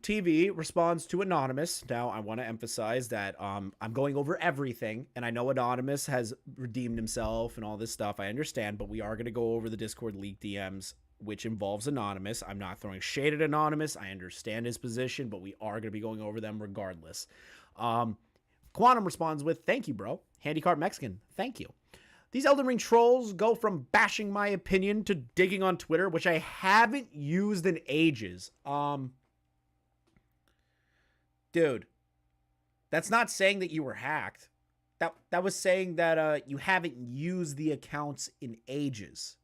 TV responds to Anonymous. Now, I want to emphasize that I'm going over everything, and I know Anonymous has redeemed himself and all this stuff. I understand, but we are going to go over the Discord leak DMs, which involves Anonymous. I'm not throwing shade at Anonymous. I understand his position, but we are going to be going over them regardless. Quantum responds with, "Thank you, bro. Handicart Mexican, thank you. These Elden Ring trolls go from bashing my opinion to digging on Twitter, which I haven't used in ages." Dude, that's not saying that you were hacked. That was saying that you haven't used the accounts in ages.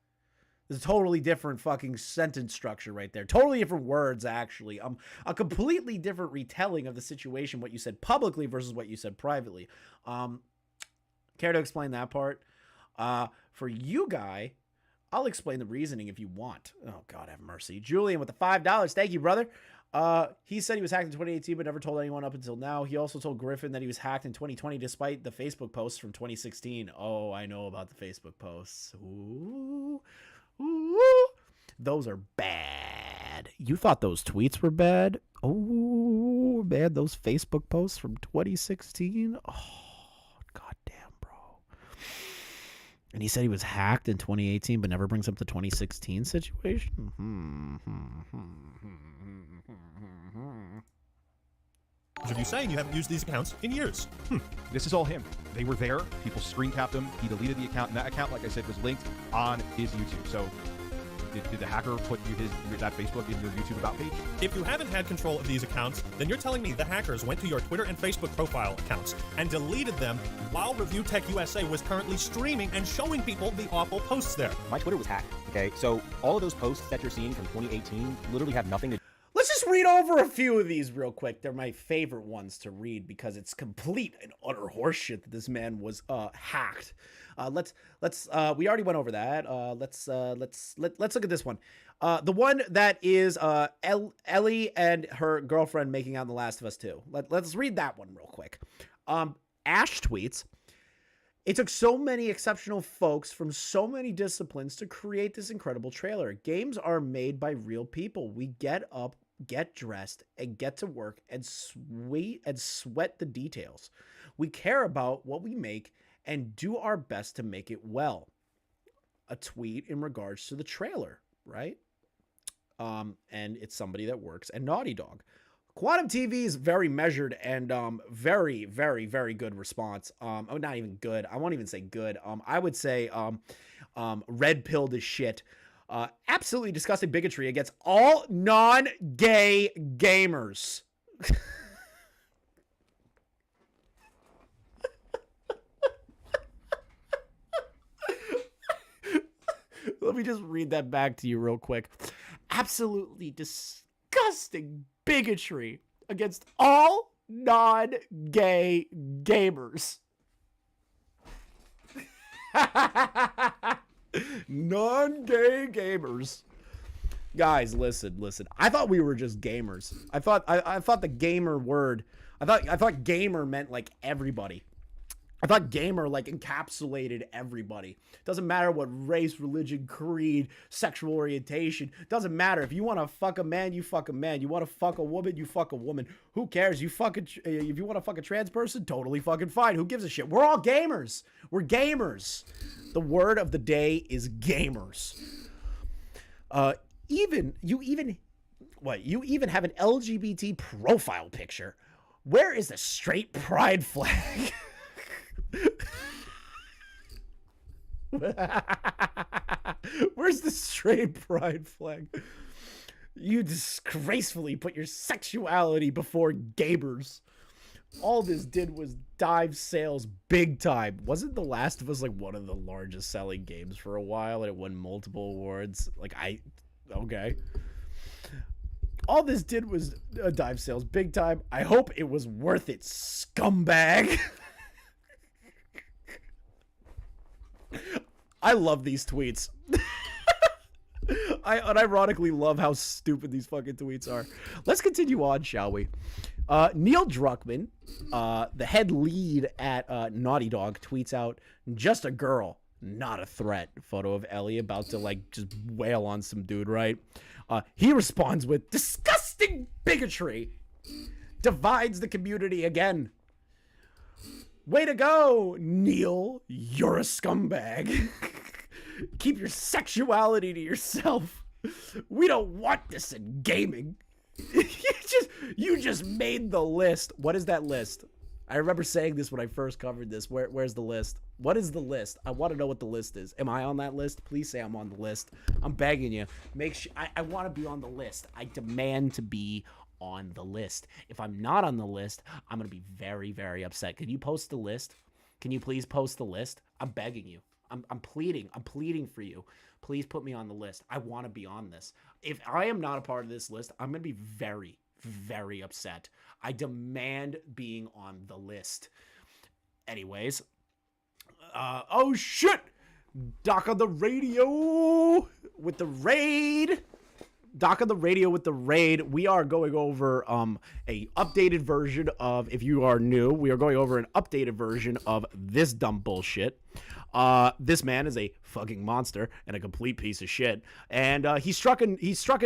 There's a totally different fucking sentence structure right there. Totally different words, actually. A completely different retelling of the situation, what you said publicly versus what you said privately. Care to explain that part? For you, Guy, I'll explain the reasoning if you want. Oh, God have mercy. Julian with the $5. Thank you, brother. He said he was hacked in 2018, but never told anyone up until now. He also told Griffin that he was hacked in 2020, despite the Facebook posts from 2016. Oh, I know about the Facebook posts. Ooh. Those are bad. You thought those tweets were bad? Oh, man, those Facebook posts from 2016? Oh, goddamn. And he said he was hacked in 2018, but never brings up the 2016 situation? Of you saying you haven't used these accounts in years. This is all him. They were there. People screen capped him. He deleted the account, and that account, like I said, was linked on his YouTube. So did the hacker put that Facebook in your YouTube about page? If you haven't had control of these accounts, then you're telling me the hackers went to your Twitter and Facebook profile accounts and deleted them while Review Tech USA was currently streaming and showing people the awful posts there. My Twitter was hacked, okay? So all of those posts that you're seeing from 2018 literally have nothing to do. Let's just read over a few of these real quick. They're my favorite ones to read because it's complete and utter horseshit that this man was hacked. We already went over that. Let's look at this one. The one that is Ellie and her girlfriend making out in The Last of Us 2. Let's read that one real quick. Ash tweets, "It took so many exceptional folks from so many disciplines to create this incredible trailer. Games are made by real people. We get up, get dressed, and get to work and sweat the details. We care about what we make and do our best to make it well." A tweet in regards to the trailer, right? And it's somebody that works at Naughty Dog. QuantumTV is very measured and very, very, very good response. Not even good. I won't even say good. I would say red-pilled as shit. Absolutely disgusting bigotry against all non-gay gamers. Let me just read that back to you real quick. Absolutely disgusting bigotry against all non-gay gamers. Non-gay gamers. Guys, listen. I thought we were just gamers. I thought the gamer word, I thought gamer meant like everybody. I thought gamer like encapsulated everybody. Doesn't matter what race, religion, creed, sexual orientation. Doesn't matter. If you want to fuck a man, you fuck a man. You want to fuck a woman, you fuck a woman. Who cares? If you want to fuck a trans person, totally fucking fine. Who gives a shit? We're all gamers. We're gamers. The word of the day is gamers. You even have an LGBT profile picture. Where is the straight pride flag? Where's the straight pride flag? You disgracefully put your sexuality before gamers. All this did was dive sales big time. Wasn't The Last of Us like one of the largest selling games for a while, and it won multiple awards? Okay. All this did was dive sales big time. I hope it was worth it, scumbag. I love these tweets. I unironically love how stupid these fucking tweets are. Let's continue on, shall we? Neil Druckmann, the head lead at Naughty Dog, tweets out, "Just a girl, not a threat." Photo of Ellie about to like just wail on some dude, right? He responds with, "Disgusting bigotry divides the community again. Way to go, Neil. You're a scumbag. Keep your sexuality to yourself. We don't want this in gaming." You just made the list. What is that list? I remember saying this when I first covered this. Where's the list? What is the list? I want to know what the list is. Am I on that list? Please say I'm on the list. I'm begging you. Make sure I want to be on the list. I demand to be on the list. If I'm not on the list, I'm going to be very, very upset. Can you post the list? Can you please post the list? I'm begging you. I'm pleading. I'm pleading for you. Please put me on the list. I want to be on this. If I am not a part of this list, I'm going to be very, very upset. I demand being on the list. Anyways. Oh, shit. Doc on the radio with the raid. Doc on the radio with the raid. We are going over a updated version of, if you are new, we are going over an updated version of this dumb bullshit. This man is a fucking monster and a complete piece of shit. And he struck a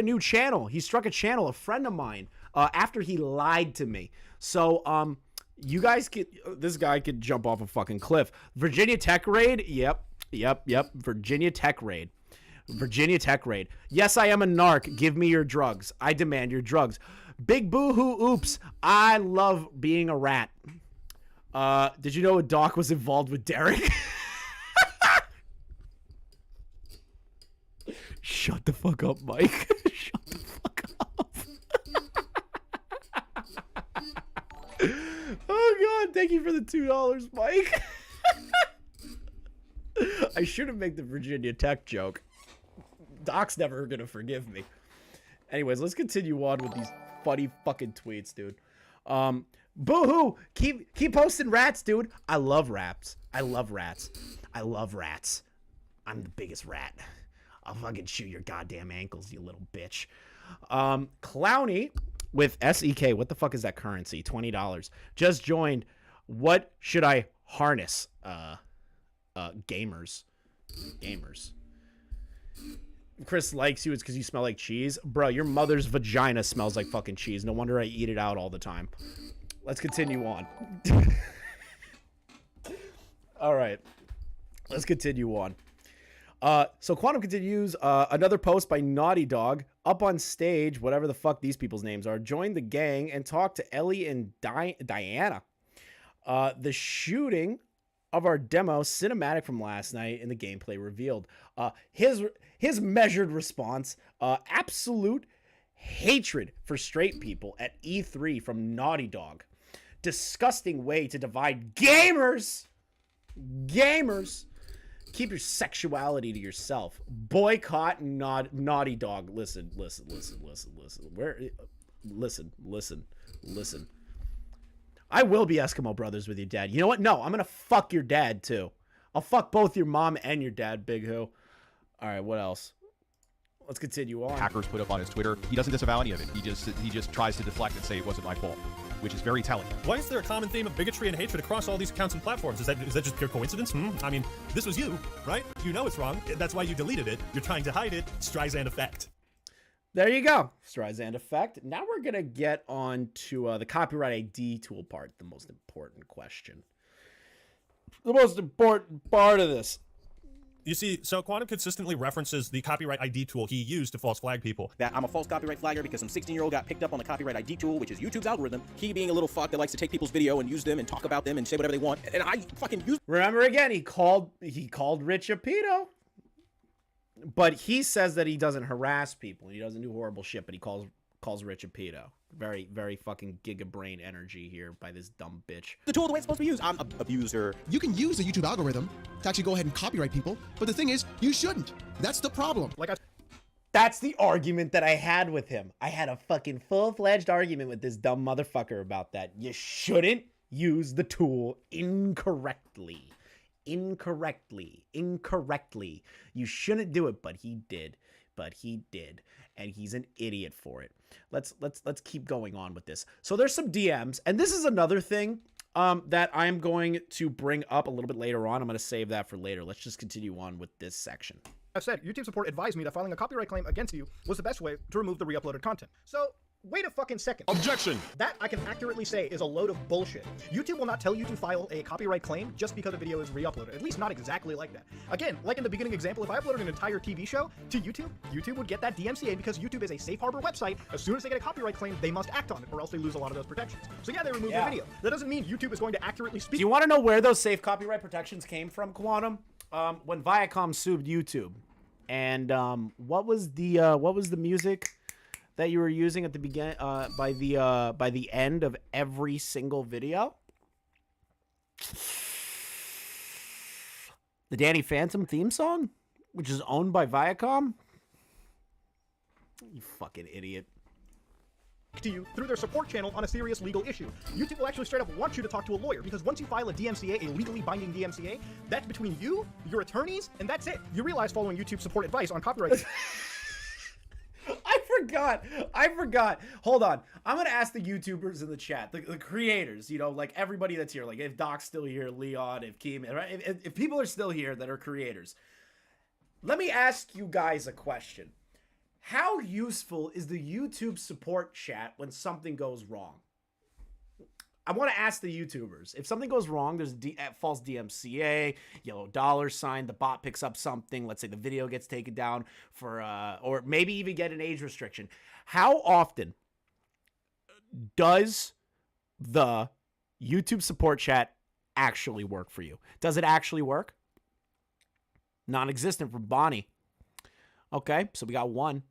new channel. He struck a channel, a friend of mine, after he lied to me. So you guys this guy could jump off a fucking cliff. Virginia Tech raid. Yep. Virginia Tech raid. Virginia Tech raid. Yes, I am a narc. Give me your drugs. I demand your drugs. Big boo-hoo oops. I love being a rat. Did you know a doc was involved with Derek? Shut the fuck up, Mike. Shut the fuck up. Oh, God. Thank you for the $2, Mike. I should have made the Virginia Tech joke. Doc's never going to forgive me. Anyways, let's continue on with these funny fucking tweets, dude. Boo-hoo. Keep posting rats, dude. I love rats. I love rats. I love rats. I'm the biggest rat. I'll fucking shoot your goddamn ankles, you little bitch. Clowny with SEK. What the fuck is that currency? $20. Just joined. What should I harness? Gamers. Chris likes you. It's because you smell like cheese. Bro, your mother's vagina smells like fucking cheese. No wonder I eat it out all the time. Let's continue on. All right. Let's continue on. So Quantum continues, another post by Naughty Dog, up on stage, whatever the fuck these people's names are, join the gang and talk to Ellie and Diana. The shooting of our demo cinematic from last night and the gameplay revealed. His measured response, absolute hatred for straight people at E3 from Naughty Dog. Disgusting way to divide gamers. Keep your sexuality to yourself. Boycott Naughty Dog. Listen. Listen. I will be Eskimo brothers with your dad. You know what? No, I'm going to fuck your dad too. I'll fuck both your mom and your dad, Big Who. All right, what else? Let's continue on. Hackers put up on his Twitter. He doesn't disavow any of it. He just tries to deflect and say it wasn't my fault, which is very telling. Why is there a common theme of bigotry and hatred across all these accounts and platforms? Is that just pure coincidence? I mean, this was you, right? You know it's wrong. That's why you deleted it. You're trying to hide it. Streisand effect. There you go. Streisand effect. Now we're going to get on to the copyright ID tool part, the most important question. The most important part of this. You see, so Quantum consistently references the copyright ID tool he used to false flag people. That I'm a false copyright flagger because some 16-year-old got picked up on the copyright ID tool, which is YouTube's algorithm. He being a little fuck that likes to take people's video and use them and talk about them and say whatever they want. And I fucking use. Remember again, he called Rich a pedo. But he says that he doesn't harass people. He doesn't do horrible shit, but he calls Rich a pedo. Very, very fucking giga-brain energy here by this dumb bitch. The tool the way it's supposed to be used. I'm an abuser. You can use the YouTube algorithm to actually go ahead and copyright people, but the thing is, you shouldn't. That's the problem. That's the argument that I had with him. I had a fucking full-fledged argument with this dumb motherfucker about that. You shouldn't use the tool incorrectly. Incorrectly. You shouldn't do it, but he did. And he's an idiot for it. Let's keep going on with this. So there's some DMs, and this is another thing that I'm going to bring up a little bit later on. I'm going to save that for later. Let's just continue on with this section. I said, YouTube support advised me that filing a copyright claim against you was the best way to remove the re-uploaded content. So, wait a fucking second. Objection! That I can accurately say is a load of bullshit. YouTube will not tell you to file a copyright claim just because a video is re-uploaded. At least not exactly like that. Again, like in the beginning example, if I uploaded an entire TV show to YouTube, YouTube would get that DMCA because YouTube is a safe harbor website. As soon as they get a copyright claim, they must act on it or else they lose a lot of those protections. So yeah, they remove the video. That doesn't mean YouTube is going to accurately speak. Do you want to know where those safe copyright protections came from, Quantum? When Viacom sued YouTube. And what was the music that you were using at the beginning by the end of every single video? The Danny Phantom theme song, which is owned by Viacom? You fucking idiot. To you through their support channel on a serious legal issue. YouTube will actually straight up want you to talk to a lawyer because once you file a DMCA, a legally binding DMCA, that's between you, your attorneys, and that's it. You realize following YouTube support advice on copyright. I forgot. Hold on. I'm going to ask the YouTubers in the chat, the creators, you know, like everybody that's here, like if Doc's still here, Leon, if Keem, right? If people are still here that are creators, let me ask you guys a question. How useful is the YouTube support chat when something goes wrong? I want to ask the YouTubers. If something goes wrong, there's a false DMCA, yellow $sign, the bot picks up something, let's say the video gets taken down for, or maybe even get an age restriction. How often does the YouTube support chat actually work for you? Does it actually work? Non-existent from Bonnie. Okay, so we got one.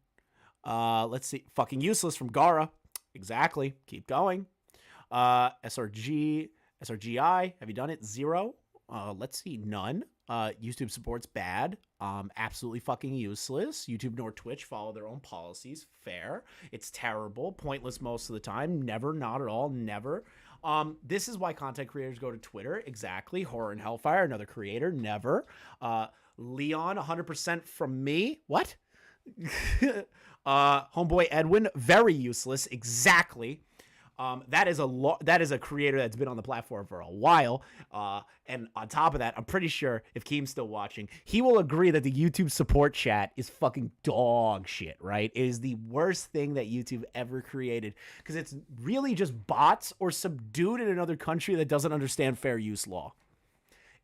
Let's see. Fucking useless from Gara. Exactly. Keep going. SRGI. Have you done it? 0. Let's see. None. YouTube support's bad. Absolutely fucking useless. YouTube nor Twitch follow their own policies. Fair. It's terrible. Pointless most of the time. Never. Not at all. Never. This is why content creators go to Twitter. Exactly. Horror and Hellfire. Another creator. Never. Leon. 100% from me. What? Homeboy Edwin, very useless. Exactly. That is a creator that's been on the platform for a while. And on top of that, I'm pretty sure if Keem's still watching, he will agree that the YouTube support chat is fucking dog shit, right? It is the worst thing that YouTube ever created because it's really just bots or subdued in another country that doesn't understand fair use law.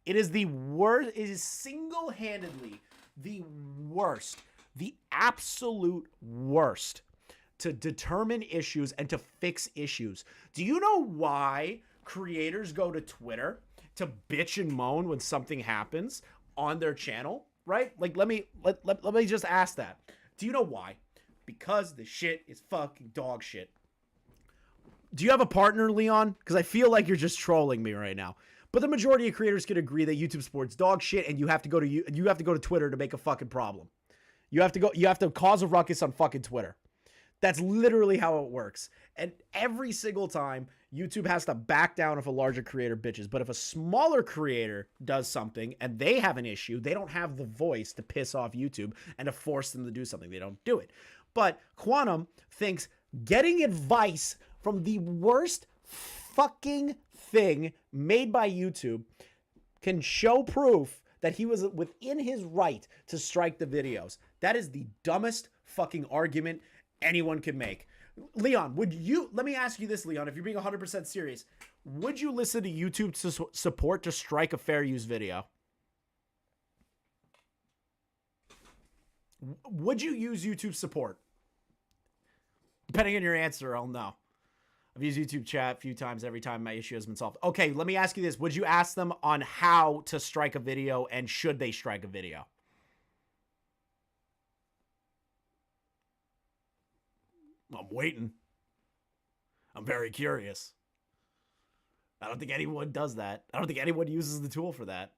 It is the worst. It is single-handedly the worst. The absolute worst to determine issues and to fix issues. Do you know why creators go to Twitter to bitch and moan when something happens on their channel, right? Like, let me just ask that. Do you know why? Because the shit is fucking dog shit. Do you have a partner, Leon? Because I feel like you're just trolling me right now. But the majority of creators can agree that YouTube supports dog shit, and you have to go to Twitter to make a fucking problem. You have to cause a ruckus on fucking Twitter. That's literally how it works. And every single time YouTube has to back down if a larger creator bitches. But if a smaller creator does something and they have an issue, they don't have the voice to piss off YouTube and to force them to do something. They don't do it. But Quantum thinks getting advice from the worst fucking thing made by YouTube can show proof that he was within his right to strike the videos. That is the dumbest fucking argument anyone could make. Leon, let me ask you this, Leon, if you're being 100% serious, would you listen to YouTube support to strike a fair use video? Would you use YouTube support? Depending on your answer, I'll know. I've used YouTube chat a few times. Every time my issue has been solved. Okay, let me ask you this. Would you ask them on how to strike a video and should they strike a video? I'm waiting. I'm very curious. I don't think anyone does that. I don't think anyone uses the tool for that.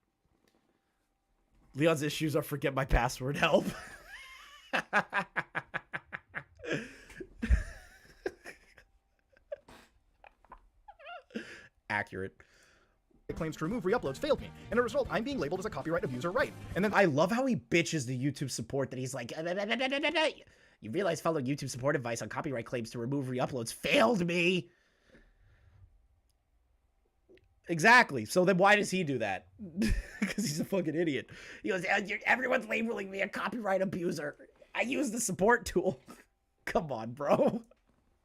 Leon's issues are forget my password help. Accurate. It claims to remove re-uploads failed me. And as a result, I'm being labeled as a copyright abuser, right? And then I love how he bitches the YouTube support that he's like, you realize following YouTube support advice on copyright claims to remove re-uploads failed me. Exactly. So then why does he do that? Because he's a fucking idiot. He goes, everyone's labeling me a copyright abuser. I use the support tool. Come on, bro.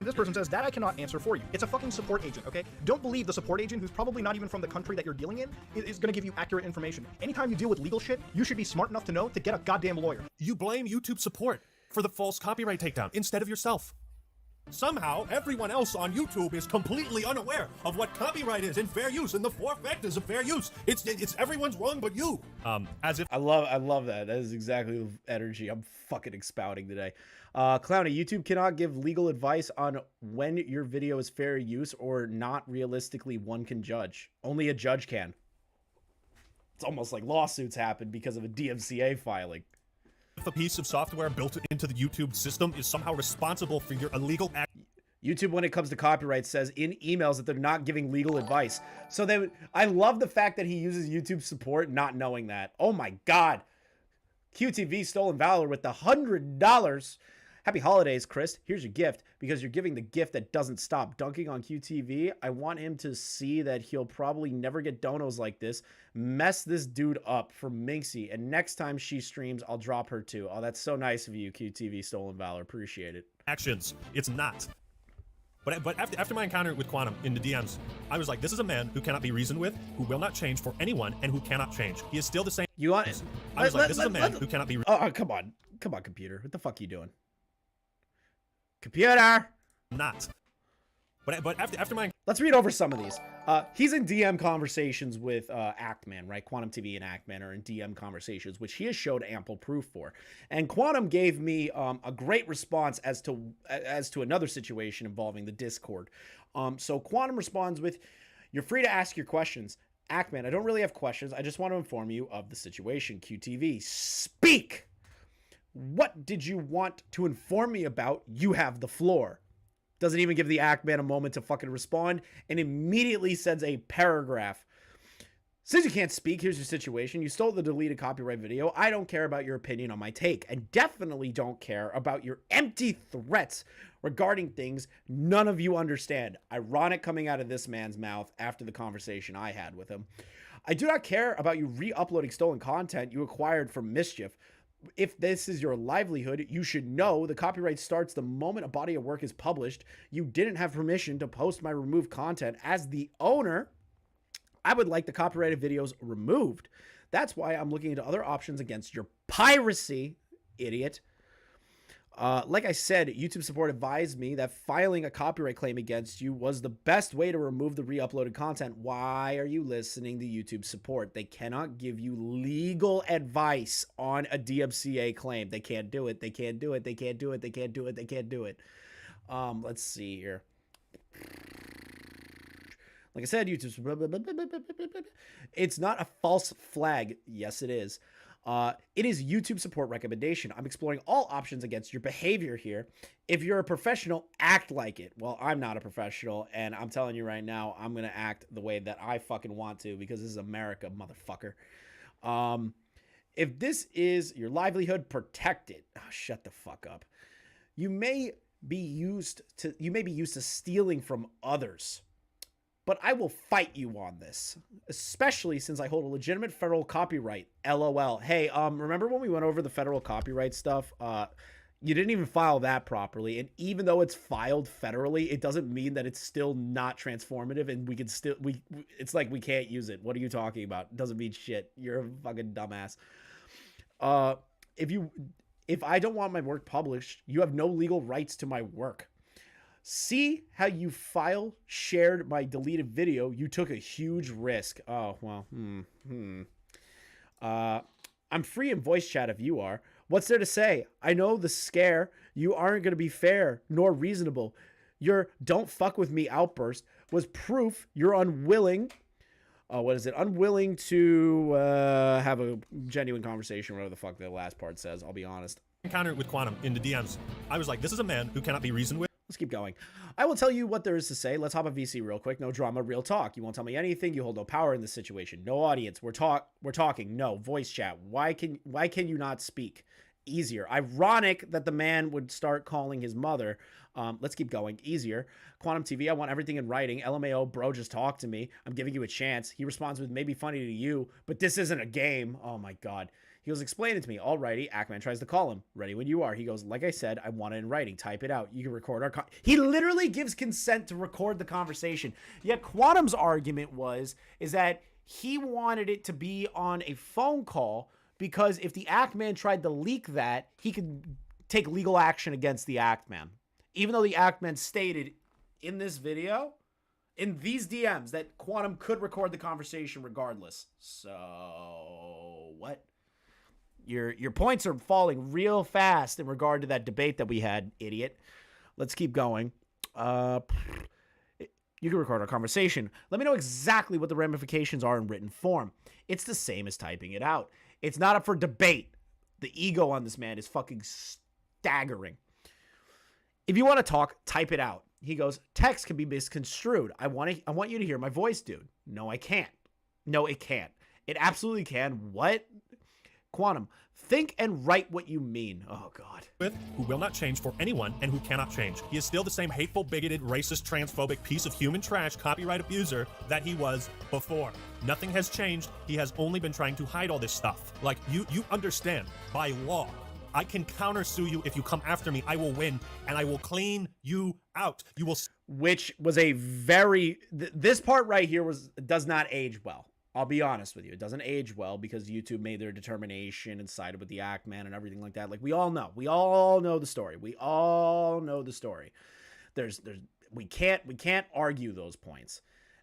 This person says, that I cannot answer for you. It's a fucking support agent, okay? Don't believe the support agent, who's probably not even from the country that you're dealing in, is gonna give you accurate information. Anytime you deal with legal shit, you should be smart enough to know to get a goddamn lawyer. You blame YouTube support for the false copyright takedown instead of yourself. Somehow, everyone else on YouTube is completely unaware of what copyright is and fair use and the 4 factors of fair use. It's everyone's wrong but you. As if I love that. That is exactly the energy I'm fucking expounding today. Clowny, YouTube cannot give legal advice on when your video is fair use or not. Realistically, one can judge. Only a judge can. It's almost like lawsuits happen because of a DMCA filing. if a piece of software built into the YouTube system is somehow responsible for your illegal act. YouTube, when it comes to copyright, says in emails that they're not giving legal advice. So I love the fact that he uses YouTube support not knowing that. Oh my God. QTV Stolen Valor with the $100. Happy holidays, Chris. Here's your gift, because you're giving the gift that doesn't stop. Dunking on QTV. I want him to see that he'll probably never get donos like this. Mess this dude up for Minxie. And next time she streams, I'll drop her too. Oh, that's so nice of you, QTV Stolen Valor. Appreciate it. Actions. It's not. But after my encounter with Quantum in the DMs, I was like, this is a man who cannot be reasoned with, who will not change for anyone, and who cannot change. He is still the same. You want it? I was like, this is a man who cannot be. Oh, come on. Come on, computer. What the fuck are you doing? Computer! Not. But after my... Let's read over some of these. He's in DM conversations with Actman, right? QuantumTV and Actman are in DM conversations, which he has showed ample proof for. And Quantum gave me a great response as to another situation involving the Discord. So Quantum responds with, "You're free to ask your questions. Actman, I don't really have questions. I just want to inform you of the situation. QTV, speak! What did you want to inform me about? You have the floor." Doesn't even give the Actman a moment to fucking respond, and immediately sends a paragraph. "Since you can't speak, here's your situation. You stole the deleted copyright video. I don't care about your opinion on my take, and definitely don't care about your empty threats regarding things none of you understand." Ironic coming out of this man's mouth after the conversation I had with him. "I do not care about you re-uploading stolen content you acquired from Mischief. If this is your livelihood, you should know the copyright starts the moment a body of work is published. You didn't have permission to post my removed content. As the owner, I would like the copyrighted videos removed. That's why I'm looking into other options against your piracy, idiot. Like I said, YouTube support advised me that filing a copyright claim against you was the best way to remove the re-uploaded content. Why are you listening to YouTube support? They cannot give you legal advice on a DMCA claim. They can't do it. They can't do it. They can't do it. They can't do it. They can't do it. Let's see here. Like I said, YouTube, it's not a false flag. Yes, it is. It is YouTube support recommendation. I'm exploring all options against your behavior here. If you're a professional, act like it. Well, I'm not a professional, and I'm telling you right now, I'm going to act the way that I fucking want to because this is America, motherfucker. If this is your livelihood, protect it. Oh, shut the fuck up. You may be used to stealing from others, but I will fight you on this, especially since I hold a legitimate federal copyright. LOL. Hey, remember when we went over the federal copyright stuff? You didn't even file that properly, and even though it's filed federally, it doesn't mean that it's still not transformative, and we can still it's like we can't use it. What are you talking about? It doesn't mean shit. You're a fucking dumbass. If I don't want my work published, you have no legal rights to my work. See how you shared my deleted video. You took a huge risk. Oh, well, I'm free in voice chat if you are. What's there to say? I know the scare. You aren't going to be fair nor reasonable. Your don't fuck with me outburst was proof you're unwilling. Unwilling to have a genuine conversation, whatever the fuck the last part says. I'll be honest. Encounter with Quantum in the DMs. I was like, this is a man who cannot be reasoned with. Let's keep going. I will tell you what there is to say. Let's hop on VC real quick. No drama, real talk. You won't tell me anything. You hold no power in this situation. No audience. We're talking. No voice chat. Why can you not speak? Easier. Ironic that the man would start calling his mother. Let's keep going. Easier. QuantumTV, I want everything in writing. LMAO, bro, just talk to me. I'm giving you a chance. He responds with maybe funny to you, but this isn't a game. Oh my God. He was explaining to me. Alrighty. Ackman tries to call him. Ready when you are. He goes, like I said, I want it in writing. Type it out. You can record our he literally gives consent to record the conversation. Yet Quantum's argument is that he wanted it to be on a phone call because if the Ackman tried to leak that, he could take legal action against the Ackman. Even though the Ackman stated in this video, in these DMs, that Quantum could record the conversation regardless. So, what? Your points are falling real fast in regard to that debate that we had, idiot. Let's keep going. You can record our conversation. Let me know exactly what the ramifications are in written form. It's the same as typing it out. It's not up for debate. The ego on this man is fucking staggering. If you want to talk, type it out. He goes, text can be misconstrued. I want you to hear my voice, dude. No, I can't. No, it can't. It absolutely can. What? Quantum, think and write what you mean. Oh, God. Who will not change for anyone and who cannot change. He is still the same hateful, bigoted, racist, transphobic piece of human trash copyright abuser that he was before. Nothing has changed. He has only been trying to hide all this stuff. Like, you understand, by law, I can countersue you if you come after me. I will win, and I will clean you out. You will... Which was a very... This part right here does not age well. I'll be honest with you. It doesn't age well because YouTube made their determination and sided with the Ackman and everything like that. Like, we all know. We all know the story. We all know the story. We can't argue those points.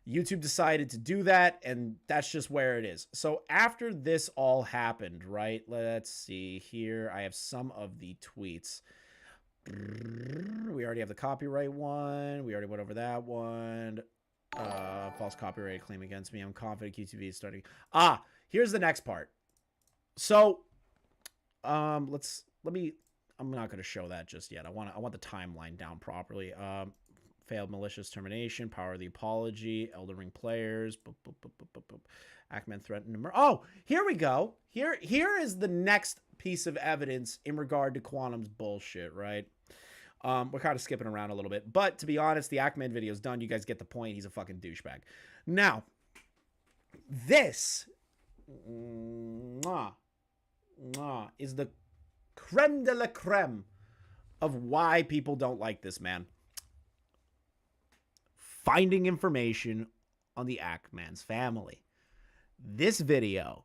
YouTube decided to do that, and that's just where it is. So after this all happened, right? Let's see here. I have some of the tweets. We already have the copyright one. We already went over that one. False copyright claim against me. I'm confident QTV is starting. Here's the next part. So, I'm not going to show that just yet. I want the timeline down properly. Failed malicious termination, power of the apology, Elden Ring players, Ackman threatened to murder. Oh, here we go. Here is the next piece of evidence in regard to Quantum's bullshit, right? We're kind of skipping around a little bit, but to be honest, the Ackman video is done. You guys get the point. He's a fucking douchebag. Now, this is the creme de la creme of why people don't like this man. Finding information on the Ackman's family. This video,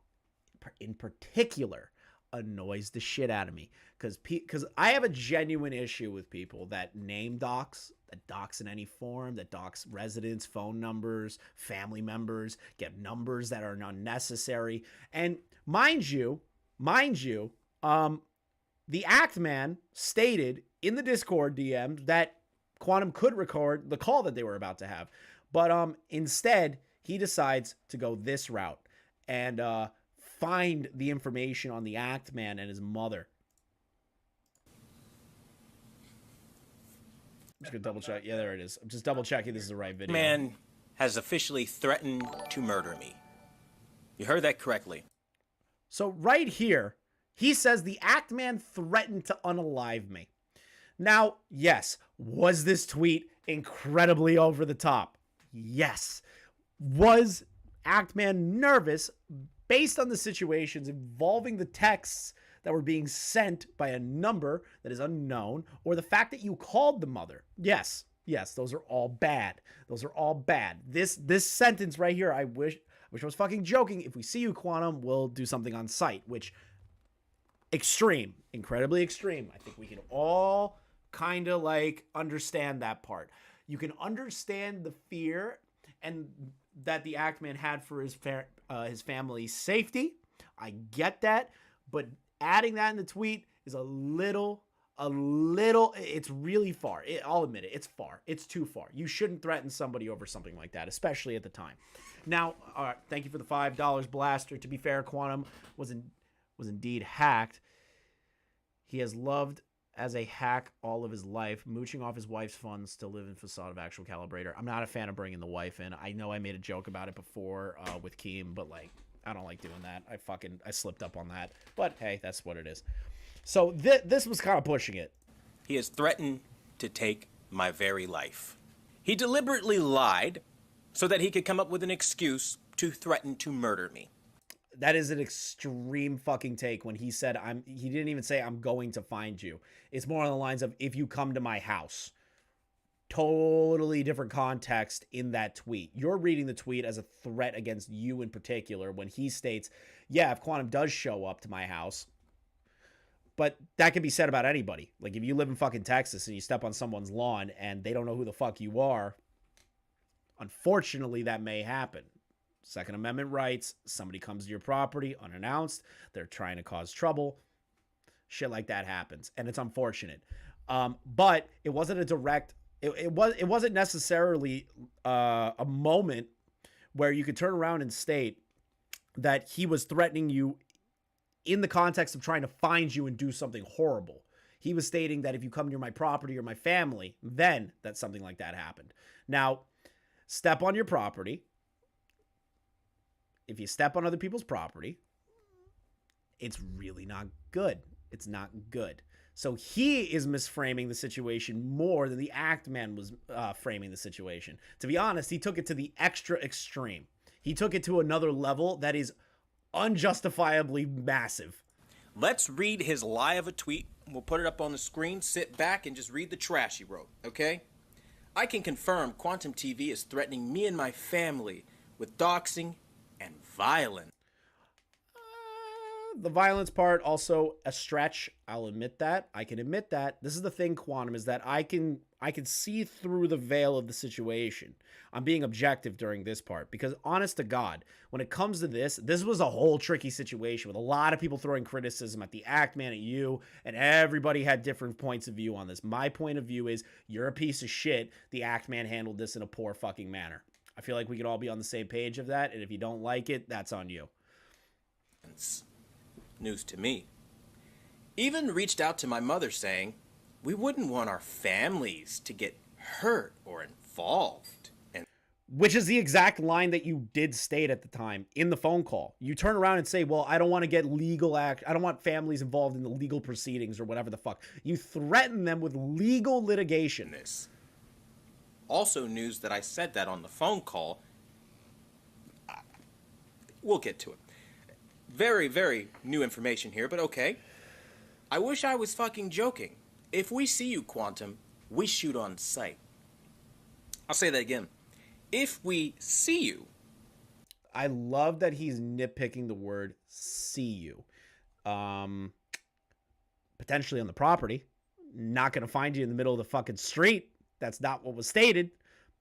in particular, annoys the shit out of me because I have a genuine issue with people that name dox, that dox in any form, that dox residents, phone numbers, family members, get numbers that are unnecessary. And mind you, the Ackman stated in the Discord DM that Quantum could record the call that they were about to have, but instead he decides to go this route and find the information on the Act Man and his mother. I'm just gonna double check. Yeah, there it is. I'm just double checking this is the right video. Man has officially threatened to murder me. You heard that correctly. So right here, he says the Act Man threatened to unalive me. Now, yes, was this tweet incredibly over the top? Yes. Was Act Man nervous based on the situations involving the texts that were being sent by a number that is unknown, or the fact that you called the mother? Yes, those are all bad. Those are all bad. This sentence right here, I wish I was fucking joking. If we see you, Quantum, we'll do something on site, which extreme, incredibly extreme. I think we can all kind of like understand that part. You can understand the fear and that the Act Man had for his family's safety. I get that, but adding that in the tweet is a little, it's really far. I'll admit it, it's far. It's too far. You shouldn't threaten somebody over something like that, especially at the time. Now, thank you for the $5 blaster. To be fair, Quantum was indeed hacked. He has loved as a hack all of his life, mooching off his wife's funds to live in facade of actual calibrator. I'm not a fan of bringing the wife in. I know I made a joke about it before with Keem, but like, I don't like doing that. I slipped up on that. But hey, that's what it is. So this was kind of pushing it. He has threatened to take my very life. He deliberately lied so that he could come up with an excuse to threaten to murder me. That is an extreme fucking take when he said, he didn't even say, I'm going to find you. It's more on the lines of, if you come to my house. Totally different context in that tweet. You're reading the tweet as a threat against you in particular when he states, yeah, if Quantum does show up to my house. But that can be said about anybody. Like, if you live in fucking Texas and you step on someone's lawn and they don't know who the fuck you are, unfortunately, that may happen. Second Amendment rights, somebody comes to your property unannounced, they're trying to cause trouble, shit like that happens, and it's unfortunate. But it wasn't a direct, it wasn't necessarily a moment where you could turn around and state that he was threatening you in the context of trying to find you and do something horrible. He was stating that if you come near my property or my family, then that something like that happened. Now, step on your property. If you step on other people's property, it's really not good. It's not good. So he is misframing the situation more than the Act Man was framing the situation. To be honest, he took it to the extra extreme. He took it to another level that is unjustifiably massive. Let's read his lie of a tweet. We'll put it up on the screen. Sit back and just read the trash he wrote, okay? I can confirm QuantumTV is threatening me and my family with doxing and violence. The violence part, also a stretch. I'll admit that. I can admit that. This is the thing, Quantum, is that I can see through the veil of the situation. I'm being objective during this part because, honest to God, when it comes to this was a whole tricky situation with a lot of people throwing criticism at the Act Man, at you, and everybody had different points of view on this. My point of view is you're a piece of shit. The Act Man handled this in a poor fucking manner. I feel like we could all be on the same page of that, and if you don't like it, that's on you. It's news to me. Even reached out to my mother saying, we wouldn't want our families to get hurt or involved. And which is the exact line that you did state at the time in the phone call. You turn around and say, well, I don't want to get I don't want families involved in the legal proceedings or whatever the fuck. You threaten them with legal litigation. Also news that I said that on the phone call. We'll get to it. Very, very new information here, but okay. I wish I was fucking joking. If we see you, Quantum, we shoot on sight. I'll say that again. If we see you. I love that he's nitpicking the word see you. Potentially on the property. Not going to find you in the middle of the fucking street. That's not what was stated.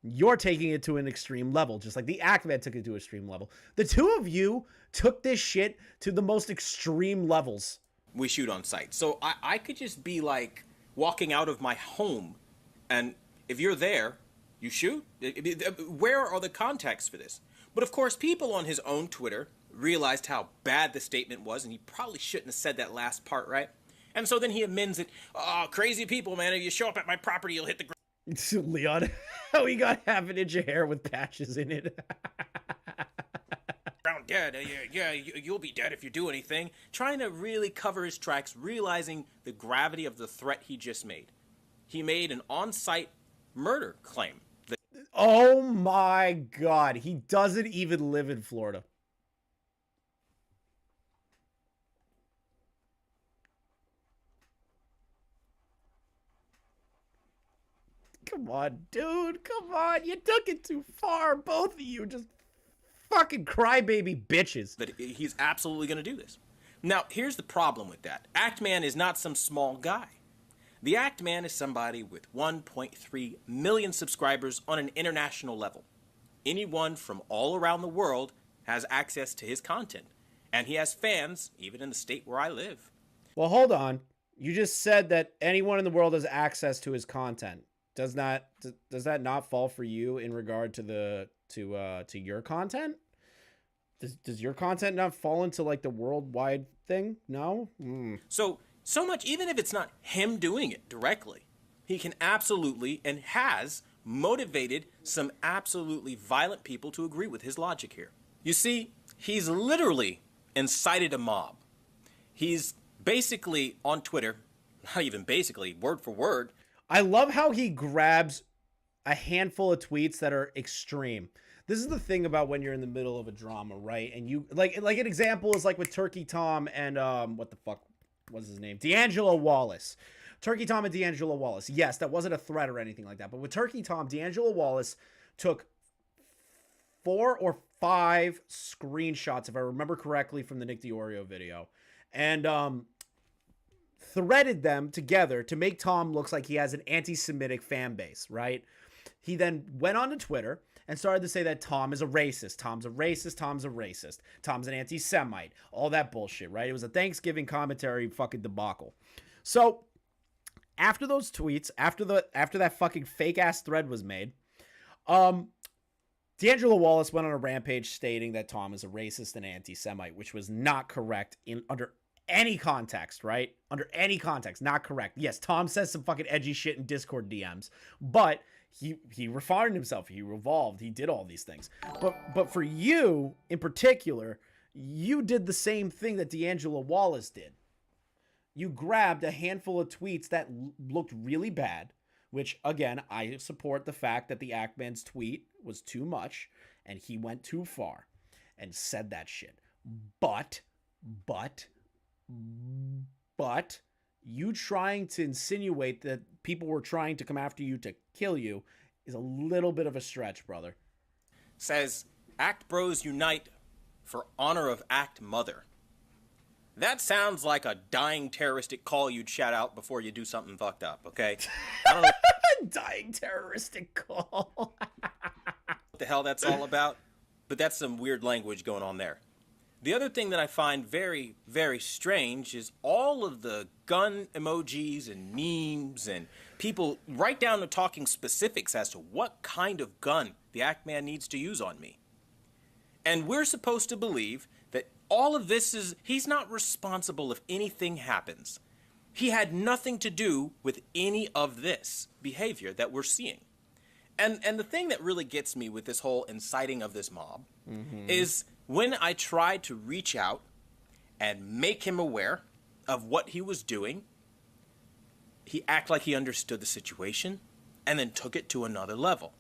You're taking it to an extreme level, just like the Act Man took it to an extreme level. The two of you took this shit to the most extreme levels. We shoot on sight. So I could just be like walking out of my home, and if you're there, you shoot? Where are the contexts for this? But of course, people on his own Twitter realized how bad the statement was, and he probably shouldn't have said that last part, right? And so then he amends it. Oh, crazy people, man. If you show up at my property, you'll hit the ground. Leon, how he got half an inch of hair with patches in it. Dead. You'll be dead if you do anything. Trying to really cover his tracks, realizing the gravity of the threat he just made. He made an on-site murder claim. Oh my God. He doesn't even live in Florida. Come on, dude. Come on. You took it too far. Both of you just fucking crybaby bitches. That he's absolutely going to do this. Now, here's the problem with that. Actman is not some small guy. The Actman is somebody with 1.3 million subscribers on an international level. Anyone from all around the world has access to his content. And he has fans, even in the state where I live. Well, hold on. You just said that anyone in the world has access to his content. Does that not fall for you in regard to your content? Does your content not fall into like the worldwide thing? No? So much, even if it's not him doing it directly, he can absolutely and has motivated some absolutely violent people to agree with his logic here. You see, he's literally incited a mob. He's basically on Twitter, not even basically, word for word. I love how he grabs a handful of tweets that are extreme. This is the thing about when you're in the middle of a drama, right? And you like an example is like with Turkey Tom and what the fuck was his name? D'Angelo Wallace. Turkey Tom and D'Angelo Wallace. Yes, that wasn't a threat or anything like that. But with Turkey Tom, D'Angelo Wallace took 4 or 5 screenshots, if I remember correctly, from the Nick DiOrio video, and threaded them together to make Tom look like he has an anti-Semitic fan base, right? He then went onto Twitter and started to say that Tom is a racist. Tom's a racist. Tom's a racist. Tom's an anti-Semite. All that bullshit, right? It was a Thanksgiving commentary fucking debacle. So after those tweets, after that fucking fake ass thread was made, D'Angelo Wallace went on a rampage stating that Tom is a racist and anti-Semite, which was not correct under any context, right? Under any context, not correct. Yes, Tom says some fucking edgy shit in Discord DMs, but he refined himself, he evolved, he did all these things. But for you in particular, you did the same thing that D'Angelo Wallace did. You grabbed a handful of tweets that looked really bad, which again, I support the fact that the Actman's tweet was too much and he went too far and said that shit. But you trying to insinuate that people were trying to come after you to kill you is a little bit of a stretch, brother. Says, Act Bros Unite for honor of Act Mother. That sounds like a dying terroristic call you'd shout out before you do something fucked up, okay? I don't know dying terroristic call. what the hell that's all about, but that's some weird language going on there. The other thing that I find very, very strange is all of the gun emojis and memes and people right down to talking specifics as to what kind of gun the Actman needs to use on me. And we're supposed to believe that all of this is, he's not responsible if anything happens. He had nothing to do with any of this behavior that we're seeing. And the thing that really gets me with this whole inciting of this mob is when I tried to reach out and make him aware of what he was doing, he acted like he understood the situation and then took it to another level.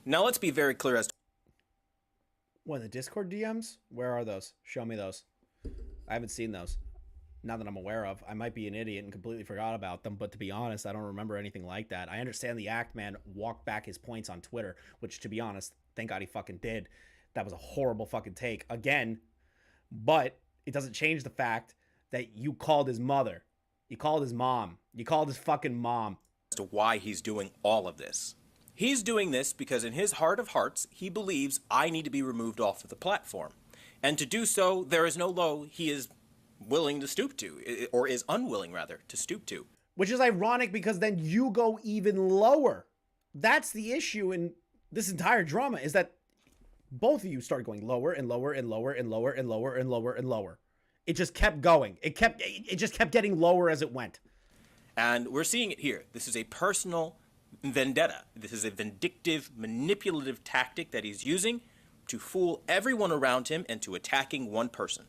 Now let's be very clear as to what, the Discord DMs? Where are those? Show me those. I haven't seen those. Not that I'm aware of. I might be an idiot and completely forgot about them, but to be honest, I don't remember anything like that. I understand the Actman walked back his points on Twitter, which, to be honest, thank God he fucking did. That was a horrible fucking take, again, but it doesn't change the fact that you called his mother. You called his mom. You called his fucking mom. As to why he's doing all of this. He's doing this because in his heart of hearts, he believes I need to be removed off of the platform. And to do so, there is no low he is willing to stoop to, or is unwilling, rather, to stoop to. Which is ironic because then you go even lower. That's the issue in this entire drama, is that both of you started going lower and lower and lower and lower and lower and lower and lower. It just kept going. It just kept getting lower as it went. And we're seeing it here. This is a personal vendetta. This is a vindictive, manipulative tactic that he's using to fool everyone around him into attacking one person.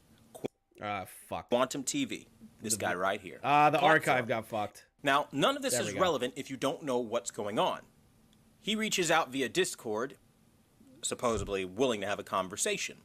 Fuck. QuantumTV. This guy right here. The archive got fucked. Now, none of this is relevant if you don't know what's going on. He reaches out via Discord, supposedly willing to have a conversation.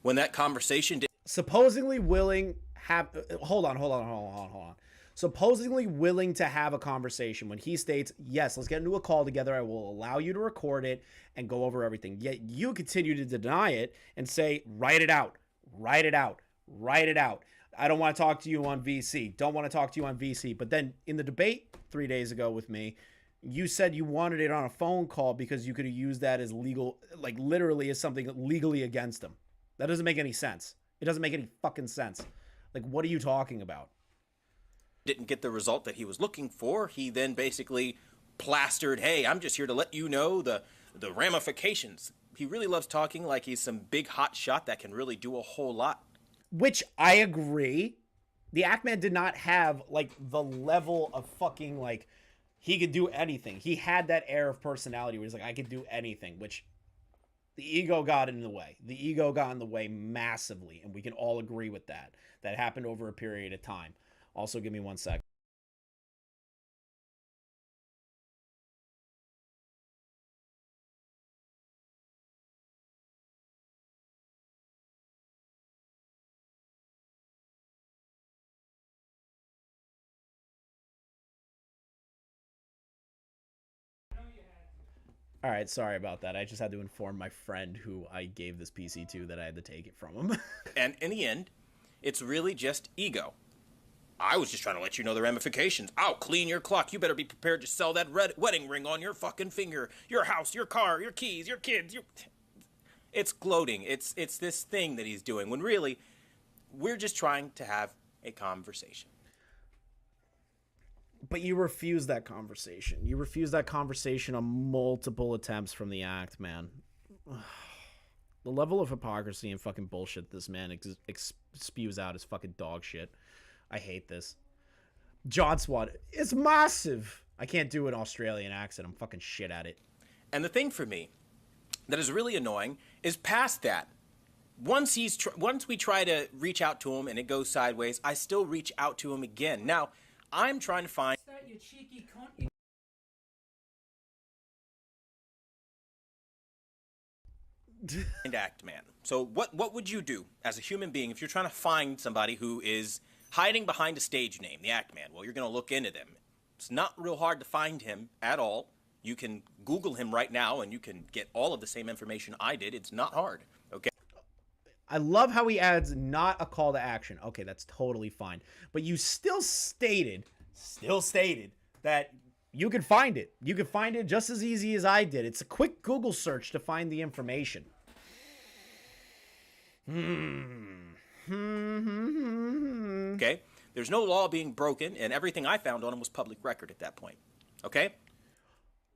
When that conversation supposedly willing have hold on. Supposedly willing to have a conversation when he states, yes, let's get into a call together. I will allow you to record it and go over everything. Yet you continue to deny it and say, write it out. Write it out. Write it out. I don't want to talk to you on VC. Don't want to talk to you on VC. But then in the debate 3 days ago with me, you said you wanted it on a phone call because you could have used that as legal, like literally as something legally against him. That doesn't make any sense. It doesn't make any fucking sense. Like, what are you talking about? Didn't get the result that he was looking for. He then basically plastered, hey, I'm just here to let you know the ramifications. He really loves talking like he's some big hot shot that can really do a whole lot. Which I agree. The Ackman did not have like the level of fucking like he could do anything. He had that air of personality where he's like, I could do anything, which the ego got in the way. The ego got in the way massively, and we can all agree with that. That happened over a period of time. Also, give me 1 sec. All right, sorry about that. I just had to inform my friend who I gave this PC to that I had to take it from him. And in the end, it's really just ego. I was just trying to let you know the ramifications. I'll clean your clock. You better be prepared to sell that wedding ring on your fucking finger. Your house, your car, your keys, your kids. It's gloating. It's this thing that he's doing when really we're just trying to have a conversation. But you refuse that conversation. You refuse that conversation on multiple attempts from the act, man. The level of hypocrisy and fucking bullshit this man spews out is fucking dog shit. I hate this. John Swat is massive. I can't do an Australian accent. I'm fucking shit at it. And the thing for me that is really annoying is past that. Once we try to reach out to him and it goes sideways, I still reach out to him again. Now, I'm trying to find You cheeky cunt. Act Man. So what would you do as a human being if you're trying to find somebody who is hiding behind a stage name, the Act Man? Well, you're going to look into them. It's not real hard to find him at all. You can Google him right now and you can get all of the same information I did. It's not hard, okay? I love how he adds not a call to action. Okay, that's totally fine. But you still stated that you can find it. You can find it just as easy as I did. It's a quick Google search to find the information. Okay? There's no law being broken, and everything I found on him was public record at that point. Okay?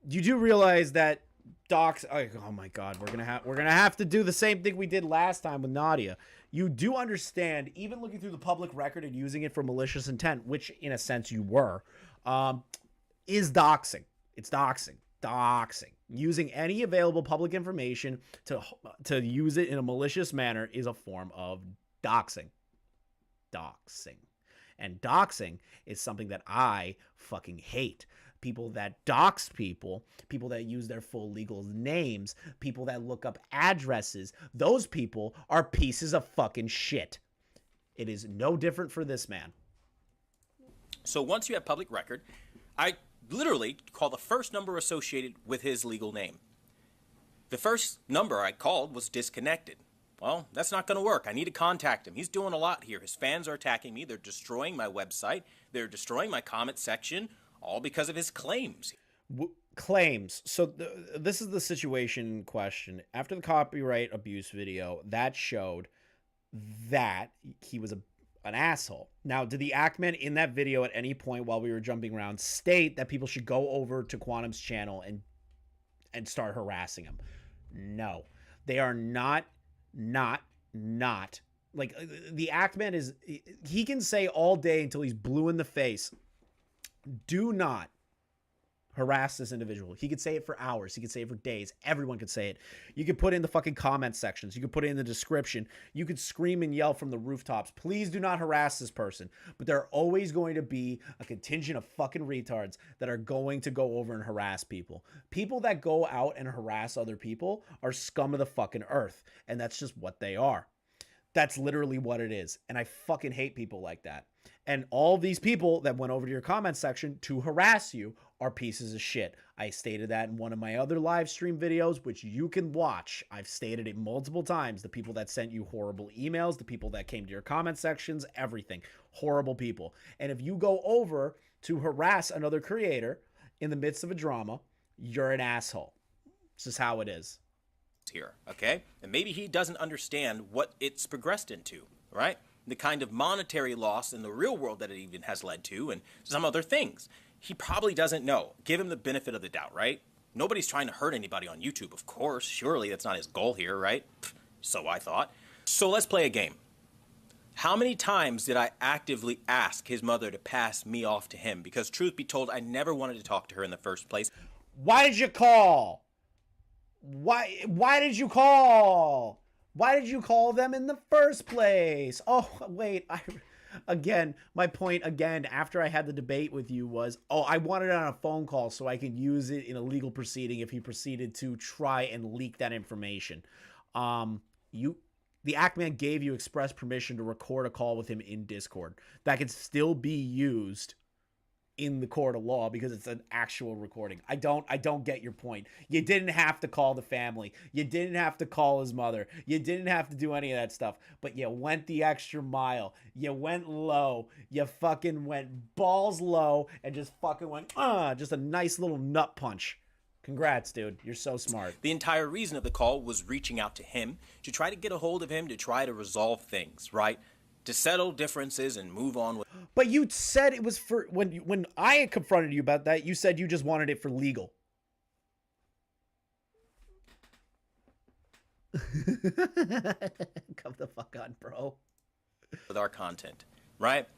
You do realize that docs, oh my god, we're gonna have to do the same thing we did last time with Nadia. You do understand, even looking through the public record and using it for malicious intent, which in a sense you were, is doxing. It's doxing. Using any available public information to use it in a malicious manner is a form of doxing. And doxing is something that I fucking hate. People that dox people that use their full legal names, people that look up addresses, those people are pieces of fucking shit. It is no different for this man. So once you have public record, I literally call the first number associated with his legal name. The first number I called was disconnected. Well, that's not going to work. I need to contact him. He's doing a lot here. His fans are attacking me. They're destroying my website. They're destroying my comment section, all because of his claims. Claims. So this is the situation in question. After the copyright abuse video, that showed that he was an asshole. Now, did the Ackman in that video at any point while we were jumping around state that people should go over to Quantum's channel and start harassing him? No. They are not like the Act Man is, he can say all day until he's blue in the face, do not harass this individual. He could say it for hours. He could say it for days. Everyone could say it. You could put it in the fucking comment sections. You could put it in the description. You could scream and yell from the rooftops. Please do not harass this person. But there are always going to be a contingent of fucking retards that are going to go over and harass people. People that go out and harass other people are scum of the fucking earth. And that's just what they are. That's literally what it is. And I fucking hate people like that. And all these people that went over to your comment section to harass you are pieces of shit. I stated that in one of my other live stream videos, which you can watch. I've stated it multiple times. The people that sent you horrible emails, the people that came to your comment sections, everything. Horrible people. And if you go over to harass another creator in the midst of a drama, you're an asshole. This is how it is. Here, okay? And maybe he doesn't understand what it's progressed into, right? The kind of monetary loss in the real world that it even has led to, and some other things. He probably doesn't know. Give him the benefit of the doubt, right? Nobody's trying to hurt anybody on YouTube, of course. Surely that's not his goal here, right? So I thought. So let's play a game. How many times did I actively ask his mother to pass me off to him? Because truth be told, I never wanted to talk to her in the first place. Why did you call? Why did you call? Why did you call them in the first place? Oh, wait. My point again, after I had the debate with you was, I wanted it on a phone call so I could use it in a legal proceeding if he proceeded to try and leak that information. The Act Man gave you express permission to record a call with him in Discord. That could still be used in the court of law because it's an actual recording. I don't get your point. You didn't have to call the family. You didn't have to call his mother. You didn't have to do any of that stuff. But you went the extra mile. You went low. You fucking went balls low and just fucking went, just a nice little nut punch. Congrats, dude. You're so smart. The entire reason of the call was reaching out to him, to try to get a hold of him, to try to resolve things, right? To settle differences and move on with. But you said it was for when I confronted you about that, you said you just wanted it for legal. Come the fuck on, bro. With our content, right?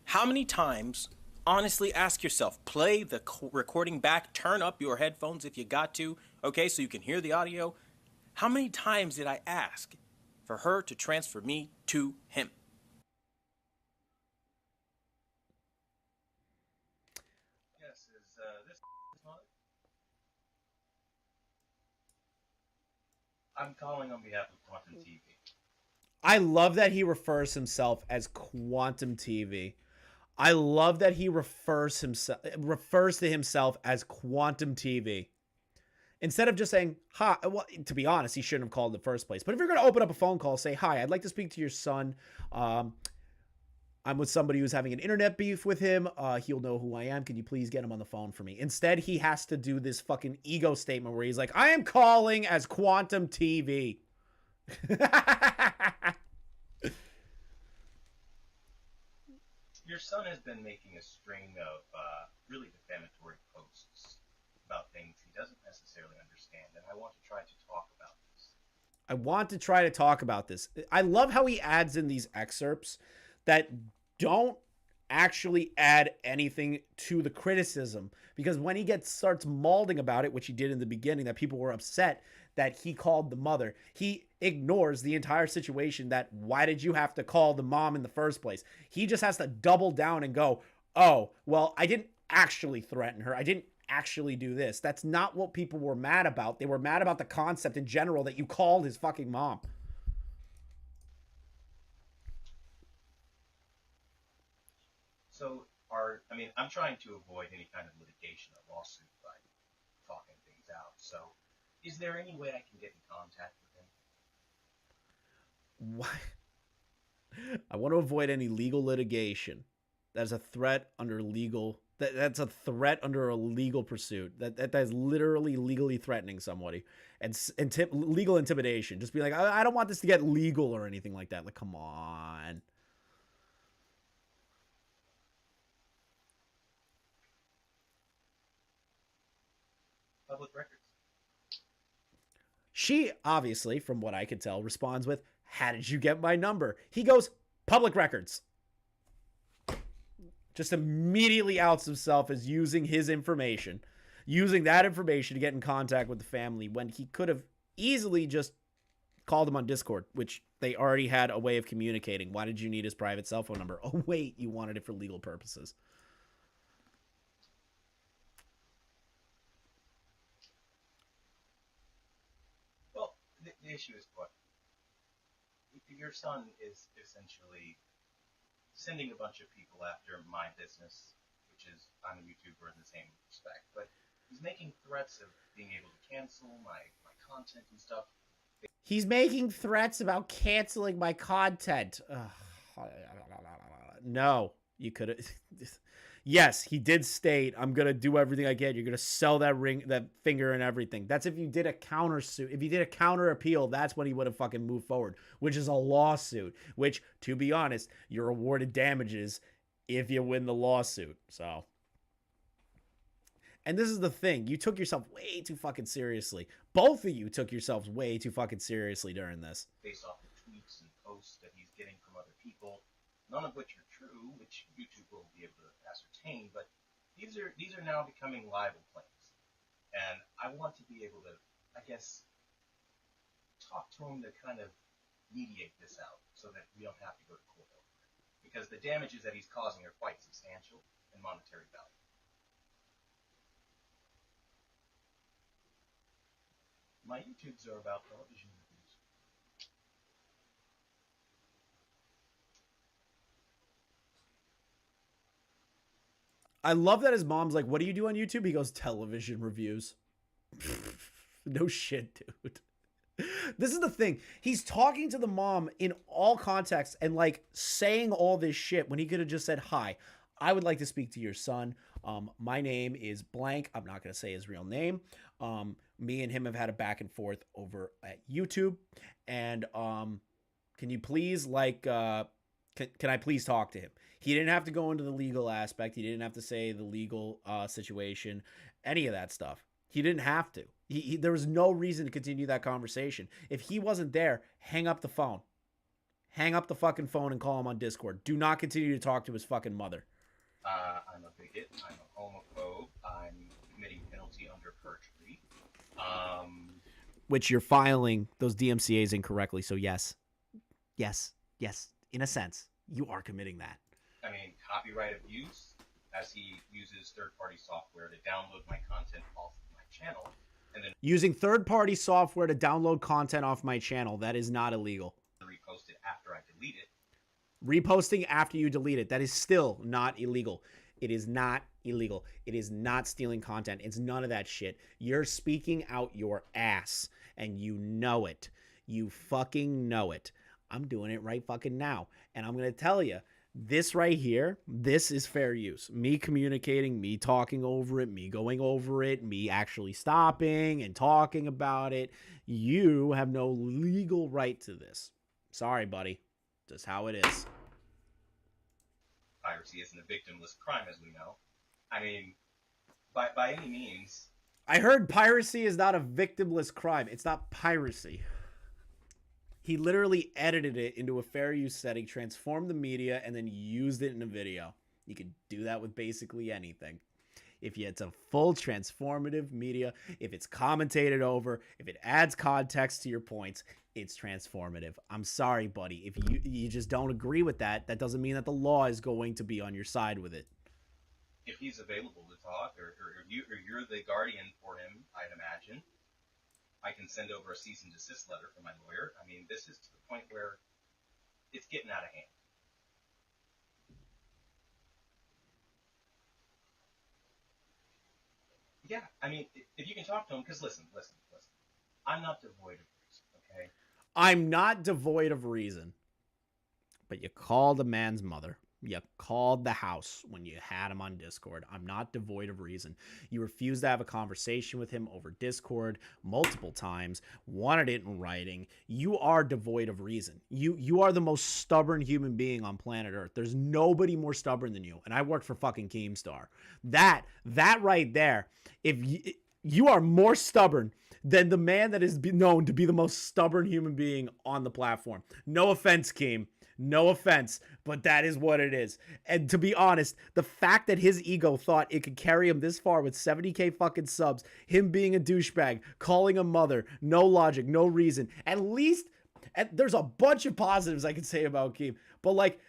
How many times, honestly, ask yourself, play the recording back, turn up your headphones if you got to, okay, so you can hear the audio. How many times did I ask for her to transfer me to him? I'm calling on behalf of QuantumTV. I love that he refers himself as QuantumTV. I love that he refers to himself as QuantumTV. Instead of just saying, hi, well, to be honest, he shouldn't have called in the first place. But if you're going to open up a phone call, say, hi, I'd like to speak to your son. I'm with somebody who's having an internet beef with him. He'll know who I am. Can you please get him on the phone for me? Instead, he has to do this fucking ego statement where he's like, I am calling as QuantumTV. Your son has been making a string of really defamatory posts about things he doesn't necessarily understand, and I want to try to talk about this. I want to try to talk about this. I love how he adds in these excerpts that don't actually add anything to the criticism, because when he starts mauling about it, which he did in the beginning, that people were upset that he called the mother, he ignores the entire situation. That why did you have to call the mom in the first place? He just has to double down and go, oh, well, I didn't actually threaten her. I didn't actually do this. That's not what people were mad about. They were mad about the concept in general that you called his fucking mom. So, I'm trying to avoid any kind of litigation or lawsuit by talking things out. So, is there any way I can get in contact with him? Why? I want to avoid any legal litigation. That's a threat under legal. That's a threat under a legal pursuit. That is literally legally threatening somebody, and legal intimidation. Just be like, I don't want this to get legal or anything like that. Like, come on. Public records. She, obviously, from what I could tell, responds with, how did you get my number? He goes, public records. Just immediately outs himself as using his information, using that information to get in contact with the family when he could have easily just called him on Discord, which they already had a way of communicating. Why did you need his private cell phone number? Oh, wait, you wanted it for legal purposes. Well, the issue is what? Your son is essentially sending a bunch of people after my business, which is I'm a YouTuber in the same respect, but he's making threats of being able to cancel my content and stuff. He's making threats about canceling my content. No, you could have. Yes, he did state, I'm going to do everything I can. You're going to sell that ring, that finger and everything. That's if you did a countersuit. If you did a counter appeal, that's when he would have fucking moved forward, which is a lawsuit, which, to be honest, you're awarded damages if you win the lawsuit. So, and this is the thing. You took yourself way too fucking seriously. Both of you took yourselves way too fucking seriously during this. Based off the tweets and posts that he's getting from other people, none of which are true, which YouTube will be able to ascertain, but these are now becoming libel claims. And I want to be able to, I guess, talk to him to kind of mediate this out so that we don't have to go to court over it. Because the damages that he's causing are quite substantial in monetary value. My YouTubes are about television reviews. I love that his mom's like, what do you do on YouTube? He goes, television reviews. No shit, dude. This is the thing. He's talking to the mom in all contexts and like saying all this shit when he could have just said, hi, I would like to speak to your son. My name is blank. I'm not going to say his real name. Me and him have had a back and forth over at YouTube. And can you please like, can I please talk to him? He didn't have to go into the legal aspect. He didn't have to say the legal situation, any of that stuff. He didn't have to. There was no reason to continue that conversation. If he wasn't there, hang up the phone. Hang up the fucking phone and call him on Discord. Do not continue to talk to his fucking mother. I'm a bigot. I'm a homophobe. I'm committing penalty under perjury. Which you're filing those DMCAs incorrectly. So yes. In a sense, you are committing that. I mean, copyright abuse, as he uses third-party software to download my content off my channel, and then using third-party software to download content off my channel, that is not illegal. Repost it after I delete it. Reposting after you delete it, that is still not illegal. It is not illegal. It is not stealing content. It's none of that shit. You're speaking out your ass, and you know it. You fucking know it. I'm doing it right fucking now. And I'm going to tell you, this right here, this is fair use. Me communicating, me talking over it, me going over it, me actually stopping and talking about it. You have no legal right to this. Sorry, buddy. Just how it is. Piracy isn't a victimless crime, as we know. I mean, by any means. I heard piracy is not a victimless crime. It's not piracy. He literally edited it into a fair use setting, transformed the media, and then used it in a video. You could do that with basically anything. If it's a full transformative media, if it's commentated over, if it adds context to your points, it's transformative. I'm sorry, buddy. If you just don't agree with that, that doesn't mean that the law is going to be on your side with it. If he's available to talk, or you're the guardian for him, I'd imagine, I can send over a cease and desist letter from my lawyer. I mean, this is to the point where it's getting out of hand. Yeah, I mean, if you can talk to him, because listen. I'm not devoid of reason, okay? I'm not devoid of reason. But you called a man's mother. You called the house when you had him on Discord. I'm not devoid of reason. You refused to have a conversation with him over Discord multiple times, wanted it in writing. You are devoid of reason. You are the most stubborn human being on planet Earth. There's nobody more stubborn than you. And I worked for fucking Keemstar. That right there, if You are more stubborn than the man that is known to be the most stubborn human being on the platform. No offense, Keem. No offense, but that is what it is. And to be honest, the fact that his ego thought it could carry him this far with 70K fucking subs, him being a douchebag, calling a mother, no logic, no reason. At least, there's a bunch of positives I can say about Keem, but like,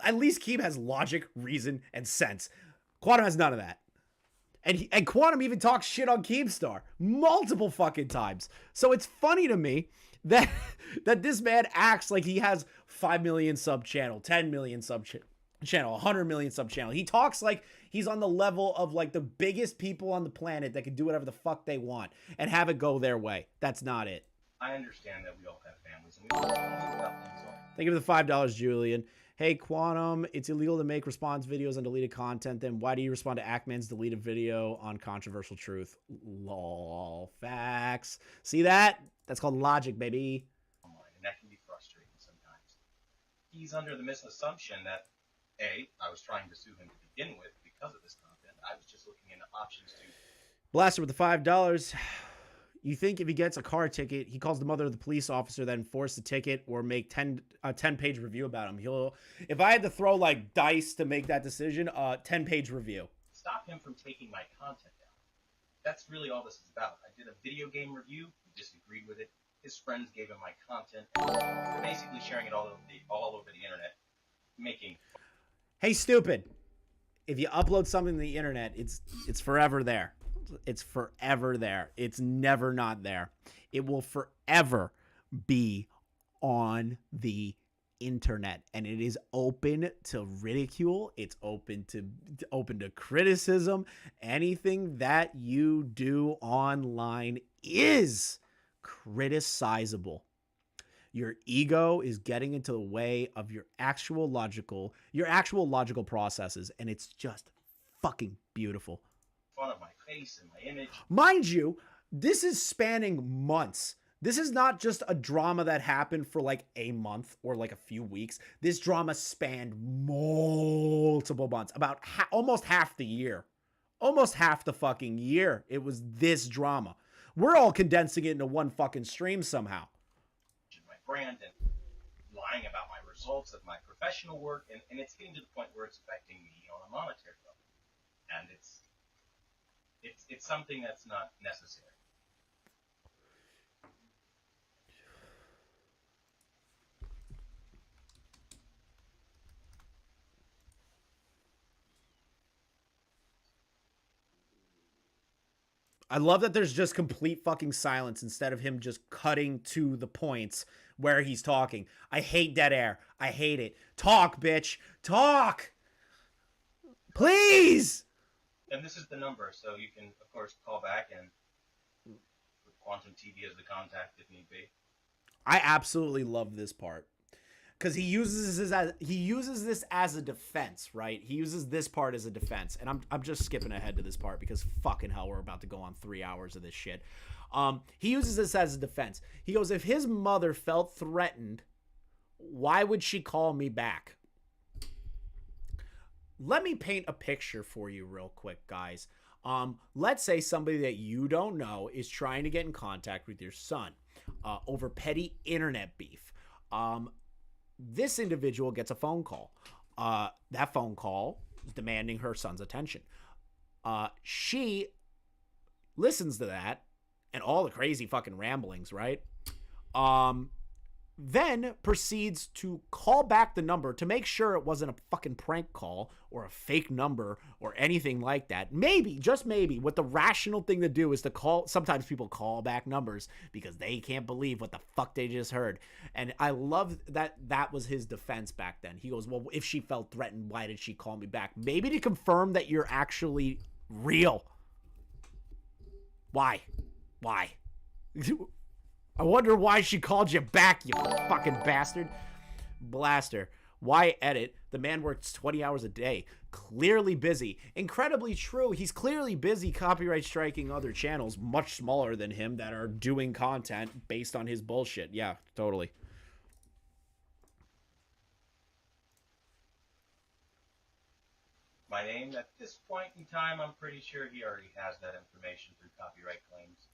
at least Keem has logic, reason, and sense. Quantum has none of that. And Quantum even talks shit on Keemstar multiple fucking times. So it's funny to me that this man acts like he has 5 million sub channel, 10 million sub channel, 100 million sub channel. He talks like he's on the level of like the biggest people on the planet that can do whatever the fuck they want and have it go their way. That's not it. I understand that we all have families and we all think about things all. Thank you for the $5, Julian. Hey, Quantum, it's illegal to make response videos on deleted content. Then why do you respond to Ackman's deleted video on controversial truth? Lol. Facts. See that? That's called logic, baby. And that can be frustrating sometimes. He's under the misassumption that, A, I was trying to sue him to begin with because of this content. I was just looking into options to... Blaster with the $5. You think if he gets a car ticket, he calls the mother of the police officer, then enforce the ticket or make a 10-page review about him? He'll, if I had to throw like dice to make that decision, 10-page review. Stop him from taking my content down. That's really all this is about. I did a video game review. He disagreed with it. His friends gave him my content. They're basically sharing it all over the internet, making... Hey, stupid. If you upload something to the internet, it's forever there. It's forever there. It's never not there. It will forever be on the internet, and it is open to ridicule. It's open to criticism. Anything that you do online is criticizable. Your ego is getting into the way of your actual logical processes, and it's just fucking beautiful. Fun of my face and my image. Mind you, this is spanning months. This is not just a drama that happened for like a month or like a few weeks. This drama spanned multiple months, about almost half the year. Almost half the fucking year. It was this drama. We're all condensing it into one fucking stream somehow. My brand and lying about my results of my professional work, and it's getting to the point where it's affecting me on a monetary level. And it's something that's not necessary. I love that there's just complete fucking silence instead of him just cutting to the points where he's talking. I hate dead air. I hate it. Talk, bitch. Talk! Please! And this is the number, so you can, of course, call back and with QuantumTV as the contact if need be. I absolutely love this part. Because he uses this as a defense, right? He uses this part as a defense. And I'm just skipping ahead to this part because fucking hell, we're about to go on 3 hours of this shit. He uses this as a defense. He goes, if his mother felt threatened, why would she call me back? Let me paint a picture for you real quick, guys. Let's say somebody that you don't know is trying to get in contact with your son over petty internet beef. This individual gets a phone call. That phone call is demanding her son's attention. She listens to that and all the crazy fucking ramblings, right? Then proceeds to call back the number to make sure it wasn't a fucking prank call or a fake number or anything like that. Maybe, just maybe, what the rational thing to do is to call. Sometimes people call back numbers because they can't believe what the fuck they just heard. And I love that that was his defense back then. He goes, well, if she felt threatened, why did she call me back? Maybe to confirm that you're actually real. Why? I wonder why she called you back, you fucking bastard. Blaster. Why edit? The man works 20 hours a day. Clearly busy. Incredibly true. He's clearly busy copyright striking other channels much smaller than him that are doing content based on his bullshit. Yeah, totally. my name. At this point in time, I'm pretty sure he already has that information through copyright claims.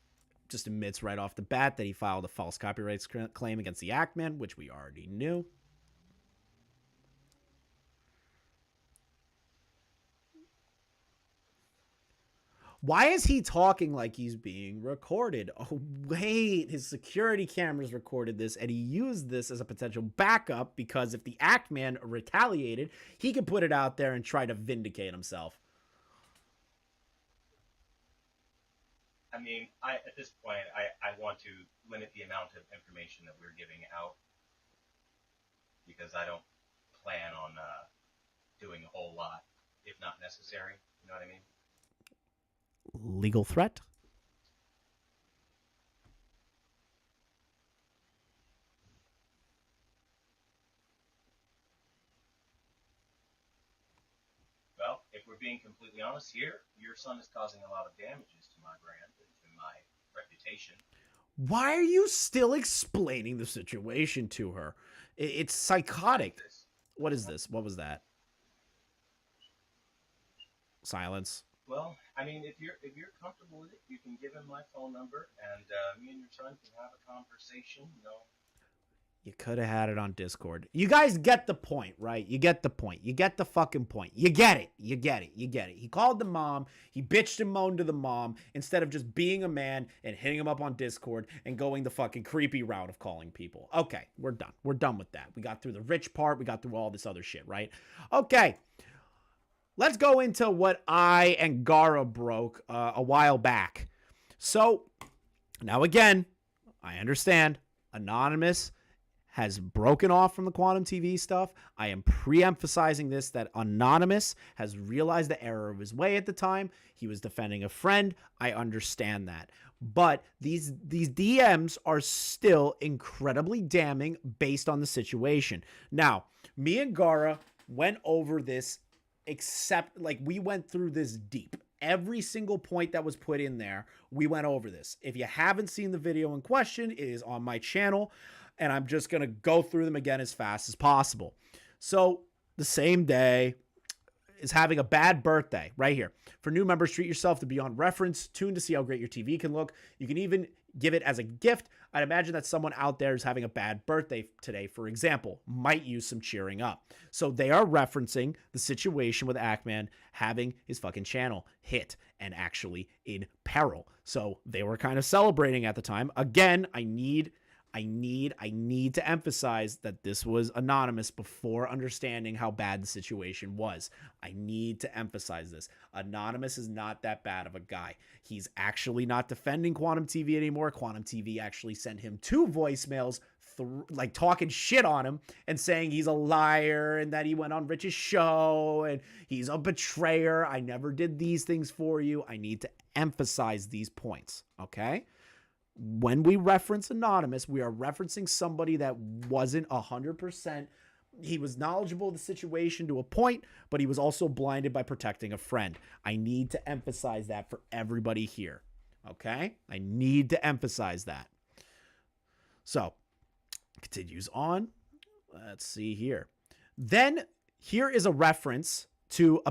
Just admits right off the bat that he filed a false copyright claim against the Ackman, which we already knew. Why is he talking like he's being recorded? Oh, wait, his security cameras recorded this, and he used this as a potential backup because if the Ackman retaliated, he could put it out there and try to vindicate himself. I mean, at this point, I want to limit the amount of information that we're giving out because I don't plan on doing a whole lot, if not necessary. You know what I mean? Legal threat? Well, if we're being completely honest here, your son is causing a lot of damages to my brand and to my reputation. Why are you still explaining the situation to her? It's psychotic. What is this? What was that? Silence. Well, I mean, if you're comfortable with it, you can give him my phone number, and me and your son can have a conversation. You know. You could have had it on Discord. You guys get the point, right? You get the point. You get the fucking point. You get it. You get it. You get it. He called the mom. He bitched and moaned to the mom instead of just being a man and hitting him up on Discord and going the fucking creepy route of calling people. Okay, we're done. We're done with that. We got through the rich part. We got through all this other shit, right? Okay. Let's go into what I and Gara broke a while back. So, now again, I understand. Anonymous has broken off from the QuantumTV stuff. I am pre-emphasizing this, that Anonymous has realized the error of his way at the time. He was defending a friend. I understand that. But these DMs are still incredibly damning based on the situation. Now, me and Gara went over this, except, like, we went through this deep. Every single point that was put in there, we went over this. If you haven't seen the video in question, it is on my channel, and I'm just going to go through them again as fast as possible. So, the same day is having a bad birthday right here. For new members, treat yourself to Beyond Reference. Tune to see how great your TV can look. You can even give it as a gift. I'd imagine that someone out there is having a bad birthday today, for example, might use some cheering up. So they are referencing the situation with Ackman having his fucking channel hit and actually in peril. So they were kind of celebrating at the time. Again, I need to emphasize that this was anonymous before understanding how bad the situation was. I need to emphasize this. Anonymous is not that bad of a guy. He's actually not defending QuantumTV anymore. QuantumTV actually sent him 2 voicemails, like talking shit on him and saying he's a liar and that he went on Rich's show and he's a betrayer. I never did these things for you. I need to emphasize these points, okay? When we reference Anonymous, we are referencing somebody that wasn't 100%. He was knowledgeable of the situation to a point, but he was also blinded by protecting a friend. I need to emphasize that for everybody here, okay? I need to emphasize that. So, continues on. Let's see here. Then, here is a reference to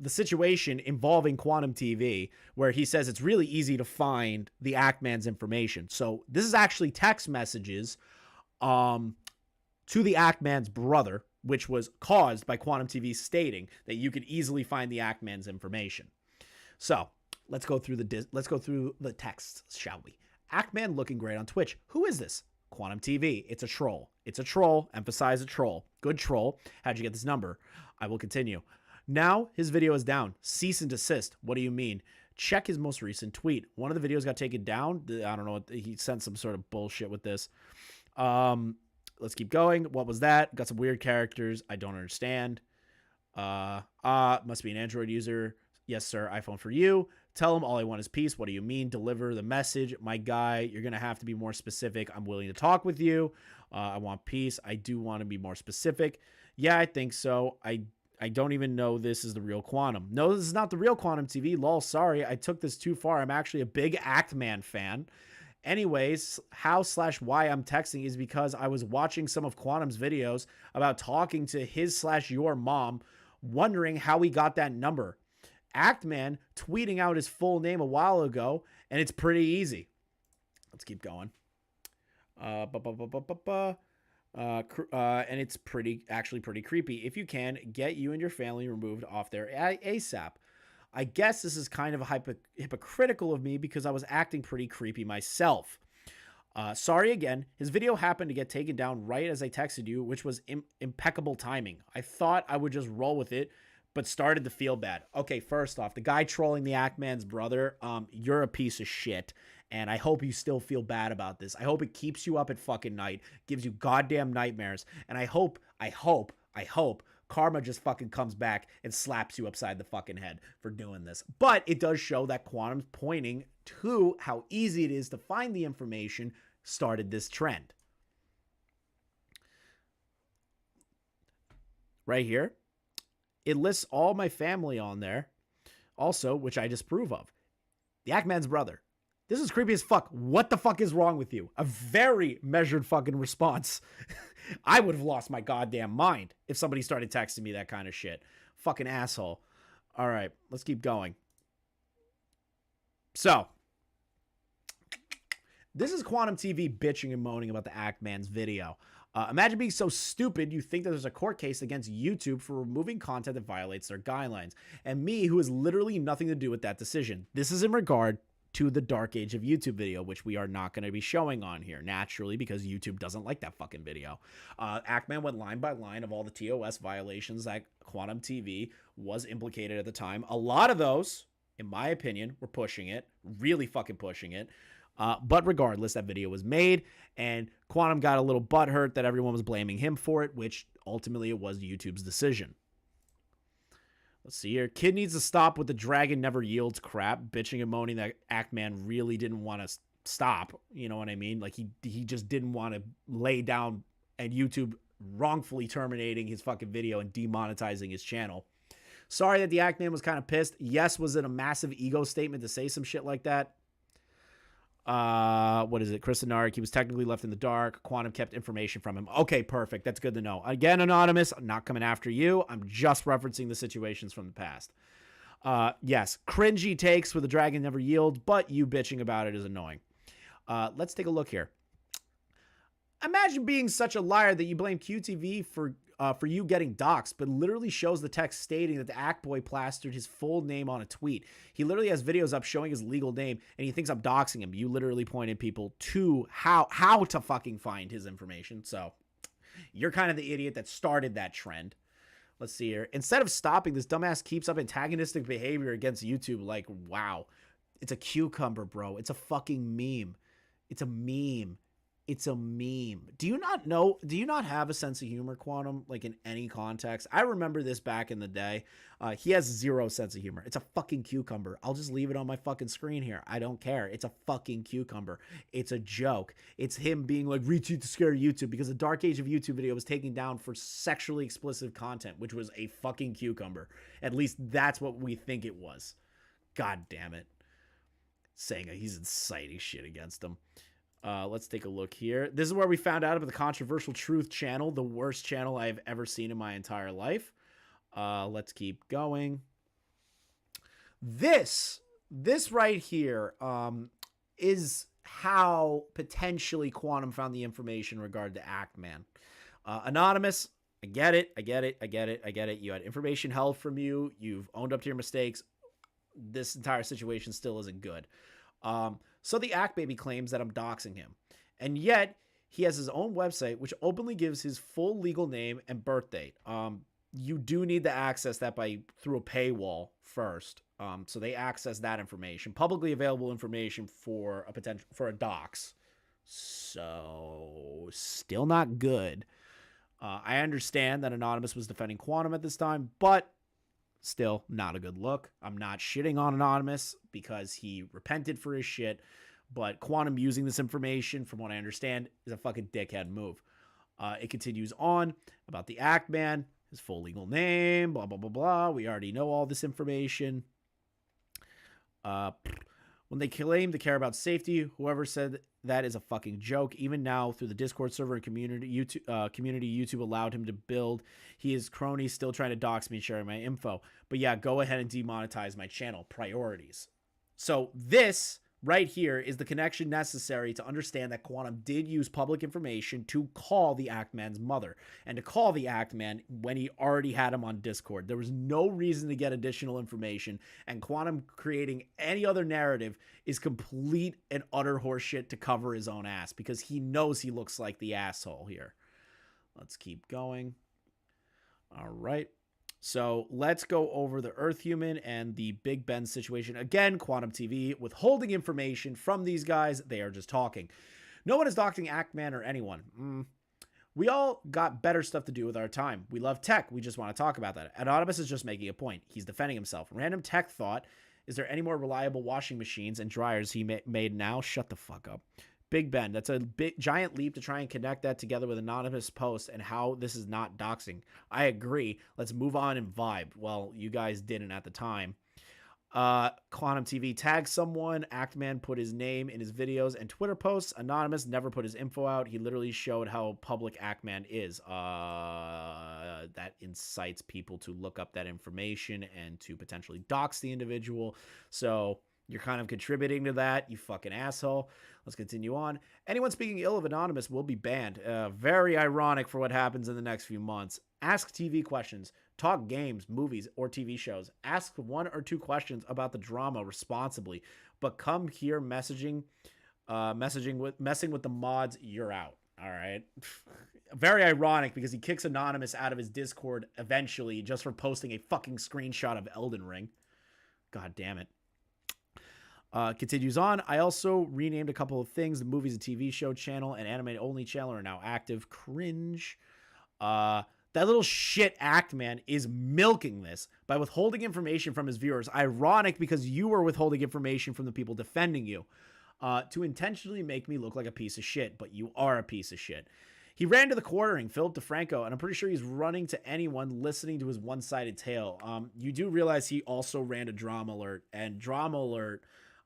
the situation involving QuantumTV, where he says it's really easy to find the Ackman's information. So this is actually text messages to the Ackman's brother, which was caused by QuantumTV stating that you could easily find the Ackman's information. So let's go through the texts, shall we? Ackman looking great on Twitch. Who is this? QuantumTV. It's a troll. It's a troll. Emphasize a troll. Good troll. How'd you get this number? I will continue. Now his video is down. Cease and desist. What do you mean? Check his most recent tweet. One of the videos got taken down. I don't know. He sent some sort of bullshit with this. Let's keep going. What was that? Got some weird characters. I don't understand. Must be an Android user. Yes, sir. iPhone for you. Tell him all I want is peace. What do you mean? Deliver the message. My guy, you're going to have to be more specific. I'm willing to talk with you. I want peace. I do want to be more specific. Yeah, I think so. I don't even know this is the real Quantum. No, this is not the real QuantumTV. Lol, sorry. I took this too far. I'm actually a big Ackman fan. Anyways, how/why I'm texting is because I was watching some of Quantum's videos about talking to his/your mom wondering how he got that number. Actman tweeting out his full name a while ago, and it's pretty easy. Let's keep going. And it's actually pretty creepy. If you can, get you and your family removed off there ASAP. I guess this is kind of hypocritical of me because I was acting pretty creepy myself. Sorry again. His video happened to get taken down right as I texted you, which was impeccable timing. I thought I would just roll with it, but started to feel bad. Okay, first off, the guy trolling the Actman's brother, you're a piece of shit, and I hope you still feel bad about this. I hope it keeps you up at fucking night, gives you goddamn nightmares, and I hope karma just fucking comes back and slaps you upside the fucking head for doing this. But it does show that Quantum's pointing to how easy it is to find the information started this trend. Right here, it lists all my family on there, also, which I disapprove of. The Actman's brother. This is creepy as fuck. What the fuck is wrong with you? A very measured fucking response. I would have lost my goddamn mind if somebody started texting me that kind of shit. Fucking asshole. All right, let's keep going. So, this is QuantumTV bitching and moaning about the Actman's video. Imagine being so stupid you think that there's a court case against YouTube for removing content that violates their guidelines. And me, who has literally nothing to do with that decision. This is in regard to the Dark Age of YouTube video, which we are not going to be showing on here, naturally, because YouTube doesn't like that fucking video. Actman went line by line of all the TOS violations that QuantumTV was implicated at the time. A lot of those, in my opinion, were pushing it, really fucking pushing it. But regardless, that video was made, and Quantum got a little butthurt that everyone was blaming him for it, which ultimately it was YouTube's decision. Let's see here. Kid needs to stop with the dragon never yields crap, bitching and moaning that Actman really didn't want to stop. You know what I mean? Like, he just didn't want to lay down and YouTube wrongfully terminating his fucking video and demonetizing his channel. Sorry that the Actman was kind of pissed. Yes, was it a massive ego statement to say some shit like that? What is it? Chris Anaric, he was technically left in the dark. Quantum kept information from him. Okay, perfect. That's good to know. Again, Anonymous, I'm not coming after you. I'm just referencing the situations from the past. Yes, cringy takes with the dragon never yield, but you bitching about it is annoying. Let's take a look here. Imagine being such a liar that you blame QTV for you getting doxxed, but literally shows the text stating that the Actboy plastered his full name on a tweet. He literally has videos up showing his legal name, and he thinks I'm doxing him. You literally pointed people to how to fucking find his information. So you're kind of the idiot that started that trend. Let's see here. Instead of stopping, this dumbass keeps up antagonistic behavior against YouTube. Like, wow. It's a cucumber, bro. It's a fucking meme. It's a meme. It's a meme. Do you not have a sense of humor, Quantum, like in any context? I remember this back in the day. He has zero sense of humor. It's a fucking cucumber. I'll just leave it on my fucking screen here. I don't care. It's a fucking cucumber. It's a joke. It's him being like, retweet to scare YouTube, because the Dark Age of YouTube video was taken down for sexually explicit content, which was a fucking cucumber. At least that's what we think it was. God damn it. Saying he's inciting shit against him. Let's take a look here. This is where we found out about the Controversial Truth channel, the worst channel I've ever seen in my entire life. Let's keep going. This right here is how potentially Quantum found the information regarding to Actman. Anonymous, I get it. You had information held from you. You've owned up to your mistakes. This entire situation still isn't good. So the Act Baby claims that I'm doxing him. And yet, he has his own website, which openly gives his full legal name and birth date. You do need to access that through a paywall first. So they access that information, publicly available information for a dox. So, still not good. I understand that Anonymous was defending Quantum at this time, but still not a good look. I'm not shitting on Anonymous because he repented for his shit, but Quantum using this information, from what I understand, is a fucking dickhead move. It continues on about the Actman, his full legal name, blah, blah, blah, blah. We already know all this information. What When they claim to care about safety, whoever said that is a fucking joke. Even now, through the Discord server and community, YouTube allowed him to build. He is crony, still trying to dox me, sharing my info. But yeah, go ahead and demonetize my channel. Priorities. So this right here is the connection necessary to understand that Quantum did use public information to call the Actman's mother and to call the Actman when he already had him on Discord. There was no reason to get additional information, and Quantum creating any other narrative is complete and utter horseshit to cover his own ass because he knows he looks like the asshole here. Let's keep going. All right. So let's go over the Earth Human and the Big Ben situation. Again, QuantumTV withholding information from these guys. They are just talking. No one is doxing Actman or anyone. We all got better stuff to do with our time. We love tech. We just want to talk about that. Anonymous is just making a point. He's defending himself. Random Tech thought, is there any more reliable washing machines and dryers he made now? Shut the fuck up. Big Ben, that's a big giant leap to try and connect that together with anonymous post and how this is not doxing. I agree. Let's move on and vibe. Well, you guys didn't at the time. QuantumTV tagged someone. Actman put his name in his videos and Twitter posts. Anonymous never put his info out. He literally showed how public Actman is. That incites people to look up that information and to potentially dox the individual. So you're kind of contributing to that, you fucking asshole. Let's continue on. Anyone speaking ill of Anonymous will be banned. Very ironic for what happens in the next few months. Ask TV questions. Talk games, movies, or TV shows. Ask 1 or 2 questions about the drama responsibly. But come here messing with the mods, you're out. All right. Very ironic because he kicks Anonymous out of his Discord eventually just for posting a fucking screenshot of Elden Ring. God damn it. Continues on. I also renamed a couple of things. The movies and TV show channel and anime only channel are now active. Cringe. That little shit Actman is milking this by withholding information from his viewers. Ironic because you were withholding information from the people defending you to intentionally make me look like a piece of shit, but you are a piece of shit. He ran to the quartering, Philip DeFranco, and I'm pretty sure he's running to anyone listening to his one-sided tale. You do realize he also ran to Drama Alert, and Drama Alert,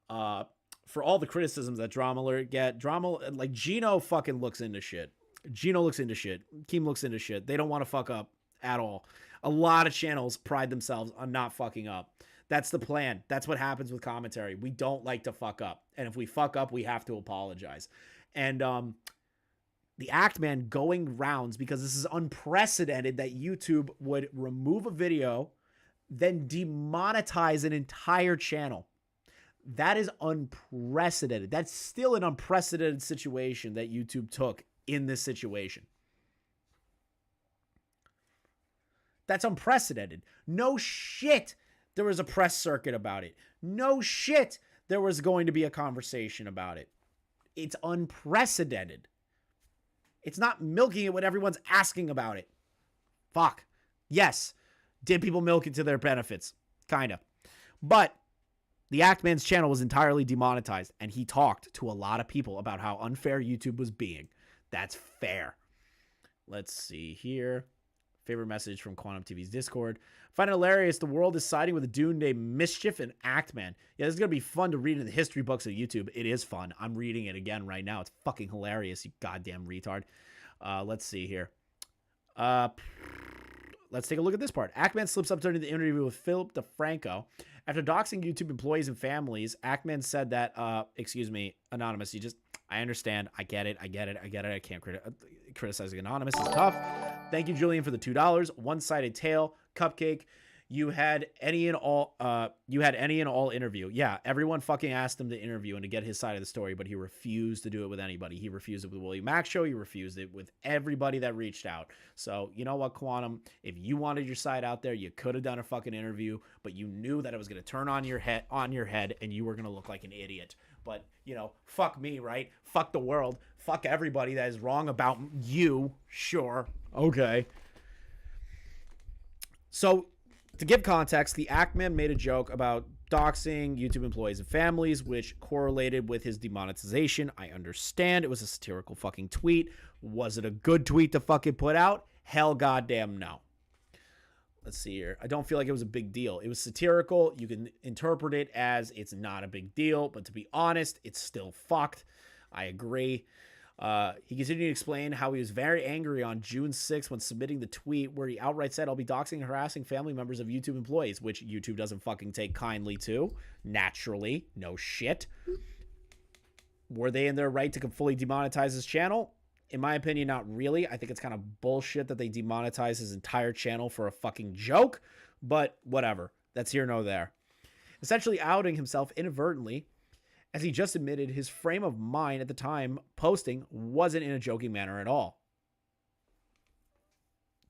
for all the criticisms that Drama Alert get, like Gino fucking looks into shit. Gino looks into shit. Keem looks into shit. They don't want to fuck up at all. A lot of channels pride themselves on not fucking up. That's the plan. That's what happens with commentary. We don't like to fuck up. And if we fuck up, we have to apologize. And the Actman going rounds because this is unprecedented that YouTube would remove a video, then demonetize an entire channel. That is unprecedented. That's still an unprecedented situation that YouTube took in this situation. That's unprecedented. No shit there was a press circuit about it. No shit there was going to be a conversation about it. It's unprecedented. It's not milking it when everyone's asking about it. Fuck. Yes. Did people milk it to their benefits? Kind of. But the Actman's channel was entirely demonetized, and he talked to a lot of people about how unfair YouTube was being. That's fair. Let's see here. Favorite message from QuantumTV's Discord. Find it hilarious. The world is siding with a dude named Mischief and Actman. Yeah, this is going to be fun to read in the history books of YouTube. It is fun. I'm reading it again right now. It's fucking hilarious, you goddamn retard. Let's see here. Let's take a look at this part. Actman slips up during the interview with Philip DeFranco. After doxing YouTube employees and families, Actman said that, excuse me, Anonymous, I understand. I get it. I can't criticizing Anonymous is tough. Thank you, Julian, for the $2. One-sided tale, cupcake. You had any and all interview. Yeah, everyone fucking asked him to interview and to get his side of the story, but he refused to do it with anybody. He refused it with the William Max show. He refused it with everybody that reached out. So, you know what, Quantum? If you wanted your side out there, you could have done a fucking interview, but you knew that it was going to turn on your head, and you were going to look like an idiot. But, you know, fuck me, right? Fuck the world. Fuck everybody that is wrong about you. Sure. Okay. So, to give context, the Actman made a joke about doxing YouTube employees and families, which correlated with his demonetization. I understand. It was a satirical fucking tweet. Was it a good tweet to fucking put out? Hell goddamn no. Let's see here. I don't feel like it was a big deal. It was satirical. You can interpret it as it's not a big deal, but to be honest, it's still fucked. I agree. He continued to explain how he was very angry on June 6th when submitting the tweet where he outright said, "I'll be doxing and harassing family members of YouTube employees," which YouTube doesn't fucking take kindly to. Naturally. No shit. Were they in their right to fully demonetize his channel? In my opinion, not really. I think it's kind of bullshit that they demonetize his entire channel for a fucking joke, but whatever. That's here nor there. Essentially outing himself inadvertently, as he just admitted his frame of mind at the time posting wasn't in a joking manner at all.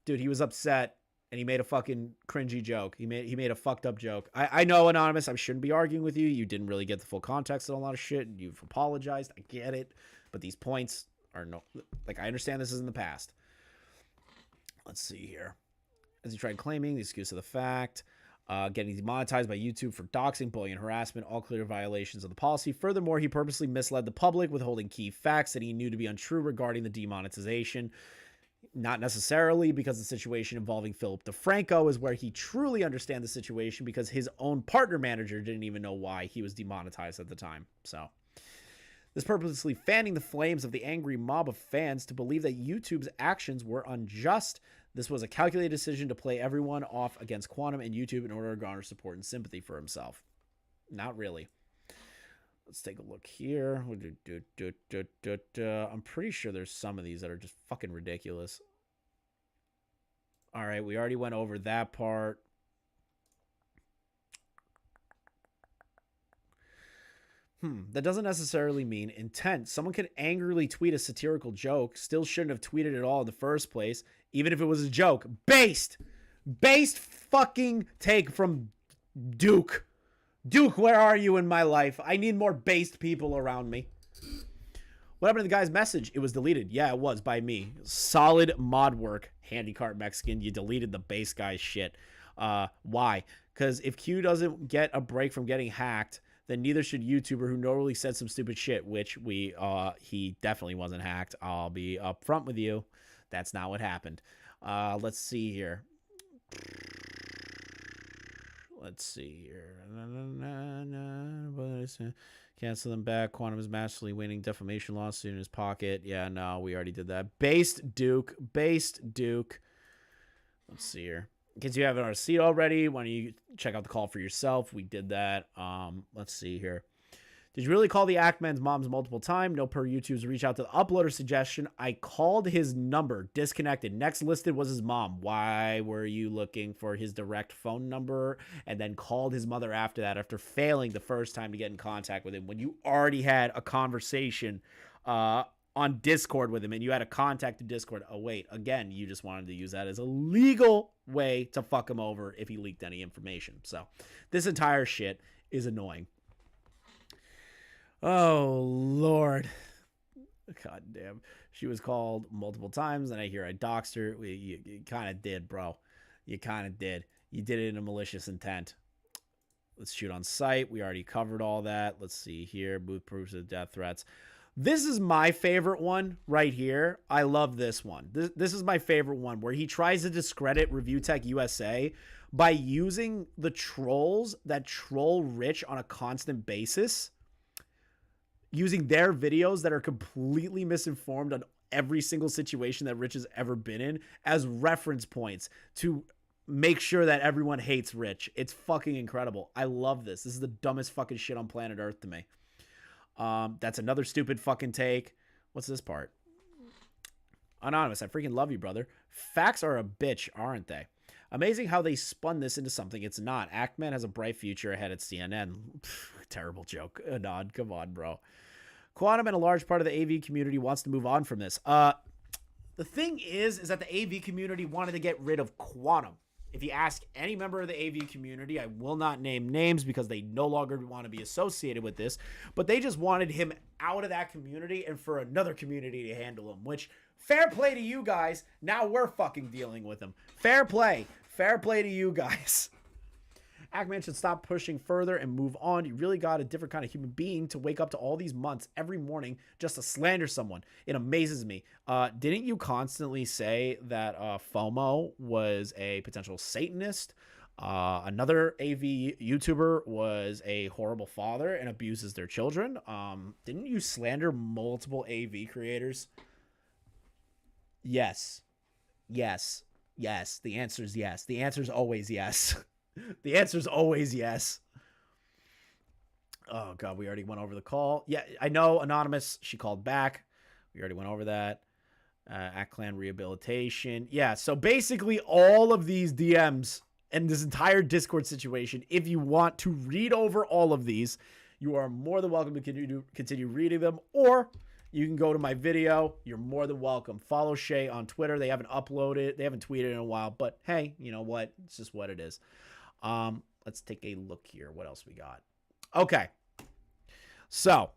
Dude, he was upset, and he made a fucking cringy joke. He made a fucked up joke. I know, Anonymous, I shouldn't be arguing with you. You didn't really get the full context of a lot of shit. You've apologized. I get it. But these points are no... Like, I understand this is in the past. Let's see here. As he tried claiming the excuse of the fact, getting demonetized by YouTube for doxing, bullying, and harassment, all clear violations of the policy. Furthermore, he purposely misled the public, withholding key facts that he knew to be untrue regarding the demonetization. Not necessarily, because the situation involving Philip DeFranco is where he truly understands the situation, because his own partner manager didn't even know why he was demonetized at the time. So, this purposely fanning the flames of the angry mob of fans to believe that YouTube's actions were unjust. This was a calculated decision to play everyone off against Quantum and YouTube in order to garner support and sympathy for himself. Not really. Let's take a look here. I'm pretty sure there's some of these that are just fucking ridiculous. All right, we already went over that part. That doesn't necessarily mean intent. Someone could angrily tweet a satirical joke, still shouldn't have tweeted at all in the first place, even if it was a joke. Based fucking take from Duke. Duke, where are you in my life? I need more based people around me. What happened to the guy's message? It was deleted. Yeah, it was by me. Solid mod work, Handicart Mexican. You deleted the base guy's shit. Why? Because if Q doesn't get a break from getting hacked, then neither should YouTuber who normally said some stupid shit, which he definitely wasn't hacked. I'll be upfront with you. That's not what happened. Let's see here. Let's see here. Cancel them back. Quantum is massively winning defamation lawsuit in his pocket. Yeah, no, we already did that. Based Duke. Let's see here. In case you haven't our seat already, why don't you check out the call for yourself? We did that. Let's see here. Did you really call the Ackman's moms multiple times? No, per YouTube's reach out to the uploader suggestion. I called his number. Disconnected. Next listed was his mom. Why were you looking for his direct phone number and then called his mother after that, after failing the first time to get in contact with him, when you already had a conversation on Discord with him and you had a contact to Discord? Oh, wait. Again, you just wanted to use that as a legal way to fuck him over if he leaked any information. So this entire shit is annoying. Oh, Lord. God damn. She was called multiple times, and I hear I doxed her. You kind of did, bro. You kind of did. You did it in a malicious intent. Let's shoot on sight. We already covered all that. Let's see here. Booth proofs of death threats. This is my favorite one right here. I love this one. This is my favorite one, where he tries to discredit Review Tech USA by using the trolls that troll Rich on a constant basis, using their videos that are completely misinformed on every single situation that Rich has ever been in as reference points to make sure that everyone hates Rich. It's fucking incredible. I love this. This is the dumbest fucking shit on planet Earth to me. That's another stupid fucking take. What's this part? Anonymous, I freaking love you, brother. Facts are a bitch, aren't they? Amazing how they spun this into something it's not. Ackman has a bright future ahead at CNN. Terrible joke. Anon, come on, bro. Quantum and a large part of the AV community wants to move on from this. The thing is that the AV community wanted to get rid of Quantum. If you ask any member of the AV community, I will not name names because they no longer want to be associated with this, but they just wanted him out of that community and for another community to handle him, which, fair play to you guys. Now we're fucking dealing with him. Fair play. Fair play to you guys. Ackman should stop pushing further and move on. You really got a different kind of human being to wake up to all these months every morning just to slander someone. It amazes me. Didn't you constantly say that FOMO was a potential Satanist? Another AV YouTuber was a horrible father and abuses their children. Didn't you slander multiple AV creators? Yes. Yes. Yes. The answer is yes. The answer is always yes. The answer is always yes. Oh, God. We already went over the call. Yeah, I know. Anonymous. She called back. We already went over that. Act Clan rehabilitation. Yeah. So basically all of these DMs and this entire Discord situation, if you want to read over all of these, you are more than welcome to continue reading them, or you can go to my video. You're more than welcome. Follow Shay on Twitter. They haven't uploaded. They haven't tweeted in a while, but hey, you know what? It's just what it is. Let's take a look here. What else we got? Okay. So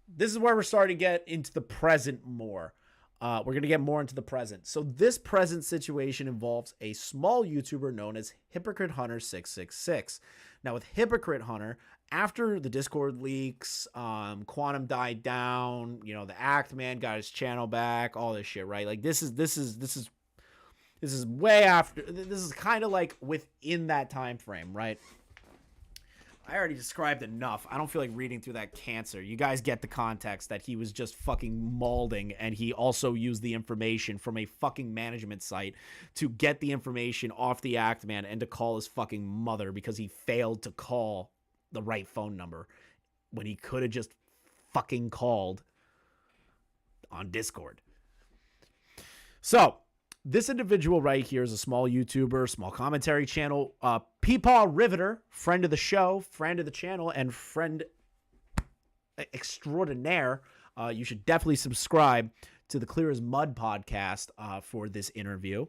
this is where we're starting to get into the present more. We're going to get more into the present. So this present situation involves a small YouTuber known as Hypocrite Hunter 666. Now with Hypocrite Hunter, after the Discord leaks, Quantum died down, you know, the Act Man got his channel back, all this shit, right? Like this is way after. This is kind of like within that time frame, right? I already described enough. I don't feel like reading through that cancer. You guys get the context that he was just fucking mauling, and he also used the information from a fucking management site to get the information off the Act Man and to call his fucking mother because he failed to call the right phone number when he could have just fucking called on Discord. So this individual right here is a small YouTuber, small commentary channel, Peepaw Riveter, friend of the show, friend of the channel, and friend extraordinaire. You should definitely subscribe to the Clear as Mud podcast for this interview.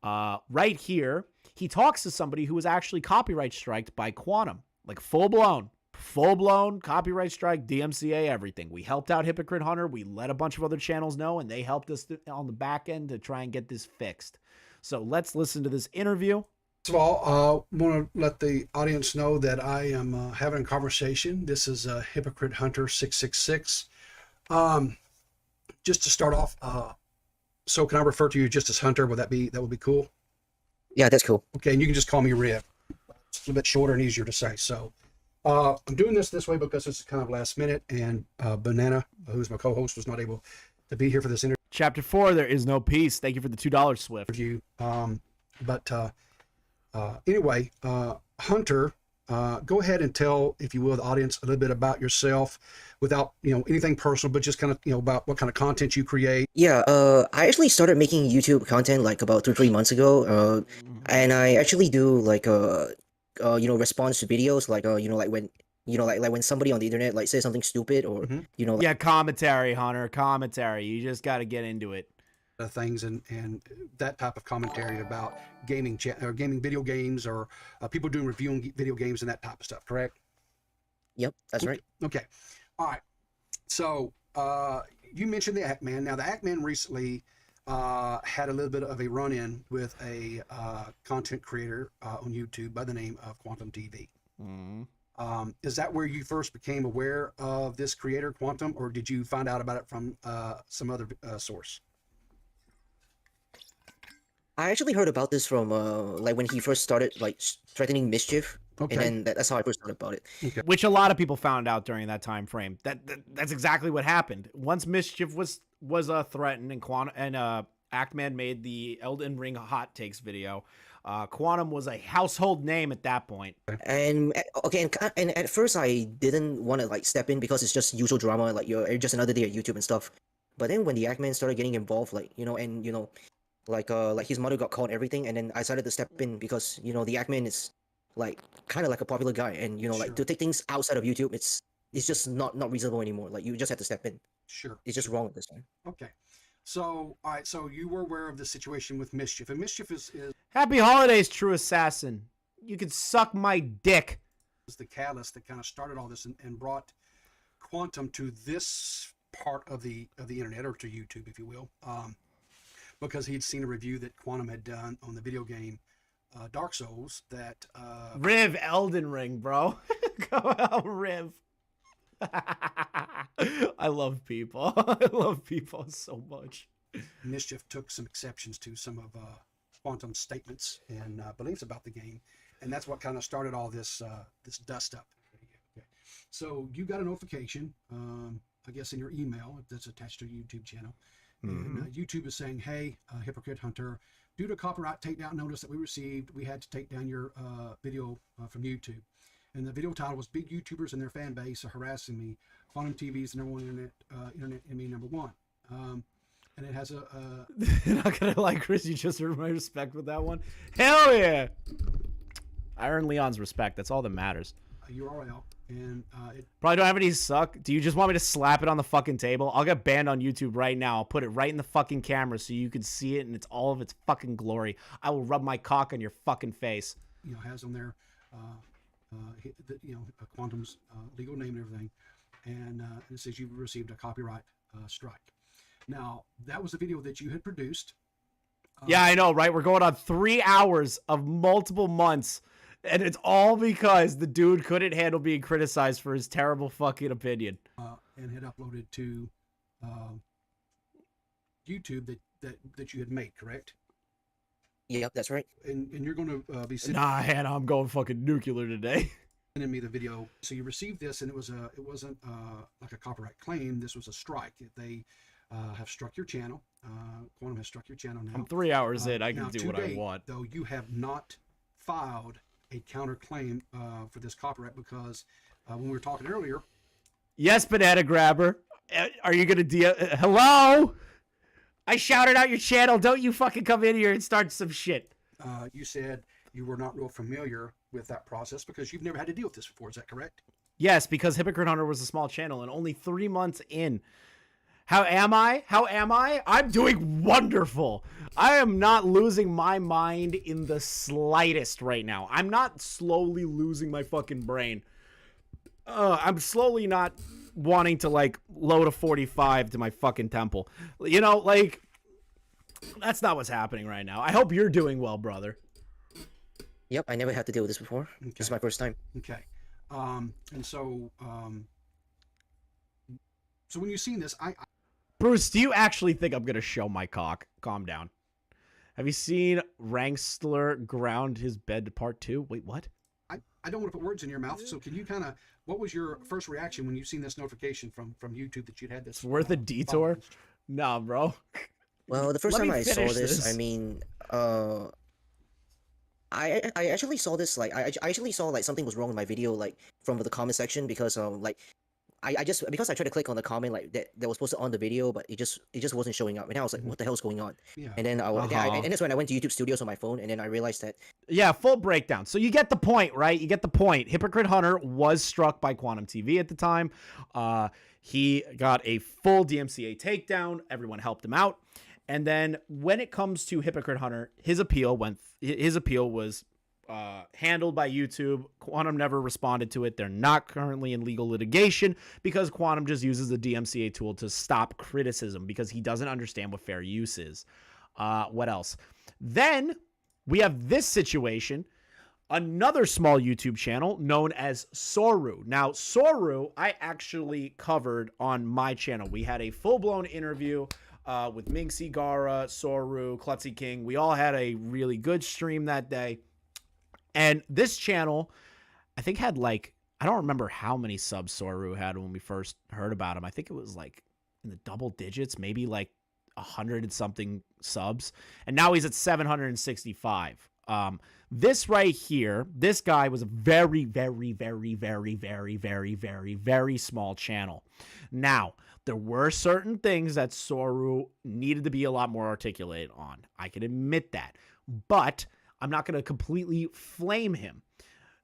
Right here, he talks to somebody who was actually copyright striked by Quantum, like full-blown copyright strike, DMCA, everything. We helped out Hypocrite Hunter. We let a bunch of other channels know, and they helped us on the back end to try and get this fixed. So let's listen to this interview. First of all, I want to let the audience know that I am having a conversation. This is Hypocrite Hunter 666. Just to start off, so can I refer to you just as Hunter? That would be cool? Yeah, that's cool. Okay, and you can just call me Rib. It's a little bit shorter and easier to say. So I'm doing this way because it's kind of last minute, and Banana, who's my co-host, was not able to be here for this interview. Chapter 4, there is no peace. Thank you for the $2, Swift. Anyway, Hunter, go ahead and tell, if you will, the audience a little bit about yourself without, anything personal, but just kind of, about what kind of content you create. Yeah, I actually started making YouTube content like about 3 months ago, and I actually do like response to videos, like like when like when somebody on the internet like says something stupid, or yeah, commentary, Hunter, commentary. You just got to get into it. Things and that type of commentary about gaming video games, or people doing reviewing video games and that type of stuff, correct? Yep, that's right. Okay, all right. So you mentioned the Act Man. Now the Act Man recently had a little bit of a run-in with a content creator on YouTube by the name of QuantumTV. Is that where you first became aware of this creator, Quantum, or did you find out about it from some other source? I actually heard about this from like when he first started like threatening mischief, and then that's how I first heard about it. Okay. Which a lot of people found out during that time frame. That's exactly what happened. Once mischief was threatened, and Actman made the Elden Ring hot takes video. Quantum was a household name at that point. And and at first I didn't want to like step in because it's just usual drama, like you're just another day at YouTube and stuff. But then when the Actman started getting involved, like like his mother got caught and everything, and then I decided to step in because the Actman is like kind of like a popular guy, and like to take things outside of YouTube, it's just not reasonable anymore. Like you just have to step in. Sure. It's just wrong at this time. Okay. So all right, so you were aware of the situation with Mischief, and Mischief is Happy Holidays, True Assassin. You can suck my dick. Was the catalyst that kind of started all this and brought Quantum to this part of the internet, or to YouTube, if you will. Because he'd seen a review that Quantum had done on the video game Dark Souls that Riv Elden Ring, bro. Go out, Riv. I love people. I love people so much. Mischief took some exceptions to some of Quantum's statements and beliefs about the game, and that's what kind of started all this this dust up. Okay. So you got a notification, I guess in your email that's attached to your YouTube channel, and YouTube is saying, "Hey, Hypocrite Hunter, due to copyright takedown notice that we received, we had to take down your video from YouTube." And the video title was "Big YouTubers and their fan base are harassing me. QuantumTV is the #1 internet enemy #1." And it has a Not gonna lie, Chris, you just earned my respect with that one. Hell yeah! I earned Leon's respect. That's all that matters. URL, and it Probably don't have any suck. Do you just want me to slap it on the fucking table? I'll get banned on YouTube right now. I'll put it right in the fucking camera so you can see it and it's all of its fucking glory. I will rub my cock on your fucking face. Has on there, Quantum's legal name and everything, and it says you've received a copyright strike. Now, that was a video that you had produced. Yeah, I know, right? We're going on 3 hours of multiple months, and it's all because the dude couldn't handle being criticized for his terrible fucking opinion. And had uploaded to YouTube that you had made, correct? Yep, that's right. And you're going to be sending. Nah, Hannah, I'm going fucking nuclear today. Sending me the video. So you received this, and it wasn't like a copyright claim. This was a strike. They have struck your channel. Quantum has struck your channel now. I'm 3 hours in. I can now, do what I want. Though you have not filed a counterclaim for this copyright because when we were talking earlier. Yes, Banana Grabber. Are you going to hello? I shouted out your channel. Don't you fucking come in here and start some shit. You said you were not real familiar with that process because you've never had to deal with this before. Is that correct? Yes, because Hypocrite Hunter was a small channel and only 3 months in. How am I? I'm doing wonderful. I am not losing my mind in the slightest right now. I'm not slowly losing my fucking brain. I'm slowly not wanting to, like, load a 45 to my fucking temple. You know, like, that's not what's happening right now. I hope you're doing well, brother. Yep, I never had to deal with this before. Okay. This is my first time. Okay. And so, so when you've seen this, Bruce, do you actually think I'm going to show my cock? Calm down. Have you seen Wrangler ground his bed to part 2? Wait, what? I don't want to put words in your mouth, so can you kind of, what was your first reaction when you've seen this notification from YouTube that you'd had this? It's worth a detour? Nah, bro. Well, the first time I saw this, I mean, I actually saw this, like, I actually saw, like, something was wrong with my video, like, from the comment section, because, like, I just, because I tried to click on the comment, like, that was supposed to on the video, but it just wasn't showing up, and I was like, what the hell's going on? Yeah. And then, and that's when I went to YouTube Studios on my phone, and then I realized that... Yeah, full breakdown. So you get the point, right? You get the point. Hypocrite Hunter was struck by QuantumTV at the time. He got a full DMCA takedown. Everyone helped him out. And then when it comes to Hypocrite Hunter, his appeal was handled by YouTube. Quantum never responded to it. They're not currently in legal litigation because Quantum just uses the DMCA tool to stop criticism because he doesn't understand what fair use is. What else? Then we have this situation. Another small YouTube channel known as Soru. Now, Soru, I actually covered on my channel. We had a full-blown interview with Ming Sigara, Soru, Klutzy King. We all had a really good stream that day. And this channel, I think, had, like, I don't remember how many subs Soru had when we first heard about him. I think it was, like, in the double digits, maybe, like, 100 and something subs. And now he's at 765. This right here, this guy was a very, very, very, very, very, very, very, very small channel. Now, there were certain things that Soru needed to be a lot more articulate on. I can admit that. But I'm not going to completely flame him.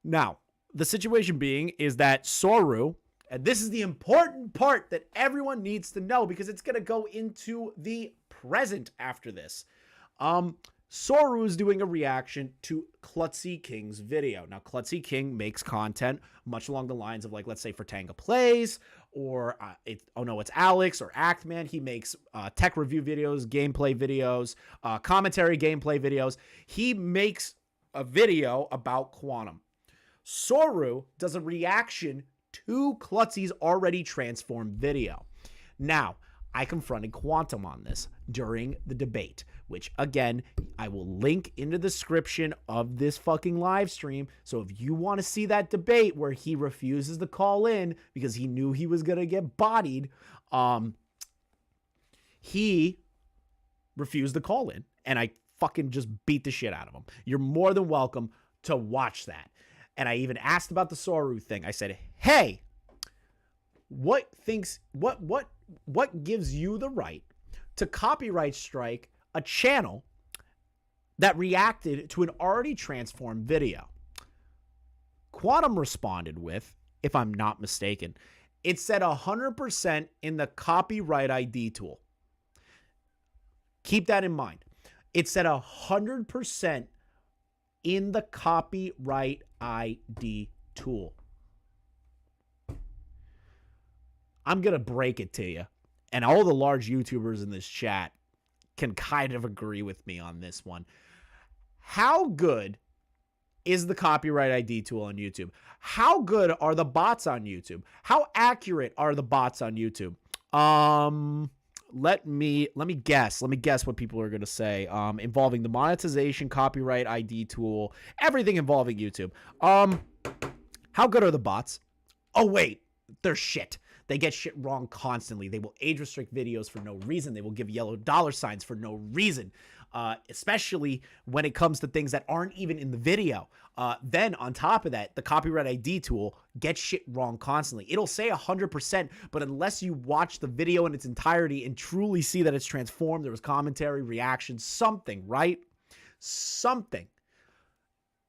Now, the situation being is that Soru, and this is the important part that everyone needs to know because it's going to go into the present after this. Soru is doing a reaction to Klutzy King's video. Now, Klutzy King makes content much along the lines of, like, let's say Fertanga Plays, or it's Alex or Actman. He makes tech review videos, gameplay videos, commentary gameplay videos. He makes a video about Quantum. Soru does a reaction to Klutzy's already transformed video. Now, I confronted Quantum on this during the debate, which again, I will link in the description of this fucking live stream. So if you want to see that debate where he refuses to call in because he knew he was going to get bodied, he refused to call in, and I fucking just beat the shit out of him. You're more than welcome to watch that. And I even asked about the Soru thing. I said, hey, what gives you the right to copyright strike a channel that reacted to an already transformed video? Quantum responded with, if I'm not mistaken, it said 100% in the copyright ID tool. Keep that in mind. It said 100% in the copyright ID tool. I'm going to break it to you. And all the large YouTubers in this chat can kind of agree with me on this one. How good is the copyright ID tool on YouTube? How good are the bots on YouTube? How accurate are the bots on YouTube? Let me guess. Let me guess what people are going to say. Involving the monetization, copyright ID tool, everything involving YouTube. How good are the bots? Oh, wait. They're shit. They get shit wrong constantly. They will age restrict videos for no reason. They will give yellow dollar signs for no reason, especially when it comes to things that aren't even in the video. Then on top of that, the copyright ID tool gets shit wrong constantly. It'll say 100%, but unless you watch the video in its entirety and truly see that it's transformed, there was commentary, reaction, something, right? Something.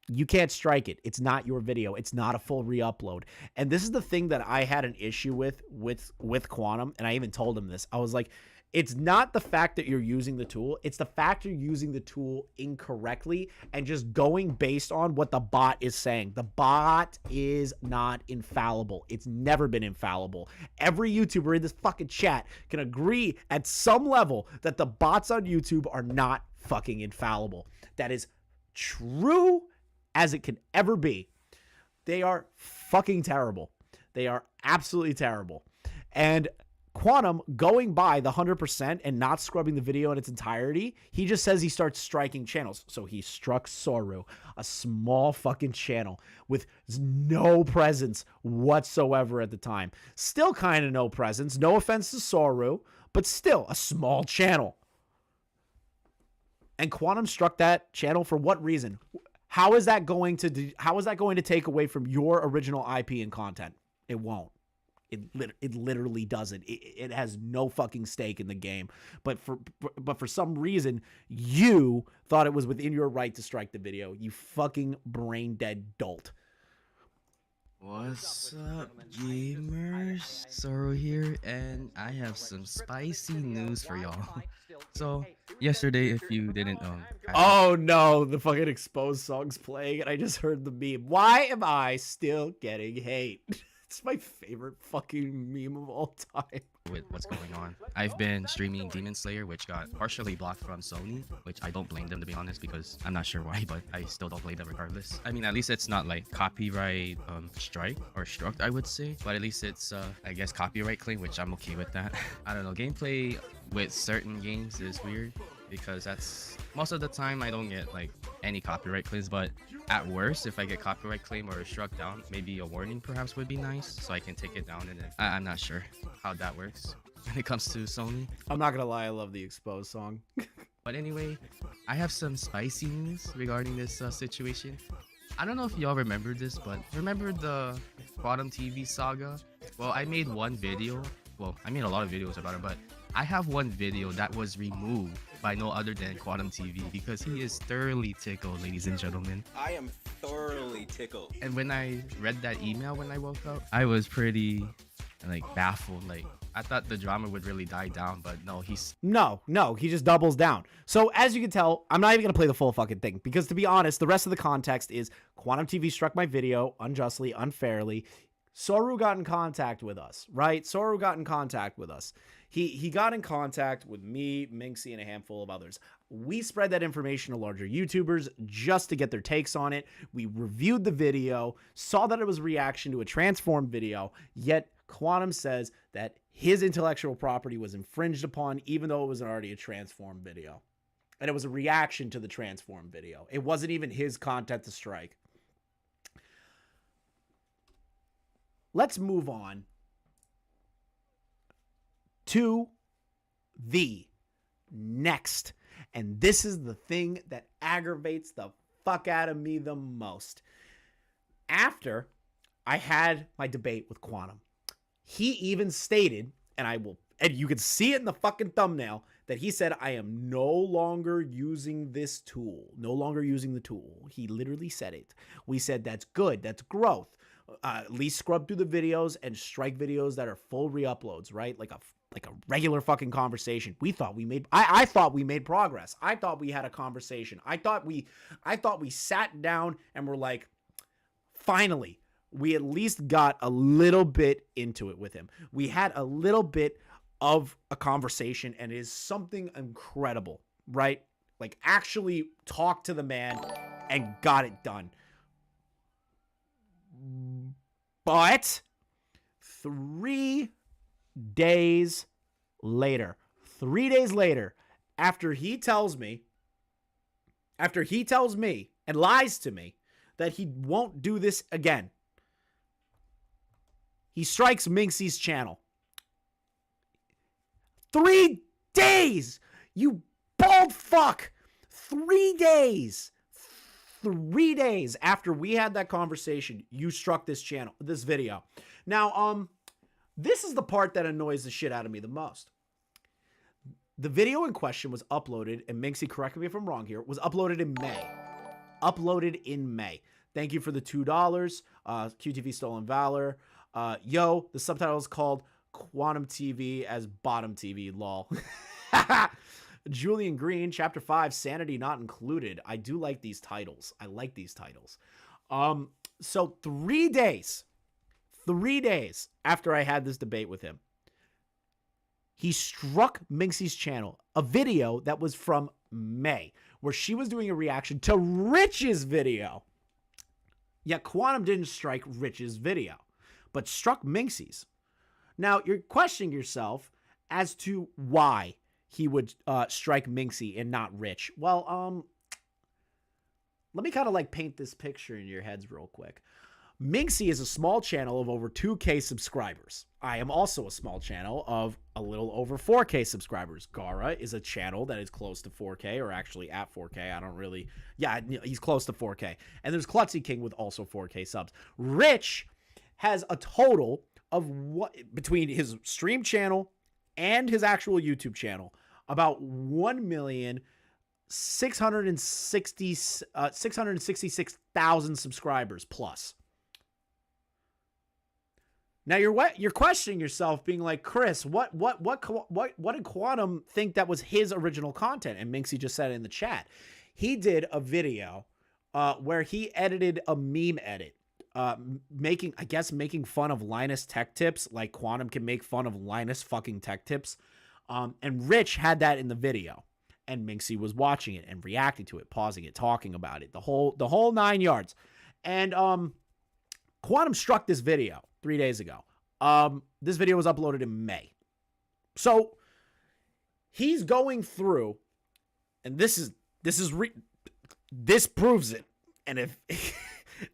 You can't strike it. It's not your video. It's not a full re-upload. And this is the thing that I had an issue with Quantum, and I even told him this. I was like, it's not the fact that you're using the tool. It's the fact you're using the tool incorrectly and just going based on what the bot is saying. The bot is not infallible. It's never been infallible. Every YouTuber in this fucking chat can agree at some level that the bots on YouTube are not fucking infallible. That is true as it can ever be. They are fucking terrible. They are absolutely terrible. And Quantum going by the 100% and not scrubbing the video in its entirety, he just says he starts striking channels. So he struck Soru, a small fucking channel with no presence whatsoever at the time. Still kind of no presence. No offense to Soru, but still a small channel. And Quantum struck that channel for what reason? How is that going to take away from your original IP and content? It won't. It literally doesn't. It has no fucking stake in the game. But for some reason, you thought it was within your right to strike the video. You fucking brain dead dolt. What's up, gamers? Sorrow here, and I have some spicy news for y'all. So, yesterday, if you didn't oh no, the fucking exposed song's playing, and I just heard the meme. Why am I still getting hate? It's my favorite fucking meme of all time. With what's going on, I've been streaming Demon Slayer, which got partially blocked from Sony, which I don't blame them, to be honest, because I'm not sure why, but I still don't blame them regardless. I mean, at least it's not like copyright strike or struck, I would say, but at least it's I guess copyright claim, which I'm okay with that. I don't know, gameplay with certain games is weird because that's most of the time I don't get like any copyright claims, but at worst, if I get copyright claim or struck down, maybe a warning perhaps would be nice, so I can take it down. And then I'm not sure how that works when it comes to Sony. I'm not gonna lie, I love the exposed song. But anyway, I have some spicy news regarding this situation. I don't know if y'all remember this, but remember the QuantumTV saga? Well, I made one video. Well, I made a lot of videos about it, but I have one video that was removed by no other than QuantumTV because he is thoroughly tickled, ladies and gentlemen. I am thoroughly tickled. And when I read that email when I woke up, I was pretty like baffled. Like, I thought the drama would really die down, but no, he just doubles down. So as you can tell, I'm not even gonna play the full fucking thing because, to be honest, the rest of the context is QuantumTV struck my video unjustly, unfairly. Soru got in contact with us, right? Soru got in contact with us. He got in contact with me, Minxie, and a handful of others. We spread that information to larger YouTubers just to get their takes on it. We reviewed the video, saw that it was a reaction to a transformed video, yet Quantum says that his intellectual property was infringed upon even though it was already a transformed video. And it was a reaction to the transformed video. It wasn't even his content to strike. Let's move on to the next. And this is the thing that aggravates the fuck out of me the most. After I had my debate with Quantum, he even stated, and you can see it in the fucking thumbnail, that he said, I am no longer using this tool. No longer using the tool. He literally said it. We said, that's good. That's growth. At least scrub through the videos and strike videos that are full re-uploads, right? Like a regular fucking conversation. I thought we made progress. I thought we had a conversation. I thought we sat down and were like, finally, we at least got a little bit into it with him. We had a little bit of a conversation, and it is something incredible, right? Like, actually talk to the man and got it done. But 3 days later, after he tells me and lies to me that he won't do this again, he strikes Minxie's channel. 3 days! You bald fuck! 3 days! 3 days after we had that conversation, you struck this video. Now, this is the part that annoys the shit out of me the most. The video in question was uploaded, and Minxie, correct me if I'm wrong here, was uploaded in May. Thank you for the $2. QTV Stolen Valor. The subtitle is called QuantumTV as Bottom TV, lol. Julian Green, Chapter 5, Sanity Not Included. I do like these titles. So 3 days after I had this debate with him, he struck Minxie's channel, a video that was from May, where she was doing a reaction to Rich's video. Yet Quantum didn't strike Rich's video, but struck Minxie's. Now, you're questioning yourself as to why he would strike Minxie and not Rich. Well, let me kind of like paint this picture in your heads real quick. Minxie is a small channel of over 2K subscribers. I am also a small channel of a little over 4K subscribers. Gara is a channel that is close to 4K, or actually at 4K. He's close to 4K. And there's Klutzy King with also 4K subs. Rich has a total of between his stream channel and his actual YouTube channel, about 666,000 subscribers plus. Now you're questioning yourself, being like, Chris, what did Quantum think that was his original content? And Minxie just said it in the chat. He did a video where he edited a meme edit, making fun of Linus Tech Tips, like Quantum can make fun of Linus fucking Tech Tips. And Rich had that in the video, and Minxie was watching it and reacting to it, pausing it, talking about it, the whole 9 yards. And Quantum struck this video 3 days ago. This video was uploaded in May. So he's going through, and this proves it. And if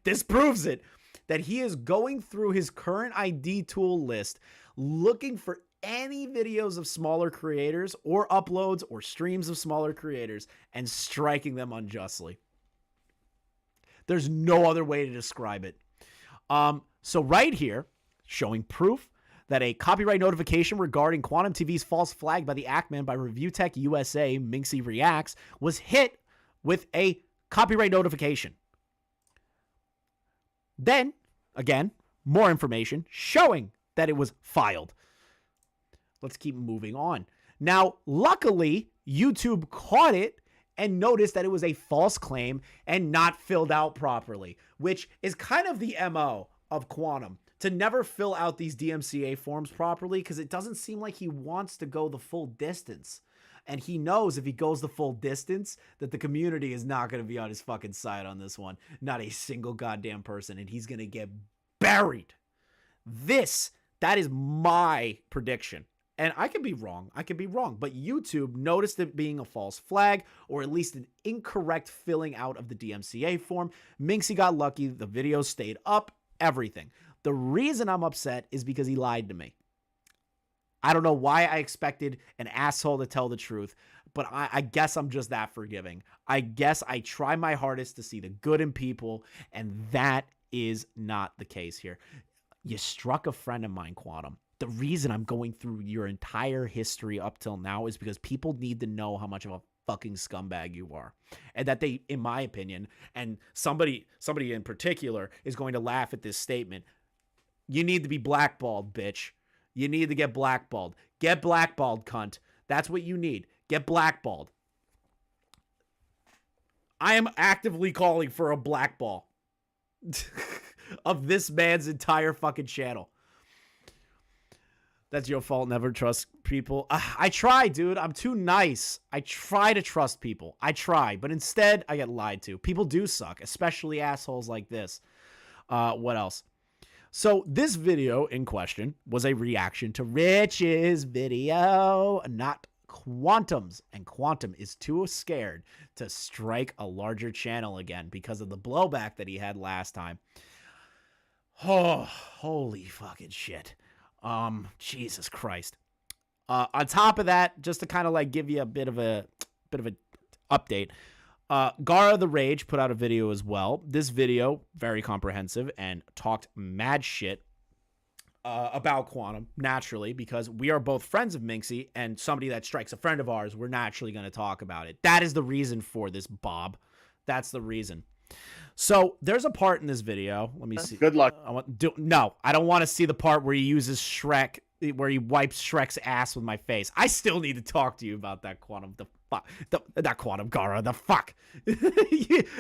this proves it, that he is going through his current ID tool list, looking for any videos of smaller creators or uploads or streams of smaller creators and striking them unjustly. There's no other way to describe it. So right here, showing proof that a copyright notification regarding QuantumTV's false flag by the Ackman by ReviewTech USA, Minxie Reacts, was hit with a copyright notification. Then, again, more information showing that it was filed. Let's keep moving on. Now, luckily, YouTube caught it and noticed that it was a false claim and not filled out properly, which is kind of the MO of Quantum to never fill out these DMCA forms properly because it doesn't seem like he wants to go the full distance. And he knows if he goes the full distance that the community is not going to be on his fucking side on this one. Not a single goddamn person. And he's going to get buried. That is my prediction. And I could be wrong. But YouTube noticed it being a false flag or at least an incorrect filling out of the DMCA form. Minxie got lucky. The video stayed up. Everything. The reason I'm upset is because he lied to me. I don't know why I expected an asshole to tell the truth, but I guess I'm just that forgiving. I guess I try my hardest to see the good in people, and that is not the case here. You struck a friend of mine, Quantum. The reason I'm going through your entire history up till now is because people need to know how much of a fucking scumbag you are. And that they, in my opinion, and somebody in particular is going to laugh at this statement, you need to be blackballed, bitch. You need to get blackballed. Get blackballed, cunt. That's what you need. Get blackballed. I am actively calling for a blackball of this man's entire fucking channel. That's your fault. Never trust people. I try, dude. I'm too nice. I try to trust people. I try. But instead, I get lied to. People do suck, especially assholes like this. What else? So this video in question was a reaction to Rich's video, not Quantum's. And Quantum is too scared to strike a larger channel again because of the blowback that he had last time. Oh, holy fucking shit. Jesus Christ. On top of that, just to kind of like give you a bit of a update, Gara the Rage put out a video as well. This video, very comprehensive and talked mad shit about Quantum, naturally, because we are both friends of Minxie, and somebody that strikes a friend of ours, we're naturally going to talk about it. That is the reason for this, Bob. That's the reason. So there's a part in this video. Let me see. Good luck. No, I don't want to see the part where he uses Shrek, where he wipes Shrek's ass with my face. I still need to talk to you about that, Quantum. The fuck. Not Quantum, Gara. The fuck.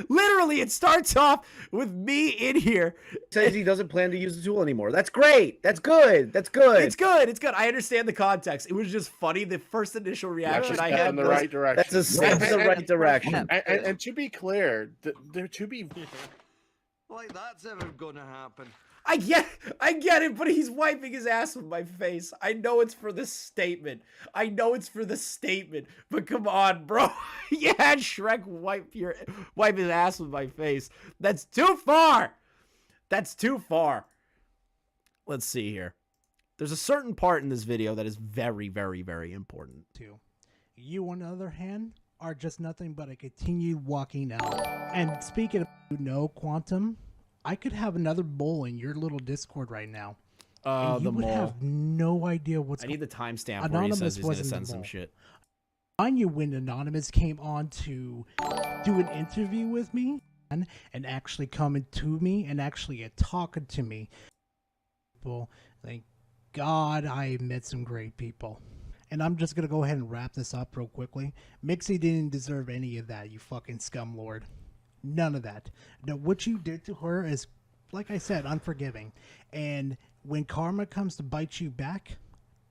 Literally, it starts off with me in here. Says he doesn't plan to use the tool anymore. That's great. That's good. That's good. It's good. It's good. I understand the context. It was just funny. The first initial reaction I had in the was, right direction. That's a step in the right direction. And to be clear, there to be like that's ever gonna happen. I get it, but he's wiping his ass with my face. I know it's for the statement. But come on, bro. You had Shrek wipe his ass with my face. That's too far. Let's see here. There's a certain part in this video that is very, very, very important. You, on the other hand, are just nothing but a continued walking out. And speaking of Quantum, I could have another mole in your little Discord right now. And you would have no idea what's going on. I need the timestamp where he says he's going to send some shit. I knew when Anonymous came on to do an interview with me and actually coming to me and actually talking to me. People, thank God I met some great people. And I'm just going to go ahead and wrap this up real quickly. Mixie didn't deserve any of that, you fucking scumlord. None of that. Now, what you did to her is, like I said, unforgiving. And when karma comes to bite you back,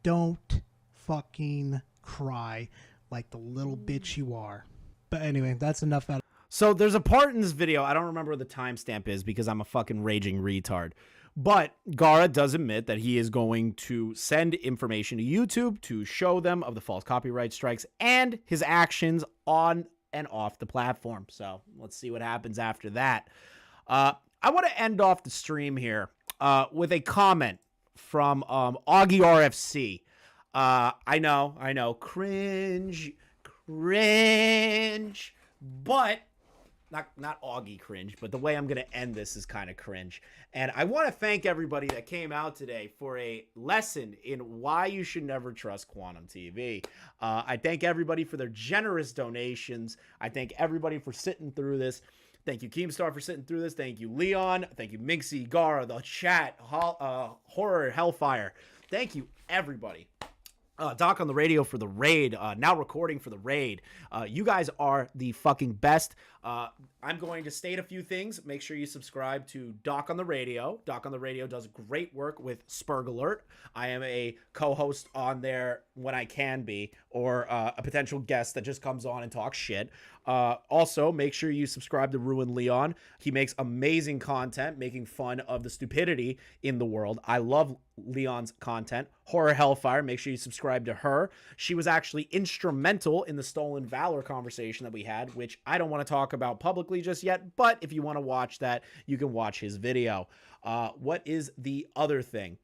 don't fucking cry like the little bitch you are. But anyway, that's enough out. So there's a part in this video, I don't remember what the timestamp is because I'm a fucking raging retard. But Gara does admit that he is going to send information to YouTube to show them of the false copyright strikes and his actions on and off the platform. So let's see what happens after that. I want to end off the stream here with a comment from Augie RFC. I know, cringe, but not Augie cringe, but the way I'm going to end this is kind of cringe. And I want to thank everybody that came out today for a lesson in why you should never trust QuantumTV. I thank everybody for their generous donations. I thank everybody for sitting through this. Thank you, Keemstar, for sitting through this. Thank you, Leon. Thank you, Minxie, Gara, the chat, Horror, Hellfire. Thank you, everybody. Doc on the radio for the raid, now recording for the raid. You guys are the fucking best. I'm going to state a few things. Make sure you subscribe to Doc on the Radio. Doc on the Radio does great work with Spurg Alert. I am a co-host on there when I can be, or a potential guest that just comes on and talks shit. Also, make sure you subscribe to Ruin Leon. He makes amazing content, making fun of the stupidity in the world. I love Leon's content. Horror Hellfire, make sure you subscribe to her. She was actually instrumental in the Stolen Valor conversation that we had, which I don't want to talk about publicly just yet, but if you want to watch that, you can watch his video. What is the other thing?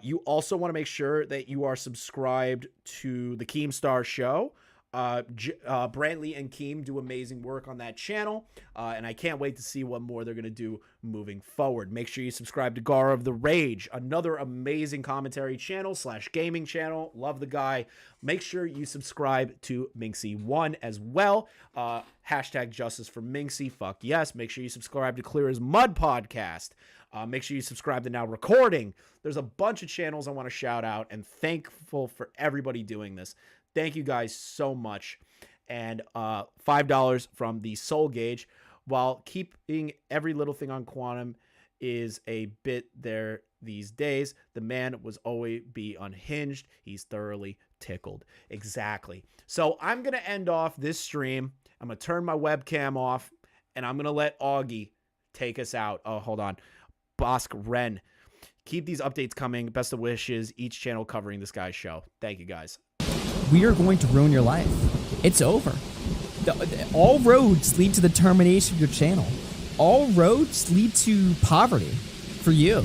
You also want to make sure that you are subscribed to the Keemstar Show. Brantley and Keem do amazing work on that channel, and I can't wait to see what more they're going to do moving forward. Make sure you subscribe to Gar of the Rage, another amazing commentary channel / gaming channel. Love the guy. Make sure you subscribe to Minxie1 as well. Hashtag justice for Minxie. Fuck yes. Make sure you subscribe to Clear as Mud podcast. Make sure you subscribe to Now Recording. There's a bunch of channels I want to shout out, and thankful for everybody doing this. Thank you guys so much. And $5 from the Soul Gauge. While keeping every little thing on Quantum is a bit there these days, the man was always be unhinged. He's thoroughly tickled. Exactly. So I'm going to end off this stream. I'm going to turn my webcam off, and I'm going to let Augie take us out. Oh, hold on. Bosk Ren. Keep these updates coming. Best of wishes. Each channel covering this guy's show. Thank you, guys. We are going to ruin your life. It's over. All roads lead to the termination of your channel. All roads lead to poverty for you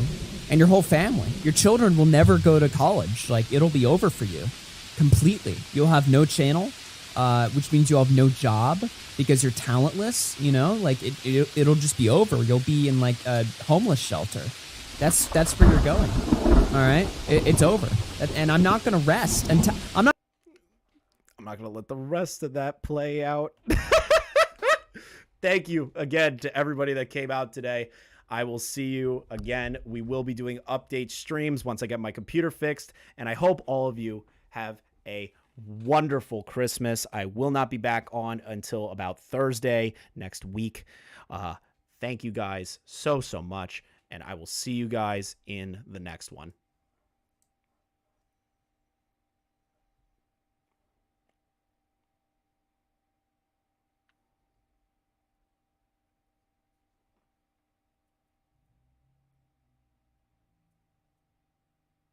and your whole family. Your children will never go to college. Like, it'll be over for you completely. You'll have no channel, which means you'll have no job because you're talentless, you know? Like, it'll just be over. You'll be in, like, a homeless shelter. That's where you're going. All right? It's over. And I'm not going to rest until... I'm not going to let the rest of that play out. Thank you again to everybody that came out today. I will see you again. We will be doing update streams once I get my computer fixed, and I hope all of you have a wonderful Christmas. I will not be back on until about Thursday next week. Thank you guys so much, and I will see you guys in the next one.